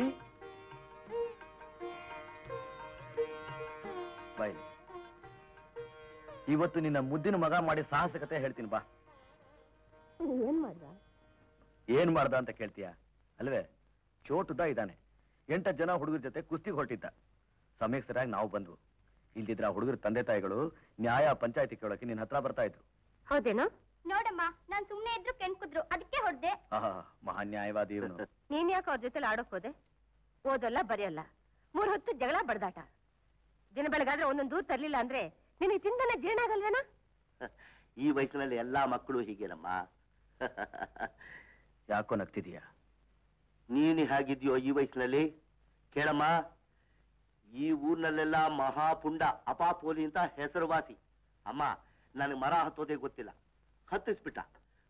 ಬಾಯ್. ಇವತ್ತು ನಿನ್ನ ಮುದ್ದಿನ ಮಗ ಮಾಡಿ ಸಾಹಸಕತೆ ಹೇಳ್ತೀನಿ ಬಾ. ಏನ್ ಮಾಡ್ದ? ಏನ್ ಮಾಡ್ದ ಅಂತ ಕೇಳ್ತೀಯ ಅಲ್ವೇ? ಚೋಟುದ ಇದ್ದಾನೆ. 8 ಜನ ಹುಡುಗರ ಜೊತೆ ಕುಸ್ತಿಗೆ ಹೊರಟಿದ್ದ. ಸಮಯಕ್ಕೆ ಸರಿಯಾಗಿ ನಾವು ಬಂದ್ವು. ಇಲ್ದಿದ್ರ ಹುಡುಗರ ತಂದೆ ತಾಯಿಗಳು ನ್ಯಾಯ ಪಂಚಾಯತಿ ಕೇಳೋಕೆ ನಿನ್ನ ಹತ್ರ ಬರ್ತಾ ಇದ್ರು. ಹೌದೇನೋ? ನೋಡಮ್ಮ, ನಾನ್ ಸುಮ್ನೆ ಇದ್ರು ಕೆಣ್ಕುದ್ರು, ಅದಕ್ಕೆ ಹೊಡ್ದೆ. ಮಹಾ ನ್ಯಾಯವಾದಿ ಇವನು. ನೀನ್ ಯಾಕೆ ಅವ್ರ ಜೊತೆಲಿ ಆಡೋಕ್ ಹೋದೆ? ಓದಲ್ಲ ಬರೆಯಲ್ಲ, 3 ಹೊತ್ತು ಜಗಳ ಬಡ್ದಾಟ. ದಿನ ಬೆಳಗಾದ್ರೆ ಒಂದೊಂದು ದೂರ ತರ್ಲಿಲ್ಲ ಅಂದ್ರೆ ನಿನಗೆ ತಿಂದನೆ ಜೀರ್ಣ ಆಗಲ್ವೇನೋ? ಈ ವಯಸ್ಸಿನಲ್ಲಿ ಎಲ್ಲಾ ಮಕ್ಕಳು ಹೀಗೇನಮ್ಮ. ಯಾಕೋ ನಗ್ತಿದೀಯ? ನೀನು ಹೇಗಿದ್ಯೋ ಈ ವಯಸ್ಸಿನಲ್ಲಿ? ಕೇಳಮ್ಮ, ಈ ಊರ್ನಲ್ಲೆಲ್ಲ ಮಹಾಪುಂಡ ಅಪಾಪೋಲಿ ಅಂತ ಹೆಸರುವಾಸಿ. ಅಮ್ಮ, ನನಗೆ ಮರ ಹತ್ತೋದೇ ಗೊತ್ತಿಲ್ಲ, ಹತ್ತಿಸ್ಬಿಟ್ಟ,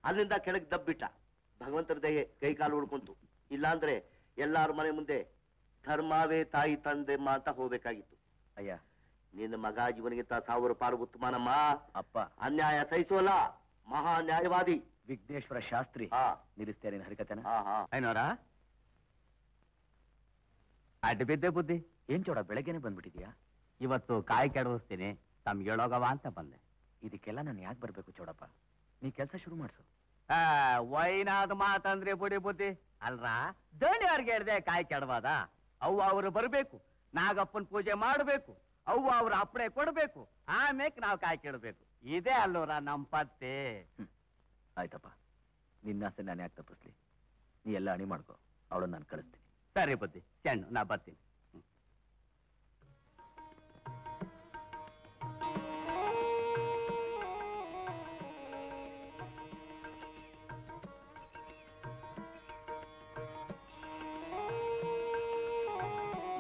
ಅಲ್ಲಿಂದ ಕೆಳಗೆ ದಬ್ಬಿಟ್ಟ. ಭಗವಂತನ ದಯೆ ಕೈ ಕಾಲು ಉಳ್ಕೊಂತು. ಇಲ್ಲಾಂದ್ರೆ ಎಲ್ಲಾರ ಮನೆ ಮುಂದೆ ಧರ್ಮವೇ ತಾಯಿ ತಂದೆಮ್ಮ ಅಂತ ಹೋಗ್ಬೇಕಾಗಿತ್ತು. ಅಯ್ಯ, ನಿನ್ನ ಮಗ ಜೀವನಿಗಿಂತ 1000 ಪಾಲು ಉತ್ತಮನಮ್ಮ. ಅಪ್ಪ, ಅನ್ಯಾಯ ಸಹಿಸೋಲ್ಲ, ಮಹಾ ನ್ಯಾಯವಾದಿ. ವಿಘ್ನೇಶ್ವರ ಶಾಸ್ತ್ರಿ ಹಾ ನಿಲ್ಲಿಸ್ತೇನೆ ಹರಿಕತೆನ. ಹಾ ಹಾ ಏನೋರ ಅಡ್ಡ ಬಿದ್ದೆ ಬುದ್ಧಿ. ಏನ್ ಚೋಡ, ಬೆಳಗ್ಗೆನೆ ಬಂದ್ಬಿಟ್ಟಿದ್ಯಾ? ಇವತ್ತು ಕಾಯಿ ಕೆಡವಿಸ್ತೀನಿ, ತಮ್ಗೆ ಹೇಳೋಗವ ಅಂತ ಬಂದೆ. ಇದಕ್ಕೆಲ್ಲ ನಾನು ಯಾಕೆ ಬರ್ಬೇಕು ಚೋಡಪ್ಪ? ನೀ ಕೆಲಸ ಶುರು ಮಾಡ್ಸು. ವೈನಾದ ಮಾತಂದ್ರೆ ಬುಡಿ ಬುದ್ಧಿ ಅಲ್ರ. ದಣಿಯವ್ರಿಗೆ ಹೇಳ್ದೆ ಕಾಯಿ ಕೆಡವಾದ. ಅವ್ವ ಅವರು ಬರ್ಬೇಕು, ನಾಗಪ್ಪನ ಪೂಜೆ ಮಾಡಬೇಕು, ಅವ್ವ ಅವ್ರ ಅಪ್ಪಣೆ ಕೊಡ್ಬೇಕು, ಆಮೇಲೆ ನಾವು ಕಾಯಿ ಕೆಡಬೇಕು. ಇದೇ ಅಲ್ಲೋರ ನಮ್ ಪತ್ತೆ. ಆಯ್ತಪ್ಪ, ನಿನ್ನಾಸೆ ನಾನು ಯಾಕೆ ತಪ್ಪಿಸ್ಲಿ? ನೀ ಎಲ್ಲ ಅಣಿ ಮಾಡ್ಕೋ, ಅವಳನ್ನ ನಾನು ಕಳಿಸ್ತೀನಿ. ಸರಿ ಬುದ್ಧಿ, ಚೆಂಡು, ನಾ ಬರ್ತೀನಿ.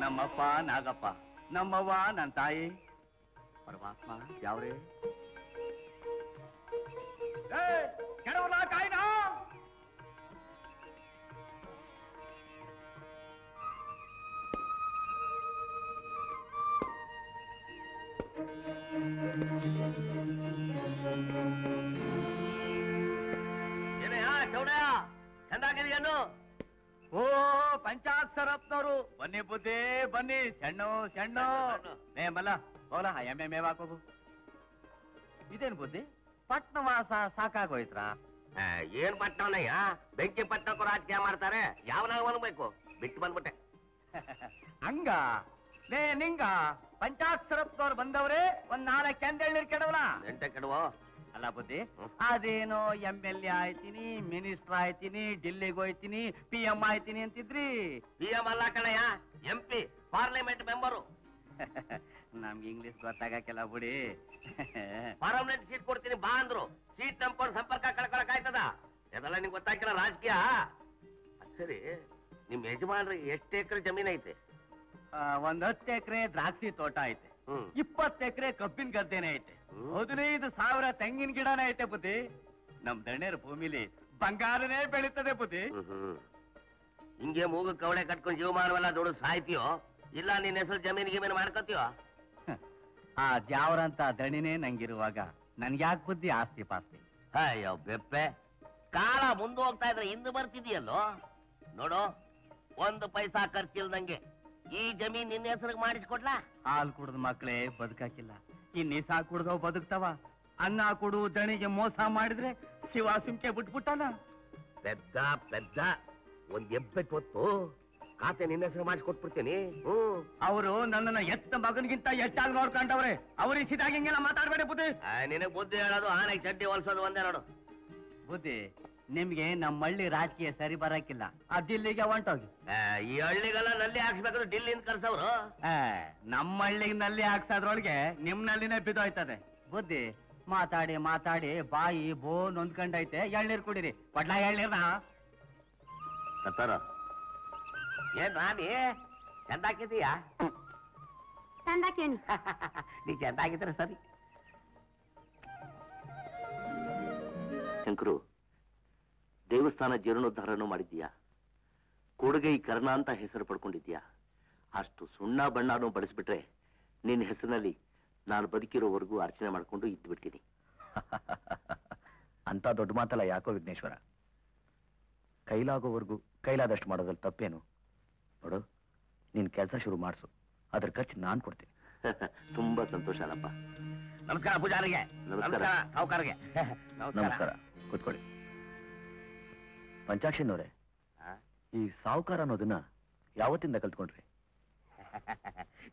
ನಮ್ಮಪ್ಪ ನಾಗಪ್ಪ, ನಮ್ಮವ್ವ ನನ್ನ ತಾಯಿ ಪರಮಾತ್ಮ ಯಾವ್ರೇ ಕೆಡವಲ್ಲ ಕಾಯ್ದ. ಏನಯ್ಯ ಚೌಡಯ್ಯ, ಚಂದಾಗಿದೆಯನ್ನು? ಓ ಪಂಚಾಕ್ಷರಪ್ಪನವರು, ಬನ್ನಿ ಬುದ್ಧಿ ಬನ್ನಿ. ಸಣ್ಣು ಸಣ್ಣು ಮಲ್ಲ ಹೋಲ ಎಮ್ಮೆ ಮೇವಾಕೋಗು. ಇದೇನು ಬುದ್ಧಿ, ಪಟ್ನವಾಸ ಸಾಕಾಗೋಯ್ತ್ರ? ಏನ್ ಪಟ್ಟವನಯ್ಯ, ಬೆಂಕಿ ಪಟ್ಟಕ್ಕೂ ರಾಜಕೀಯ ಮಾಡ್ತಾರೆ. ಯಾವನಾಗ ಅನ್ಬೇಕು, ಬಿಟ್ಟು ಬಂದ್ಬಿಟ್ಟೆ. ಹಂಗ ನಿಂಗ ಪಂಚಾಕ್ಷರಪ್ಪನವ್ರು ಬಂದವ್ರೆ, ಒಂದ್ 4 ಕೆಂದೇಳ್ನೀರ್ ಕೆಡವಲ್ಲ? ಎಂಟೆ ಕೆಡುವ ಅಲ್ಲ ಬುದ್ಧಿ, ಅದೇನೋ MLA ಆಯ್ತೀನಿ, ಮಿನಿಸ್ಟರ್ ಆಯ್ತೀನಿ, ಡಿಲ್ಲಿಗೆ ಹೋಯ್ತೀನಿ, PM ಆಯ್ತೀನಿ ಅಂತಿದ್ರಿ. PM ಅಲ್ಲ ಕಣಯ್ಯ, MP, ಪಾರ್ಲಿಮೆಂಟ್ ಮೆಂಬರು. ನಮ್ಗೆ ಇಂಗ್ಲಿಷ್ ಗೊತ್ತಾಗಕ್ಕೆಲ್ಲ ಬಿಡಿ. ಪರ್ಮನೆಂಟ್ ಸೀಟ್ ಕೊಡ್ತೀನಿ ಬಾ ಅಂದ್ರು. ಸೀಟ್ ನಂಬ್ಕೊಂಡು ಸಂಪರ್ಕ ಕಳ್ಕೊಳಕ್ ಆಯ್ತದ? ಇದೆಲ್ಲ ನಿಂಗೆ ಗೊತ್ತಾಗಿಲ್ಲ ರಾಜಕೀಯ. ಸರಿ, ನಿಮ್ ಯಜಮಾನ್ರಿಗೆ ಎಷ್ಟು ಎಕರೆ ಜಮೀನ್ ಐತೆ? ಒಂದ್ 10 ಎಕರೆ ದ್ರಾಕ್ಷಿ ತೋಟ ಐತೆ, 20 ಎಕರೆ ಕಬ್ಬಿನ ಗದ್ದೆನೆ ಐತೆ, 15,000 ತೆಂಗಿನ ಗಿಡನೇ ಐತೆ ಬುದ್ಧಿ. ನಮ್ ದಣ್ಯರ ಭೂಮಿಲಿ ಬಂಗಾರನೇ ಬೆಳೀತದೆ ಬುದ್ಧಿ. ಹಿಂಗೆ ಮೂಗು ಕವಳೆ ಕಟ್ಕೊಂಡು ಜೀವಮಾನವೆಲ್ಲ ದುಡ್ಡು ಸಾಯ್ತೀಯೋ, ಇಲ್ಲ ನಿನ್ನ ಹೆಸರು ಜಮೀನ್ ಗಿಮೀನ್ ಮಾಡ್ಕೋತೀಯೋ? ಆ ಜಾವ್ರಂತ ದಣಿನೇ ನಂಗಿರುವಾಗ ನನ್ಗ್ಯಾಕ್ ಬುದ್ಧಿ ಆಸ್ತಿ ಪಾಸ್ತಿ? ಅಯ್ಯೋ ಬೆಪ್ಪೆ, ಕಾಲ ಮುಂದೆ ಹೋಗ್ತಾ ಇದ್ರೆ ಹಿಂದೆ ಬರ್ತಿದೀಯಲ್ಲೋ. ನೋಡು, 1 ಪೈಸಾ ಖರ್ಚಿಲ್ದಂಗೆ ಈ ಜಮೀನ್ ನಿನ್ನ ಹೆಸರಿಗೆ ಮಾಡಿಸ್ಕೊಡ್ಲಾ? ಹಾಲ್ ಕುಡ್ದ ಮಕ್ಳೇ ಬದುಕಾಕಿಲ್ಲ, ಇನ್ನಿಸ ಕುಡ್ದವ್ ಬದುಕ್ತಾವ. ಅನ್ನ ಕೊಡು ದಣಿಗೆ ಮೋಸ ಮಾಡಿದ್ರೆ ಶಿವ ಸುಮ್ಕೆ ಬಿಟ್ಬಿಟ್ಟಲ್ಲ. ಪೆದ್ದ ಪೆದ್ದ, ಒಂದ್ ಎಬ್ಬೆಟ್ ಹೊತ್ತು ಖಾತೆ ನಿನ್ನ ಹೆಸರು ಮಾಡಿಸ್ಕೊಟ್ಬಿಡ್ತೀನಿ. ಅವರು ನನ್ನನ್ನ ಎತ್ತ ಮಗನಿಗಿಂತ ಹೆಚ್ಚಾಗಿ ನೋಡ್ಕೊಂಡವ್ರೆ. ಅವ್ರಿಗೆ ಸಿದಾಗ ಹಿಂಗೆಲ್ಲ ಮಾತಾಡ್ಬೇಡಿ ಬುದ್ಧಿ. ನಿನಗ್ ಬುದ್ಧಿ ಹೇಳೋದು ಆನೆಗೆ ಚಡ್ಡಿ ಹೊಲ್ಸೋದು ಒಂದೇ ನೋಡು. ಬುದ್ಧಿ, ನಿಮ್ಗೆ ನಮ್ಮ ಹಳ್ಳಿ ರಾಜಕೀಯ ಸರಿ ಬರಕಿಲ್ಲ, ಆ ದಿಲ್ಲಿಗೆ ಹೊಂಟೋಗಿ. ಈ ಹಳ್ಳಿಗೆಲ್ಲ ನಲ್ಲಿ ಹಾಕ್ಸ್ಬೇಕಾದ್ರೆ ಡಿಲ್ಲಿಂದ ಕರ್ಸವ್ರು. ನಮ್ಮ ಹಳ್ಳಿಗೆ ನಲ್ಲಿ ಹಾಕ್ಸೋದ್ರೊಳಗೆ ನಿಮ್ ನಲ್ಲಿನೇ ಬಿದ್ದೋಯ್ತದೆ. ಬುದ್ಧಿ, ಮಾತಾಡಿ ಮಾತಾಡಿ ಬಾಯಿ ಬೋ ನೊಂದ್ಕೊಂಡೈತೆ. ಎಳ್ನೀರ್ ಕುಡೀರಿ, ಕೊಡ್ಲಾ ಎಳ್ನೀರ್ನ? ಸತ್ತಾರ ಏನ್ ರಾಣಿ, ಚಂದಾಕಿದೀಯಾ? ತಂದಾಕೇನು? ನೀ ಚಂದಾಗಿದ್ರೆ ಸರಿ. ಶಂಕರು, ದೇವಸ್ಥಾನ ಜೀರ್ಣೋದ್ಧಾರನೂ ಮಾಡಿದ್ದೀಯಾ, ಕೊಡುಗೈ ಕರ್ಣ ಅಂತ ಹೆಸರು ಪಡ್ಕೊಂಡಿದ್ಯಾ. ಅಷ್ಟು ಸುಣ್ಣ ಬಣ್ಣನೂ ಬಳಸ್ಬಿಟ್ರೆ ನಿನ್ನ ಹೆಸರಿನಲ್ಲಿ ನಾನು ಬದುಕಿರೋವರೆಗೂ ಅರ್ಚನೆ ಮಾಡ್ಕೊಂಡು ಇದ್ದು ಬಿಡ್ತೀನಿ. ಅಂತ ದೊಡ್ಡ ಮಾತಲ್ಲ ಯಾಕೋ ವಿಘ್ನೇಶ್ವರ. ಕೈಲಾಗೋವರೆಗೂ ಕೈಲಾದಷ್ಟು ಮಾಡೋದ್ರಲ್ಲಿ ತಪ್ಪೇನು? ನೋಡು, ನೀನ್ ಕೆಲಸ ಶುರು ಮಾಡಿಸು, ಅದ್ರ ಖರ್ಚು ನಾನ್ ಕೊಡ್ತೀನಿ. ತುಂಬಾ ಸಂತೋಷನಪ್ಪ. ನಮಸ್ಕಾರ ಪೂಜಾರಿಗೆ. ನಮಸ್ಕಾರ ಸಾವುಕಾರರಿಗೆ. ನಮಸ್ಕಾರ, ಕೂತ್ಕೊಳ್ಳಿ. ಪಂಚಾಕ್ಷಿನವ್ರೆ, ಈ ಸಾವುಕಾರ ಅನ್ನೋದನ್ನ ಯಾವತ್ತಿಂದ ಕಲ್ತ್ಕೊಂಡ್ರಿ?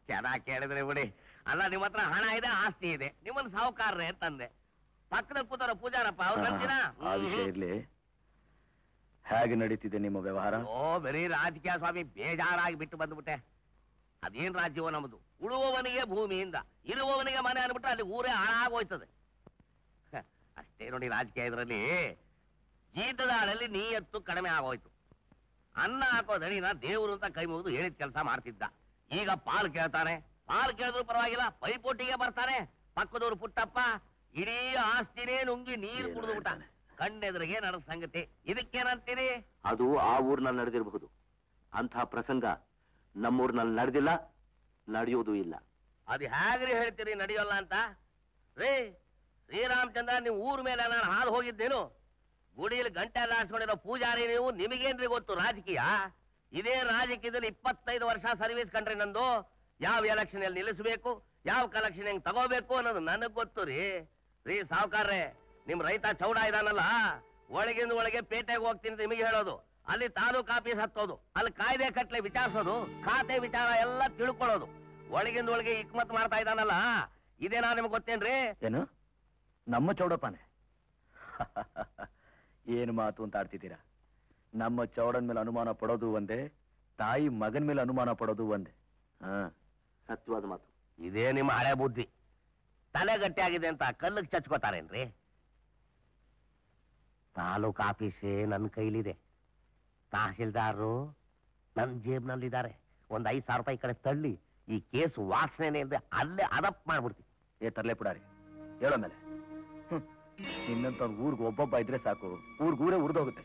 ಚೆನ್ನಾಗಿ ಕೇಳಿದ್ರೆ ಬಿಡಿ. ಅಲ್ಲ, ನಿಮ್ಮ ಹತ್ರ ಹಣ ಇದೆ, ಆಸ್ತಿ ಇದೆ, ನಿಮ್ಮನ್ನ ಸಾವುಕಾರ್ರೆ ಅಂತಂದೆ. ಪಕ್ಕದಲ್ಲಿ ಕೂತಾರ ಪೂಜಾರಪ್ಪ ಅವ್ರು ನಂಬ್ತೀರಾ? ಆ ವಿಷಯ ಇರ್ಲಿ, ಹೇಗೆ ನಡೀತಿದೆ ನಿಮ್ಮ ವ್ಯವಹಾರ? ಓ ಬರೀ ರಾಜಕೀಯ ಸ್ವಾಮಿ, ಬೇಜಾರಾಗಿ ಬಿಟ್ಟು ಬಂದ್ಬಿಟ್ಟೆ. ಅದೇನ್ ರಾಜ್ಯವೋ ನಮ್ಮದು. ಉಳುವವನಿಗೆ ಭೂಮಿಯಿಂದ, ಇರುವವನಿಗೆ ಮನೆ ಅನ್ಬಿಟ್ರೆ ಅಲ್ಲಿ ಊರೇ ಹಾಳಾಗೋಯ್ತದೆ. ಅಷ್ಟೇ ನೋಡಿ ರಾಜಕೀಯ ಇದರಲ್ಲಿ ಜೀತದ ಆಳಲ್ಲಿ ನೀಯತ್ತು ಕಡಿಮೆ ಆಗೋಯ್ತು. ಅನ್ನ ಹಾಕೋ ದಣಿನ ದೇವರು ಅಂತ ಕೈ ಮುಗಿದು ಹೇಳಿದ ಕೆಲಸ ಮಾಡ್ತಿದ್ದ. ಈಗ ಪಾಲ್ ಕೇಳ್ತಾನೆ, ಪಾಲ್ ಕೇಳಿದ್ರು ಪರವಾಗಿಲ್ಲ, ಪೈಪೋಟಿಗೆ ಬರ್ತಾನೆ. ಪಕ್ಕದವ್ರು ಪುಟ್ಟಪ್ಪ ಇಡೀ ಆಸ್ತಿನೇ ನುಂಗಿ ನೀರು ಕುಡಿದು ಬಿಟ್ಟ. ಕಣ್ಣೆದುರಿಗೆ ನಡೆದ ಸಂಗತಿ. ಇದಕ್ಕೇನಂತೀರಿ? ಅದು ಆ ಊರ್ನಲ್ಲಿ ನಡೆದಿರಬಹುದು. ಅಂಥ ಪ್ರಸಂಗ ನಮ್ಮೂರ್ನಲ್ಲಿ ನಡೆದಿಲ್ಲ, ನಡೆಯೋದು ಇಲ್ಲ. ಅದು ಹೇಗ್ರಿ ಹೇಳ್ತೀರಿ ನಡೆಯೋಲ್ಲ ಅಂತ? ರೇ ಶ್ರೀರಾಮಚಂದ್ರ, ನೀವು ಊರ್ ಮೇಲೆ ನಾನು ಹಾಲು ಹೋಗಿದ್ದೇನು? ಗುಡಿಯಲ್ಲಿ ಗಂಟೆ ಹಾರಿಸ್ಕೊಂಡಿರೋ ಪೂಜಾರಿ ನೀವು, ನಿಮಗೇನ್ರಿ ಗೊತ್ತು ರಾಜಕೀಯ? ಇದೇ ರಾಜಕೀಯದಲ್ಲಿ 25 ವರ್ಷ ಸರ್ವಿಸ್ ಕಂಡ್ರಿ ನಂದು. ಯಾವ ಎಲೆಕ್ಷನ್ ಅಲ್ಲಿ ನಿಲ್ಲಿಸಬೇಕು, ಯಾವ ಕಲೆಕ್ಷನ್ ಹೆಂಗ್ ತಗೋಬೇಕು ಅನ್ನೋದು ನನಗ್ ಗೊತ್ತು ರೀ. ಸಾವುಕಾರ್ರೆ, ನಿಮ್ ರೈತ ಚೌಡ ಇದಾನಲ್ಲ, ಒಳಗಿಂದ ಒಳಗೆ ಪೇಟೆಗೆ ಹೋಗ್ತೀನಿ ನಿಮಗೆ ಹೇಳೋದು, ಅಲ್ಲಿ ತಾಲೂಕ್ ಆಫೀಸ್ ಹತ್ತೋದು, ಅಲ್ಲಿ ಕಾಯ್ದೆ ಕಟ್ಲೆ ವಿಚಾರಿಸೋದು, ಖಾತೆ ವಿಚಾರ ಎಲ್ಲ ತಿಳ್ಕೊಳ್ಳೋದು, ಒಳಗಿಂದ ಒಳಗೆ ಇಕ್ಮತ್ ಮಾಡ್ತಾ ಇದ್ದಾನಲ್ಲ, ಇದೇನಾ ನಿಮ್ಗೆ ಗೊತ್ತೇನ್ರಿ? ಏನು ನಮ್ಮ ಚೌಡಪ್ಪನೇ? ಏನು ಮಾತು ಅಂತ ಆಡ್ತಿದ್ದೀರಾ? ನಮ್ಮ ಚೌಡನ್ ಮೇಲೆ ಅನುಮಾನ ಪಡೋದು ಒಂದೇ, ತಾಯಿ ಮಗನ ಮೇಲೆ ಅನುಮಾನ ಪಡೋದು ಒಂದೇ. ಸತ್ಯವಾದ ಮಾತು. ಇದೇ ನಿಮ್ಮ ಹಳೆ ಬುದ್ಧಿ. ತಲೆ ಗಟ್ಟಿ ಆಗಿದೆ ಅಂತ ಕಲ್ಲಿಗೆ ಚಚ್ಕೋತಾರೇನ್ರಿ? ತಾಲೂಕ್ ಆಫೀಸೇ ನನ್ನ ಕೈಲಿದೆ, ತಹಸೀಲ್ದಾರರು ನನ್ನ ಜೇಬ್ನಲ್ಲಿದ್ದಾರೆ. ಒಂದ್ 5,000 ರೂಪಾಯಿ ಕಡೆ ತಳ್ಳಿ ಈ ಕೇಸ್ ವಾಸನೆ ಇಲ್ಲದೆ ಅಲ್ಲೇ ಅದಪ್ ಮಾಡ್ಬಿಡ್ತೀವಿ. ತರ್ಲೆ ಪುಡಾರಿ, ಹೇಳೋ ಮೇಲೆ ಇನ್ನಂತ ಊರ್ಗ್ ಒಬ್ಬೊಬ್ಬ ಇದ್ರೆ ಸಾಕು, ಊರ್ಗೂರೇ ಉರಿದೋಗುತ್ತೆ.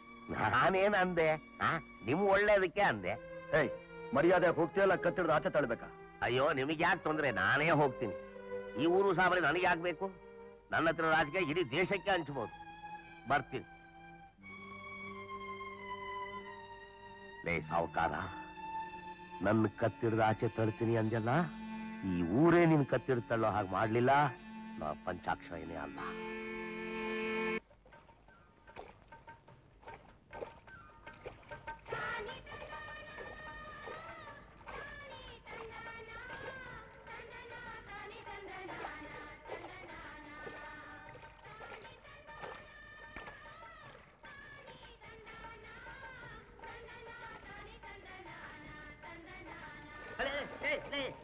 ನಾನೇನ್ ಅಂದೆ? ನಿಮ್ ಒಳ್ಳೇದಕ್ಕೆ ಅಂದೆ. ಏಯ್, ಮರ್ಯಾದೆ ಹೋಗ್ತೀಯಲ್ಲ, ಕತ್ತಿಡ್ದು ಆಚೆ ತಳ್ಬೇಕಾ? ಅಯ್ಯೋ, ನಿಮಗೆ ಯಾಕೆ ತೊಂದ್ರೆ? ನಾನೇ ಹೋಗ್ತೀನಿ. ಈ ಊರು ಸಾಬರಿ ನನಗೆ ಆಗ್ಬೇಕು? ನನ್ನ ಹತ್ರ ರಾಜಕೀಯ ಇಡೀ ದೇಶಕ್ಕೆ ಹಂಚ್ಬೋದು. ಬರ್ತೀನಿ. ಲೇ ಸಾವುಕಾರ, ನನ್ನ ಕತ್ತಿಡ್ದು ಆಚೆ ತಳ್ತೀನಿ ಅಂದಲ್ಲ, ಈ ಊರೇ ನಿನ್ ಕತ್ತಿಡ್ದು ತಳ್ಳೋ ಹಾಗೆ ಮಾಡ್ಲಿಲ್ಲ, ನಾ ಪಂಚಾಕ್ಷರನೇ ಅಲ್ಲ.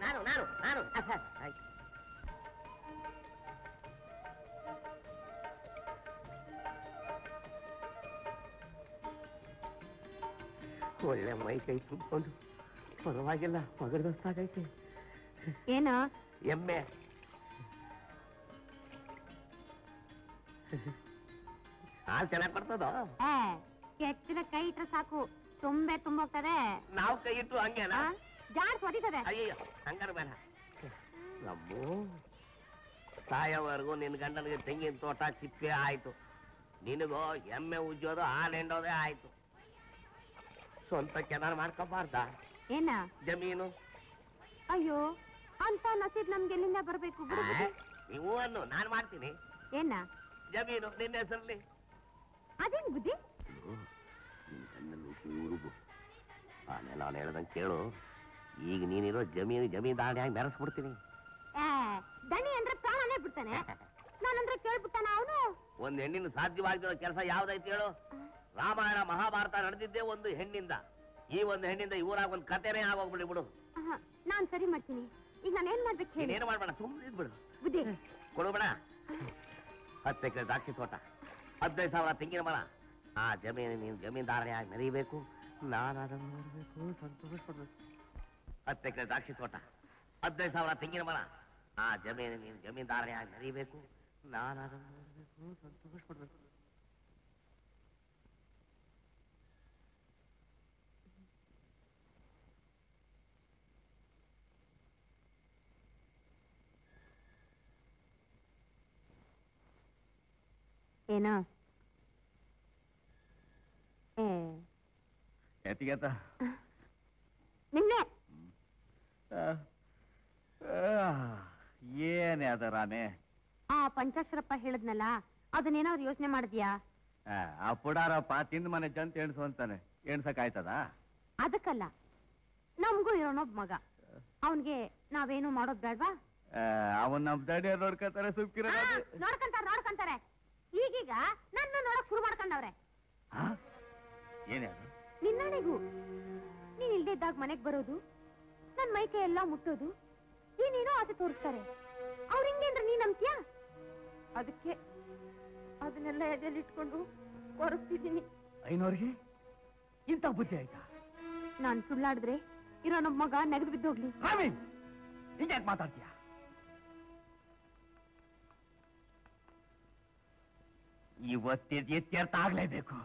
ನಾನು ಒಳ್ಳೆ ಮೈ ಕೈ ತುಂಬಿಕೊಂಡು ಪರವಾಗಿಲ್ಲ, ಮಗದೊತ್ತಾಗೈತೆ. ಏನೋ ಎಮ್ಮೆ ಹಾಲು ಚೆನ್ನಾಗಿ ಕೊಡ್ತದ? ಕೆತ್ತಿನ ಕೈ ಇಟ್ರೆ ಸಾಕು, ತುಂಬೆ ತುಂಬೋಗ್ತದೆ. ನಾವು ಕೈ ಇಟ್ಟು ಹಂಗೇನಾ? ಜಾರ್ ಹೊಡಿತದೆ. ಅಯ್ಯೋ, ಹಂಗಾರ ಬೇಡ. ನಮ್ಮು ಸಾಯವರೆಗೂ ನಿನ್ ಗಂಡನಿಗೆ ತೆಂಗಿನ ತೋಟ ಚಿಪ್ಪೆ ಆಯ್ತು, ನಿನಗೋ ಎಮ್ಮೆ ಉಜ್ಜೋದು ಹಾಲೆಂಡೋದೇ ಆಯ್ತು. ಸ್ವಂತಕ್ಕೆ ನಾನು ಮಾಡ್ಕೋಬಾರ್ದ? ಏನ ಜಮೀನು? ಅಯ್ಯೋ, ಅಂತ ನಸೀಬ್ ನಮ್ಗೆ ಎಲ್ಲಿಂದ ಬರ್ಬೇಕು? ನೀವು ಅನ್ನು, ನಾನು ಮಾಡ್ತೀನಿ. ಏನ ಜಮೀನು ನಿನ್ನ ಹೆಸರಲ್ಲಿ. ಅದೇನ್ ಬುದ್ಧಿ? ಆಮೇಲೆ ನಾನು ಹೇಳ್ದಂಗೆ ಕೇಳು, ಈಗ ನೀನಿರೋ ಜಮೀನ್ದಾರನಾಗಿ ಮೆರೆಸ್ಬಿಡ್ತೀನಿ. ದಣಿ ಅಂದ್ರೆ ಪ್ರಾಣನೇ ಬಿಡ್ತಾನೆ, ನಾನಂದ್ರೆ ಕೇಳ್ಬಿಟ್ಟಾನ ಅವನು. ಒಂದ್ ಹೆಣ್ಣಿನ ಸಾಧ್ಯವಾಗಿರೋ ಕೆಲಸ ಯಾವ್ದೈತಿ ಹೇಳು? ರಾಮಾಯಣ ಮಹಾಭಾರತ ನಡೆದಿದ್ದೇ ಒಂದು ಹೆಣ್ಣಿಂದ. ಈ ಒಂದು ಹೆಣ್ಣಿಂದ ಊರಾಗ ಒಂದು ಕತೆನೇ ಆಗೋಗ್ಬಿಡಿ ಬಿಡು. ನಾನ್ ಸರಿ ಮಾಡ್ತೀನಿ. ಈಗ ನಾನು ಏನ್ ಮಾಡ್ಬೇಕು ಹೇಳಿ? ಏನು ಮಾಡ್ಬೇಡ, ಸುಮ್ಮನೆ ಬಿಡು. ಬುದ್ಧಿ ಕೊಡುಬೇಡ. 10 ಎಕರೆ ದ್ರಾಕ್ಷಿ ತೋಟ, 15,000 ತೆಂಗಿನ ಮರ, ಆ ಜಮೀನು ನೀನು ಜಮೀನ್ದಾರನಾಗಿ ಮೆರೀಬೇಕು, ನಾನು ಅದನ್ನು ನೋಡ್ಬೇಕು, ಸಂತೋಷ ಪಡ್ಬೇಕು. 10 ಎಕರೆ ದ್ರಾಕ್ಷಿ ತೋಟ, 15,000 ತೆಂಗಿನ ಮರ, ಆ ಜಮೀನು ನೀನು ಜಮೀನ್ದಾರನಾಗಿ ಮೆರೀಬೇಕು, ನಾನು ಅದನ್ನು ನೋಡ್ಬೇಕು, ಸಂತೋಷ ಪಡ್ಬೇಕು. ಏನೋ ಎತ್ತಿಗೆತ ನಿನ್ನೆ ಏನೇ ಅದ ರಾಮೆ? ಆ ಪಂಚಾಕ್ಷರಪ್ಪ ಹೇಳದ್ನಲ್ಲ, ಅದನ್ನೇನಾದ್ರು ಯೋಚನೆ ಮಾಡಿದ್ಯಾ? ಆ ಪುಡಾರಪ್ಪ ತಿಂದ ಮನೆ ಜಂತ ಎಣ್ಸು ಅಂತಾನೆ, ಎಣ್ಸಕ್ ಆಯ್ತದ? ಅದಕ್ಕಲ್ಲ, ನಮ್ಗೂ ಇರೋನೊಬ್ಬ ಮಗ, ಅವನ್ಗೆ ನಾವೇನು ಮಾಡೋದ್ ಬೇಡ್ವಾ? ಅವನ್ ನಮ್ ದಡಿಯ ನೋಡ್ಕೊತಾರೆ, ಸುಮ್ಕಿರ ನೋಡ್ಕಂತಾರೆ. ಈಗ ನನ್ನ ನೋಡಕ್ ಶುರು ಮಾಡ್ಕೊಂಡವ್ರೆ. ಏನ್ಯಾರು? ನಿನ್ನಣೆಗೂ ನೀನ್ ಇಲ್ದೇ ಇದ್ದಾಗ ಮನೆಗ್ ಬರೋದು, ನನ್ ಮೈಕೈ ಎಲ್ಲ ಮುಟ್ಟೋದು, ಏನೇನೋ ಆಸೆ ತೋರಿಸ್ತಾರೆ. ಅವ್ರ ಹಿಂಗೆ ಅಂದ್ರೆ ನೀನ್ ನಂಬ್ತೀಯಾ? ಅದಕ್ಕೆ ಅದನ್ನೆಲ್ಲ ಎದೆಯಲ್ಲಿ ಇಟ್ಕೊಂಡು ಹೊರಗ್ತಿದ್ದೀನಿ. ಐನೋರ್ಗೆ ಇಂಥ ಬುದ್ಧಿ ಆಯ್ತಾ? ನಾನ್ ಸುಳ್ಳಾಡಿದ್ರೆ ಇರೋ ನಮ್ಮ ಮಗ ನೆಗೆದು ಬಿದ್ದೋಗ್ಲಿ. ಹಿಂಗ್ಯಾಕ್ ಮಾತಾಡ್ತೀಯ? ಇವತ್ತಿದ್ ಇತ್ಯರ್ಥ ಆಗ್ಲೇಬೇಕು.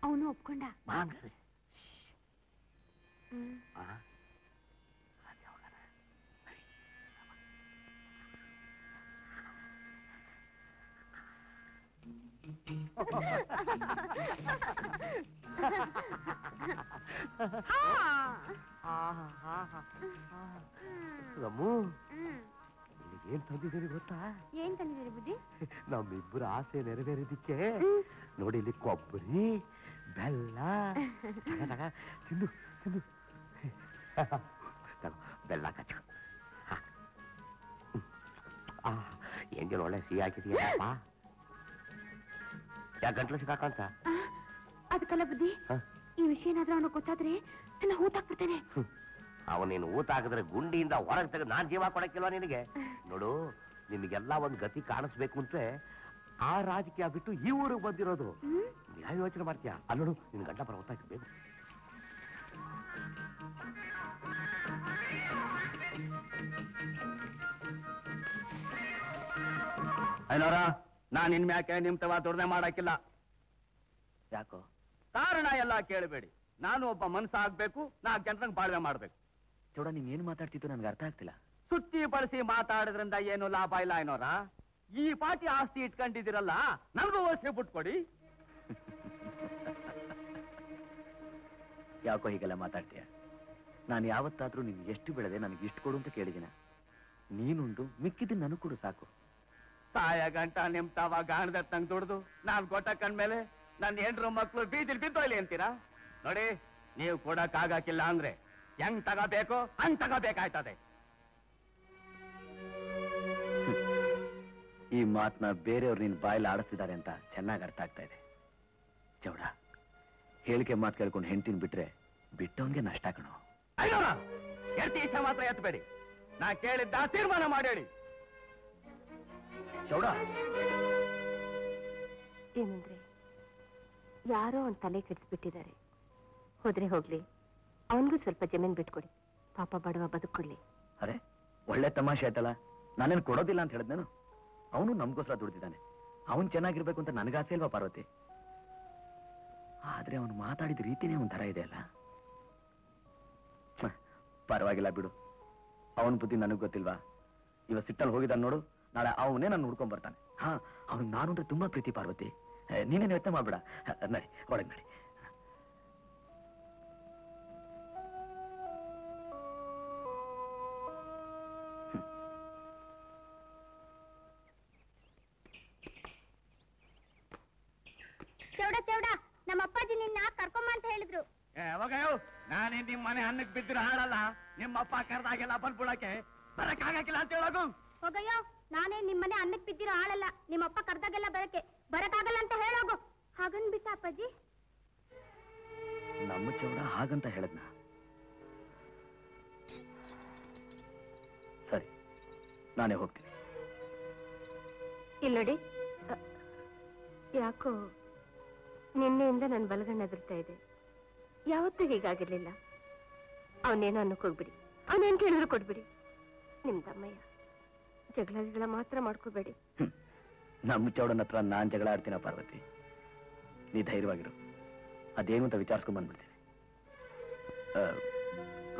ಅವನು ಒಪ್ಕೊಂಡ. ರಮು, ಏನ್ ತಂದಿದ್ದೀರಿ ಗೊತ್ತಾ? ಏನ್ ತಂದಿದ್ದೀರಿ ಬುದ್ಧಿ? ನಮ್ಮಿಬ್ಬರ ಆಸೆ ನೆರವೇರಿದ್ದಕ್ಕೆ ನೋಡಿ, ಇಲ್ಲಿ ಕೊಬ್ಬರಿ, ಬೆಲ್ಲ, ತಿಂದು ತಿಂದು ಬೆಲ್ಲ ಕಚ್ಚ. ಹೆಂಗೆ ಒಳ್ಳೆ ಸಿಹಿ ಹಾಕಿದೀಯಪ್ಪ. ಯಾಕೆ ಗಂಟ್ಲು ಸಿಕ್ಕಾಕಂತ? ಅದಕ್ಕಲ್ಲ ಬುದ್ಧಿ, ಈ ವಿಷಯ ಏನಾದ್ರೂ ಅವನು ಗೊತ್ತಾದ್ರೆ ನನ್ನ ಹೂತಾಕ್ಬಿಡ್ತಾನೆ. ಅವನೇನು ಊತ ಹಾಕಿದ್ರೆ ಗುಂಡಿಯಿಂದ ಹೊರಗೆ ತೆಗೆದು ನಾನ್ ಜೀವ ಕೊಡಕ್ಕಿಲ್ವಾ ನಿನಗೆ? ನೋಡು, ನಿಮಗೆಲ್ಲ ಒಂದು ಗತಿ ಕಾಣಿಸ್ಬೇಕು ಅಂತ ಆ ರಾಜಕೀಯ ಬಿಟ್ಟು ಈ ಊರಿಗೆ ಬಂದಿರೋದು. ಯಾವ ಯೋಚನೆ ಮಾಡ್ತೀಯಾ? ಅಲ್ಲೋಡು, ನಿನ್ ಗಂಟ ಬರ ಗೊತ್ತಾಗ್ಬೇಕು. ಐನೋರ, ನಾನ್ ಇನ್ಮ್ಯಾಕೆ ನಿಮ್ ತವ ದುರ್ನೆ ಮಾಡಕ್ಕಿಲ್ಲ. ಯಾಕೋ? ಕಾರಣ ಎಲ್ಲ ಕೇಳಬೇಡಿ. ನಾನು ಒಬ್ಬ ಮನ್ಸ ಆಗ್ಬೇಕು, 4 ಜನರಂಗ್ ಬಾಳ್ವೆ ಮಾಡ್ಬೇಕು. ಚೌಡ, ನೀನ್ ಏನ್ ಮಾತಾಡ್ತಿತ್ತು ನನ್ಗೆ ಅರ್ಥ ಆಗ್ತಿಲ್ಲ. ಸುತ್ತಿ ಬಳಸಿ ಮಾತಾಡೋದ್ರಿಂದ ಏನು ಲಾಭ ಇಲ್ಲ ಐನೋರ. ಈ ಪಾಟಿ ಆಸ್ತಿ ಇಟ್ಕೊಂಡಿದ್ದೀರಲ್ಲ, ನನ್ಗೂ ಓಸಿ ಬಿಟ್ಕೊಡಿ. ಯಾಕೋ ಹೀಗೆಲ್ಲ ಮಾತಾಡ್ತೀಯ? ನಾನು ಯಾವತ್ತಾದ್ರೂ ನೀನ್ ಎಷ್ಟು ಬೆಳೆದೆ ನನಗೆ ಇಷ್ಟು ಕೊಡು ಅಂತ ಕೇಳಿದಿನ? ನೀನುಂಡು ಮಿಕ್ಕಿದ್ದು ನನಗೆ ಕೊಡು ಸಾಕು. ತಾಯ ಗಂಟ ನಿಮ್ ತಾವ ಗಾಣದತ್ತಂಗ್ ದುಡ್ದು ನಾನ್ ಕೊಟ್ಟ ಕಂಡ್ಮೇಲೆ ನನ್ನ ಹೆಂಡ್ರು ಮಕ್ಳು ಬೀದಿಲ್ ಬಿದ್ದೋಯ್ಲಿ ಅಂತೀರಾ? ನೋಡಿ, ನೀವು ಕೊಡಕ್ಕಾಗಕ್ಕಿಲ್ಲ ಅಂದ್ರೆ ಹೆಂಗ್ ತಗೋಬೇಕು ಹಂಗ್ ತಗೋಬೇಕಾಯ್ತದೆ. ಈ ಮಾತನ್ನ ಬೇರೆಯವ್ರು ನಿನ್ ಬಾಯಲ್ಲಿ ಆಡಿಸ್ತಿದ್ದಾರೆ ಅಂತ ಚೆನ್ನಾಗಿ ಅರ್ಥ ಆಗ್ತಾ ಇದೆ. ಚೌಡ, ಹೇಳಿಕೆ ಮಾತು ಕೇಳ್ಕೊಂಡು ಹೆಂಡ್ತಿನ ಬಿಟ್ರೆ ಬಿಟ್ಟವನ್ಗೆ ನಷ್ಟ ಕಣೋ. ಅಯ್ಯೋ, ಎರ್ತಿ ಇಷ್ಟ ಮಾತ್ರ ಎತ್ತಬೇಡಿ. ನಾ ಕೇಳಿದ್ದ ತೀರ್ಮಾನ ಮಾಡಿ. ಚೌಡ, ಏನಂದ್ರೆ ಯಾರೋ ಒಂದ್ ತಲೆ ಕೆಡಿಸ್ಬಿಟ್ಟಿದ್ದಾರೆ. ಹೋದ್ರೆ ಹೋಗ್ಲಿ, ಅವನ್ಗೂ ಸ್ವಲ್ಪ ಜಮೀನ್ ಬಿಟ್ಕೊಡಿ. ಪಾಪ ಬಡವ ಬದುಕೊಳ್ಳಿ. ಅರೆ, ಒಳ್ಳೆ ತಮಾಷೆ ಆಯ್ತಲ್ಲ. ನಾನೇನು ಕೊಡೋದಿಲ್ಲ ಅಂತ ಹೇಳಿದ್ನೇನು? ಅವನು ನಮ್ಗೋಸ್ಕರ ದುಡ್ದಿದ್ದಾನೆ. ಅವನು ಚೆನ್ನಾಗಿರ್ಬೇಕು ಅಂತ ನನಗಾಸೆ ಇಲ್ವಾ ಪಾರ್ವತಿ? ಆದ್ರೆ ಅವನು ಮಾತಾಡಿದ ರೀತಿನೇ ಒಂಥರ ಇದೆ ಅಲ್ಲ. ಪರವಾಗಿಲ್ಲ ಬಿಡು, ಅವನ ಬುದ್ಧಿ ನನಗ್ ಗೊತ್ತಿಲ್ವಾ? ಇವತ್ತು ಸಿಟ್ಟಲ್ಲಿ ಹೋಗಿದ್ದಾನೆ ನೋಡು, ನಾಳೆ ಅವನೇ ನಾನು ಹುಡ್ಕೊಂಡ್ ಬರ್ತಾನೆ. ಹಾ, ಅವನು ನಾನು ಅಂದ್ರೆ ತುಂಬಾ ಪ್ರೀತಿ ಪಾರ್ವತಿ. ನೀನೇನು ಯೋಚನೆ ಮಾಡ್ಬೇಡ. ನಡಿ, ಒಳಗೆ ನಡಿ. ಚೌಡ ಚೌಡ, ನಮ್ಮ ಅಪ್ಪಾಜಿ ನಿನ್ನ ಕರ್ಕೊಂಬ ಅಂತ ಹೇಳಿದ್ರು. ಯಾವಾಗಯ್ಯೋ, ನಾನೇ ನಿಮ್ ಮನೆ ಅನ್ನಕ್ ಬಿದ್ದಿರ ಹಾಡಲ್ಲ. ನಿಮ್ಮಪ್ಪ ಕರೆದಾಗೆಲ್ಲ ಬಂದ್ಬಿಡಕ್ಕೆ ಬರಕ್ಕಾಗಕ್ಕಿಲ್ಲ ಅಂತ ಹೇಳೋಗು. ಹೋಗಯ್ಯೋ, ನಾನೇ ನಿಮ್ಮನೆ ಅನ್ನಕ್ಕೆ ಬಿದ್ದಿರೋ ಆಳಲ್ಲ. ನಿಮ್ಮಪ್ಪ ಕರ್ದಾಗೆಲ್ಲ ಬರಕ್ಕಾಗಲ್ಲ ಅಂತ ಹೇಳೋಗು. ಹಾಗನ್ಬಿಟ್ಟ ಅಪ್ಪಾಜಿ? ನಮ್ಮ ಚೌಡ ಹಾಗಂತ ಹೇಳದ್ನ? ಸರಿ, ನಾನೇ ಹೋಗ್ತೀನಿ. ಇಲ್ಲ ನೋಡಿ, ಯಾಕೋ ನಿನ್ನೆಯಿಂದ ನನ್ನ ಬಲಗಣ್ಣ ಎದುರ್ತಾ ಇದೆ. ಯಾವತ್ತೂ ಹೀಗಾಗಿರ್ಲಿಲ್ಲ. ಅವನೇನೋ ಅನ್ನಕ್ ಹೋಗ್ಬಿಡಿ, ಅವನೇನ್ ಕೇಳಿದ್ರು ಕೊಡ್ಬಿಡಿ. ನಿಮ್ ತಮ್ಮಯ್ಯ ಜಗಳ ಮಾತ್ರ ಮಾಡ್ಕೋಬೇಡಿ. ನಮ್ಮ ಚೌಡನ ಹತ್ರ ನಾನ್ ಜಗಳ ಆಡ್ತೀನ ಪಾರ್ವತಿ. ನೀ ಧೈರ್ಯವಾಗಿರು, ಅದೇನು ಅಂತ ವಿಚಾರಿಸ್ಕೊಂಡ್ ಬಂದ್ಬಿಡ್ತೀನಿ.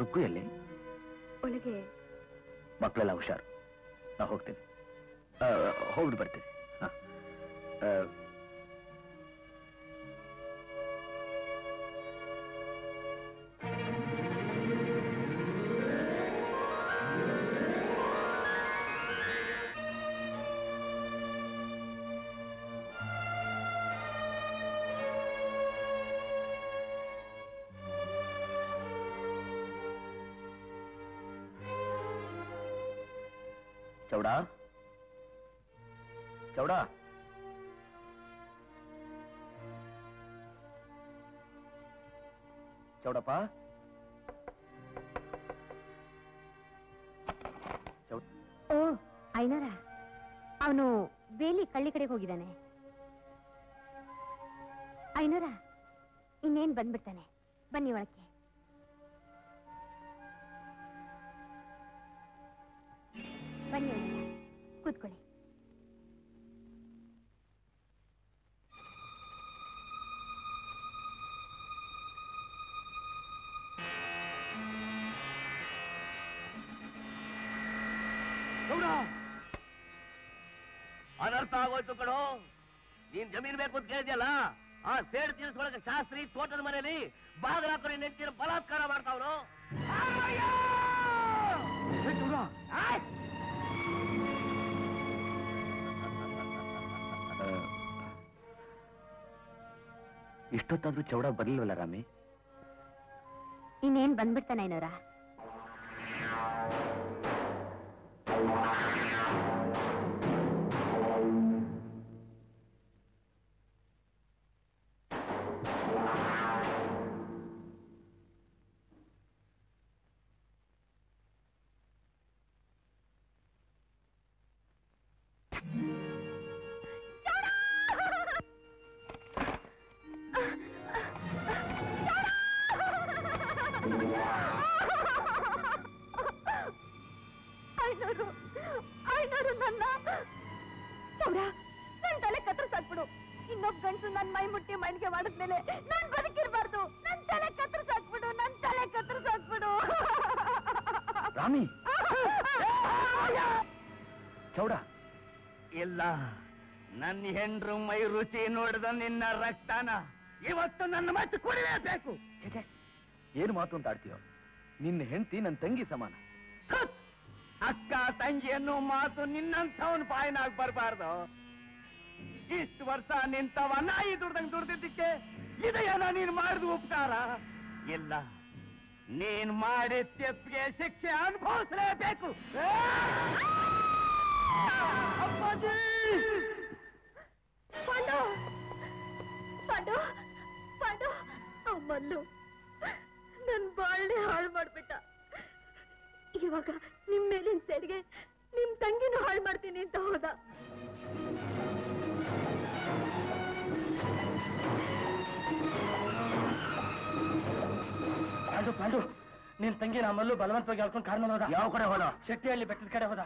ರುಕ್ಕು ಎಲ್ಲಿ? ಒಳಗೆ. ಮಕ್ಕಳೆಲ್ಲ ಹುಷಾರು, ನಾ ಹೋಗ್ತೀನಿ. ಹೋಗ್ಬಿಟ್ಟು ಬರ್ತೀನಿ. ಚೌಡ ಚೌಡ ಚೌಡಪ್ಪ ಓ ಐನೋರ, ಅವನು ಬೇಲಿ ಕಳ್ಳಿ ಕಡೆಗೆ ಹೋಗಿದ್ದಾನೆ. ಐನೋರ, ಇನ್ನೇನ್ ಬಂದ್ಬಿಡ್ತಾನೆ, ಬನ್ನಿ ಒಳಕ್ಕೆ. ಬನ್ನಿ ಐನೋರ, ಕೂತ್ಕೊಳ್ಳಿ. ಅನರ್ಥ ಆಗೋಯ್ತು ಕಣೋ. ನೀನ್ ಜಮೀನ್ ಬೇಕು ಅಂತ ಕೇಳಿದ್ಯಲ್ಲ, ಆ ಸೇಡ್ ತೀರಿಸ್ಕೊಳಕ್ಕೆ ಶಾಸ್ತ್ರಿ ತೋಟದ ಮನೆಯಲ್ಲಿ ಬಾಗಿಲು ಹಾಕೊಂಡು ನೆಂಚಿನ ಬಲಾತ್ಕಾರ ಮಾಡ್ತಾವ್ರು. ಇಷ್ಟೊತ್ತಾದ್ರೂ ಚೌಡ ಬರ್ಲಿಲ್ವಲ್ಲ ರಾಮಿ? ಇನ್ನೇನ್ ಬಂದ್ಬಿಡ್ತಾನೆ ಐನೋರ. ನನ್ ತಲೆ ಕತ್ತರಿಸಾಕ್ಬಿಡು. ಇನ್ನೊಬ್ಬ ಗಂಟು ನನ್ ಮೈ ಮುಟ್ಟಿ ಮೈಲಿಗೆ ಮಾಡಿದ್ಮೇಲೆ ನಾನ್ ಬದುಕಿರ್ಬಾರ್ದು. ನನ್ ತಲೆ ಕತ್ತರಿಸಾಕ್ಬಿಡು, ನನ್ ತಲೆ ಕತ್ತರಿಸಾಕ್ಬಿಡು. ರಾಮಿ ಚೌಡ ಇಲ್ಲ, ನನ್ನ ಹೆಂಡ್ರು ಮೈ ರುಚಿ ನೋಡಿದ ನಿನ್ನ ರಕ್ತನ ಇವತ್ತು ನನ್ನ ಮತ್ತೆ ಕುಡಿಯಬೇಕು. ಏನು ಮಾತು ಅಂತ ಆಡ್ತೀಯೋ? ನಿನ್ನ ಹೆಂಡತಿ ನನ್ನ ತಂಗಿ ಸಮಾನ. ಅಕ್ಕ ತಂಗಿ ಅನ್ನೋ ಮಾತು ನಿನ್ನಂಥವನ್ ಬಾಯಿನಾಗ ಬರಬಾರ್ದು. ಇಷ್ಟು ವರ್ಷ ನಿಂತವ ನಾಯಿ ದುಡ್ದಂಗ್ ದುಡ್ದಿದ್ದಕ್ಕೆ ಇದೆಯಲ್ಲ ನೀನ್ ಮಾಡಿದ ಉಪಕಾರ? ಇಲ್ಲ, ನೀನ್ ಮಾಡಿದ ತಪ್ಪಿಗೆ ಶಿಕ್ಷೆ ಅನುಭವಿಸಲೇಬೇಕು. ಅಪ್ಪಾಜಿ! ಪಾಂಡು ಪಾಂಡು ಪಾಂಡು, ಅಮ್ಮಲ್ಲು ನನ್ ಬಾಳ್ನೆ ಹಾಳು ಮಾಡ್ಬಿಟ್ಟ. ಇವಾಗ ನಿಮ್ ಮೇಲಿನ ಸೇಡಿಗೆ ನಿಮ್ ತಂಗಿನೂ ಹಾಳು ಮಾಡ್ತೀನಿ ಅಂತ ಹೋದ. ಪಾಂಡು ಪಾಂಡು, ನಿನ್ ತಂಗಿ ನಮ್ಮಲ್ಲೂ ಬಲವಂತವಾಗಿ ಹೇಳ್ಕೊಂಡು ಕಾರ್ ಮೇಲೆ ಹೋದ. ಯಾವ ಕಡೆ ಹೋದ? ಶೆಟ್ಟಿಹಳ್ಳಿ ಬೆಟ್ಟದ ಕಡೆ ಹೋದ.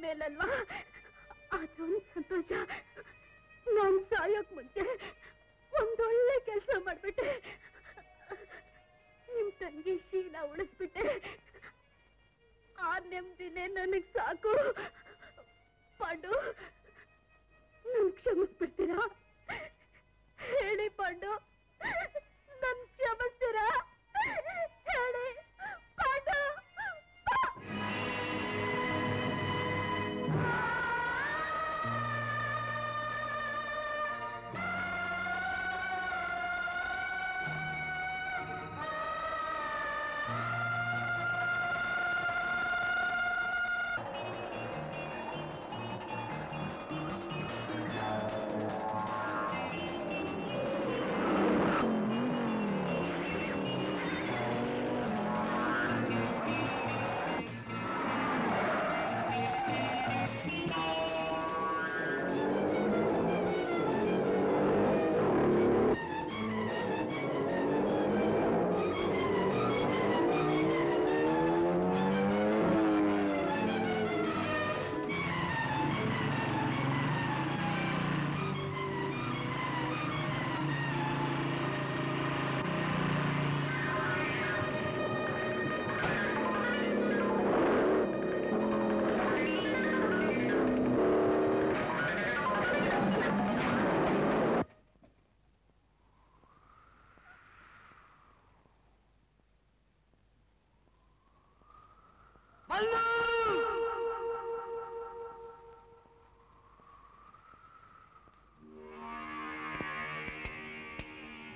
ಮೇಲಲ್ವಾ? ಅದೊಂದು ಸಂತೋಷ. ನಾನ್ ಸಾಯೋಕ್ ಮುಂಚೆ ಒಂದೊಳ್ಳೆ ಕೆಲಸ ಮಾಡ್ಬಿಟ್ಟೆ. ನಿಮ್ ತಂಗಿ ಶೀಲ ಉಳಿಸ್ಬಿಟ್ಟೆ. ಆ ನೆಮ್ಮದಿನೇ ನನಗ್ ಸಾಕು. ಪಾಂಡು, ನನ್ ಕ್ಷಮಿಸ್ಬಿಡ್ತೀರಾ? ಹೇಳಿ ಪಾಂಡು, ನನ್ ಕ್ಷಮಿಸ್ತೀರಾ? ಹೇಳಿ ಪಾಂಡು.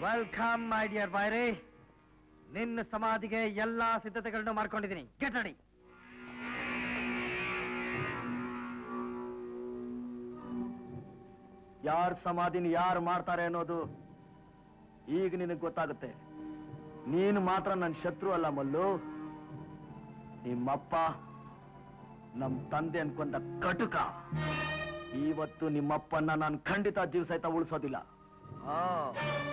ವೆಲ್ಕಮ್ ಮೈ ಡಿಯರ್ ಬಾಯ್ರಿ. ನಿನ್ನ ಸಮಾಧಿಗೆ ಎಲ್ಲಾ ಸಿದ್ಧತೆಗಳನ್ನು ಮಾಡ್ಕೊಂಡಿದ್ದೀನಿ. Get ready. ಯಾರ್ ಸಮಾಧಿನ ಯಾರು ಮಾಡ್ತಾರೆ ಅನ್ನೋದು ಈಗ ನಿನಗೆ ಗೊತ್ತಾಗುತ್ತೆ. ನೀನು ಮಾತ್ರ ನನ್ನ ಶತ್ರು ಅಲ್ಲ ಮಲ್ಲು. ನಿಮ್ಮಪ್ಪ ನಮ್ ತಂದೆ ಅನ್ಕೊಂಡ ಕಟುಕ. ಇವತ್ತು ನಿಮ್ಮಪ್ಪನ್ನ ನಾನು ಖಂಡಿತ ಜೀವ ಸಹಿತ ಉಳಿಸೋದಿಲ್ಲ.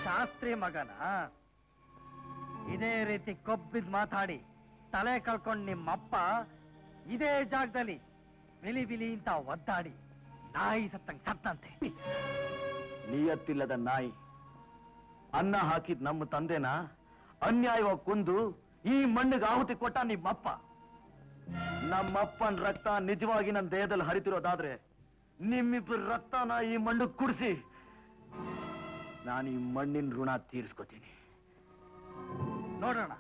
ಶಾಸ್ತ್ರಿ ಮಗನ ಇದೇ ರೀತಿ ಕೊಬ್ಬಿದ್ ಮಾತಾಡಿ ತಲೆ ಕಳ್ಕೊಂಡ್ ನಿಮ್ಮಪ್ಪ ಇದೇ ಜಾಗದಲ್ಲಿ ಬಿಲಿ ಬಿಲಿ ಅಂತ ಒದ್ದಾಡಿ ನಾಯಿ ಸತ್ತಂಗ್ ಸತ್ತಂತೆ. ನಿಯತ್ತಿಲ್ಲದ ನಾಯಿ ಅನ್ನ ಹಾಕಿದ್ ನಮ್ಮ ತಂದೆನ ಅನ್ಯಾಯವಾಗಿ ಕೊಂದು ಈ ಮಣ್ಣಿಗೆ ಆಹುತಿ ಕೊಟ್ಟ ನಿಮ್ಮಪ್ಪ. ನಮ್ಮಪ್ಪನ ರಕ್ತ ನಿಜವಾಗಿ ನನ್ನ ದೇಹದಲ್ಲಿ ಹರಿತಿರೋದಾದ್ರೆ ನಿಮ್ಮಿಬ್ಬರ ರಕ್ತನ ಈ ಮಣ್ಣು ಕುಡಿಸಿ ನಾನು ಈ ಮಣ್ಣಿನ ಋಣ ತೀರಿಸ್ಕೋತೀನಿ. ನೋಡೋಣ.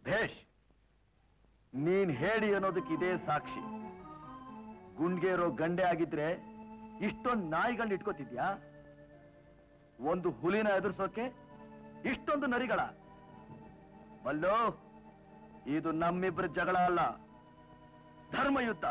ಭೇಷ್, ನೀನ್ ಹೇಳಿ ಅನ್ನೋದಕ್ಕೆ ಇದೇ ಸಾಕ್ಷಿ. ಗುಂಡ್ಗೆ ಇರೋ ಗಂಡೆ ಆಗಿದ್ರೆ ಇಷ್ಟೊಂದು ನಾಯಿಗಳನ್ನ ಇಟ್ಕೋತಿದ್ಯಾ? ಒಂದು ಹುಲಿನ ಎದುರಿಸೋಕೆ ಇಷ್ಟೊಂದು ನರಿಗಳ? ಅಲ್ಲೋ, ಇದು ನಮ್ಮಿಬ್ಬರ ಜಗಳ ಅಲ್ಲ, ಧರ್ಮಯುದ್ಧ.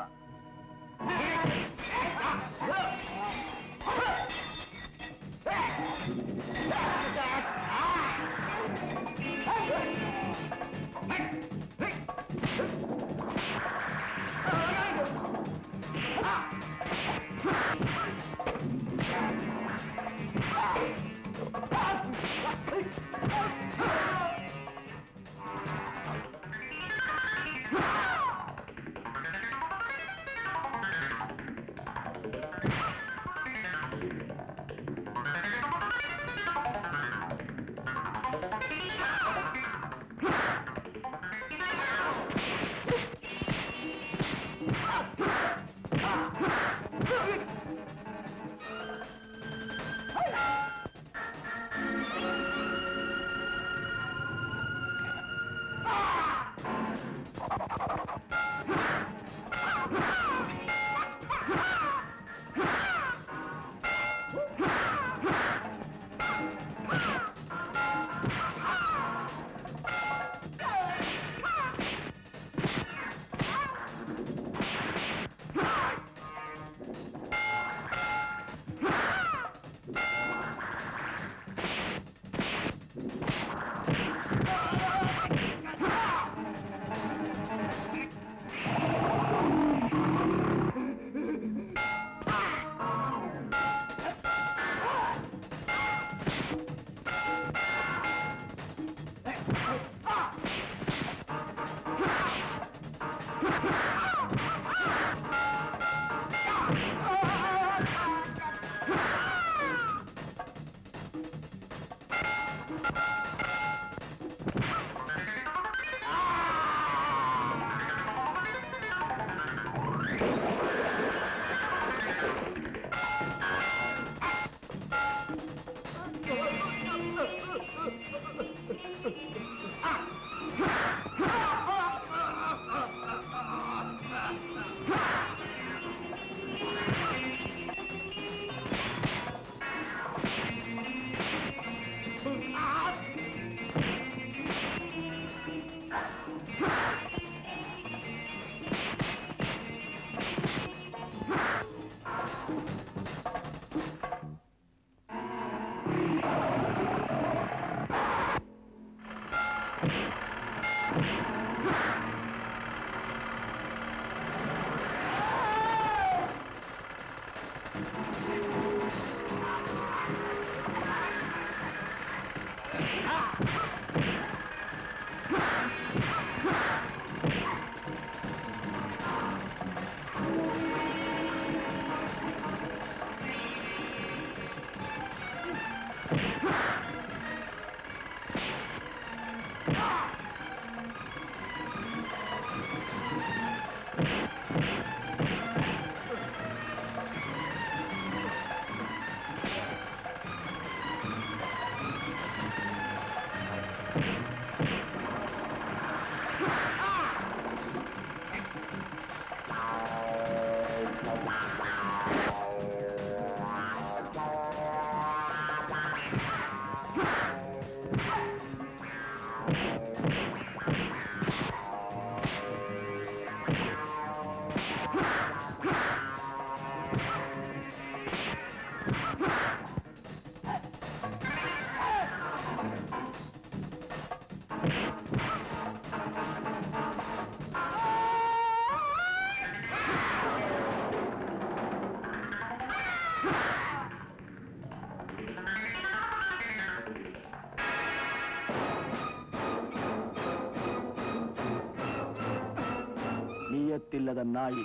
ನಿಯತ್ತಿಲ್ಲದ ನಾಯಿ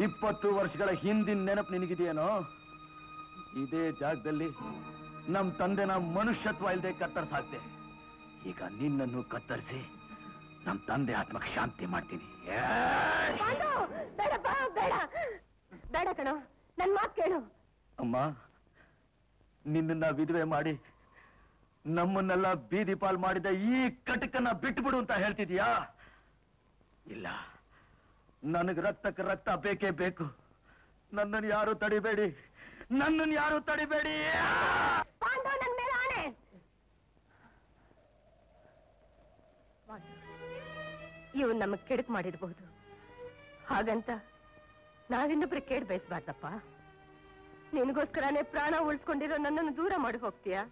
20 ವರ್ಷಗಳ ಹಿಂದಿನ ನೆನಪು ನಿನಗಿದೆಯೇನೋ? ಇದೇ ಜಾಗದಲ್ಲಿ ನಮ್ ತಂದೆನ ಮನುಷ್ಯತ್ವ ಇಲ್ಲದೆ ಕತ್ತರಿಸಾಕ್ದೆ. ಈಗ ನಿನ್ನನ್ನು ಕತ್ತರಿಸಿ ನಮ್ ತಂದೆ ಆತ್ಮಕ್ಕೆ ಶಾಂತಿ ಮಾಡ್ತೀನಿ. ಬೇಡ ಬೇಡ ಬೇಡ ಕಣೋ, ನನ್ ಮಾತು ಕೇಳು. ಅಮ್ಮ, ನಿನ್ನ ವಿಧವೆ ಮಾಡಿ ನಮ್ಮನ್ನೆಲ್ಲ ಬೀದಿ ಪಾಲ್ ಮಾಡಿದ ಈ ಕಟಕನ್ನ ಬಿಟ್ಬಿಡು ಅಂತ ಹೇಳ್ತಿದ್ಯಾ? ಇಲ್ಲ, ನನಗೆ ರಕ್ತಕ್ಕೆ ರಕ್ತ ಬೇಕೇ ಬೇಕು. ನನ್ನನ್ನು ಯಾರು ತಡಿಬೇಡಿ, ನನ್ನನ್ನು ಯಾರು ತಡಿಬೇಡಿ. ಪಾಂಡು, ನನ್ ಮೇಲೆ ಆಣೆ. ಇವ್ ನಮಗ್ ಕೆಡುಕು ಮಾಡಿರ್ಬಹುದು, ಹಾಗಂತ ನಾವಿನ್ನೊಬ್ರು ಕೇಡ್ ಬಯಸ್ಬಾರ್ದಪ್ಪ. ನಿನಗೋಸ್ಕರನೇ ಪ್ರಾಣ ಉಳಿಸ್ಕೊಂಡಿರೋ ನನ್ನನ್ನು ದೂರ ಮಾಡಿ ಹೋಗ್ತೀಯಾ?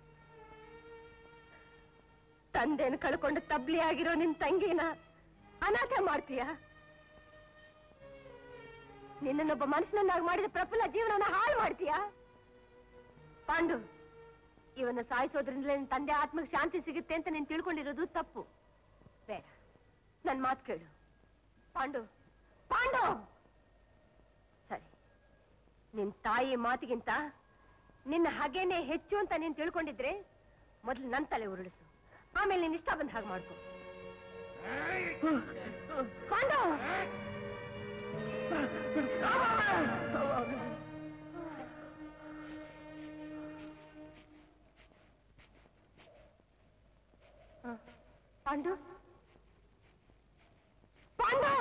ತಂದೆನ ಕಳ್ಕೊಂಡು ತಬ್ಲಿ ಆಗಿರೋ ನಿನ್ ತಂಗಿನ ಅನಾಥ ಮಾಡ್ತೀಯಾ? ನಿನ್ನನ್ನೊಬ್ಬ ಮನುಷ್ಯನನ್ನಾಗಿ ಮಾಡಿದ ಪ್ರಫುಲ್ಲ ಜೀವನನ ಹಾಳು ಮಾಡ್ತೀಯಾ? ಪಾಂಡು, ಇವನ್ನ ಸಾಯಿಸೋದ್ರಿಂದಲೇ ನಿನ್ ತಂದೆ ಆತ್ಮಕ್ಕೆ ಶಾಂತಿ ಸಿಗುತ್ತೆ ಅಂತ ನೀನ್ ತಿಳ್ಕೊಂಡಿರೋದು ತಪ್ಪು. ಬೇಡ, ನನ್ ಮಾತು ಕೇಳು. ಪಾಂಡು, ಪಾಂಡು, ಸರಿ, ನಿನ್ ತಾಯಿ ಮಾತಿಗಿಂತ ನಿನ್ನ ಹಾಗೇನೆ ಹೆಚ್ಚು ಅಂತ ನೀನ್ ತಿಳ್ಕೊಂಡಿದ್ರೆ ಮೊದಲು ನನ್ ತಲೆ ಉರುಳಿಸು, ಆಮೇಲೆ ನೀನ್ ಇಷ್ಟ ಬಂದ ಹಾಗೆ ಮಾಡ್ಕೊ. ಪಾಂಡು, ಪಾಂಡು, ಪಾಂಡು.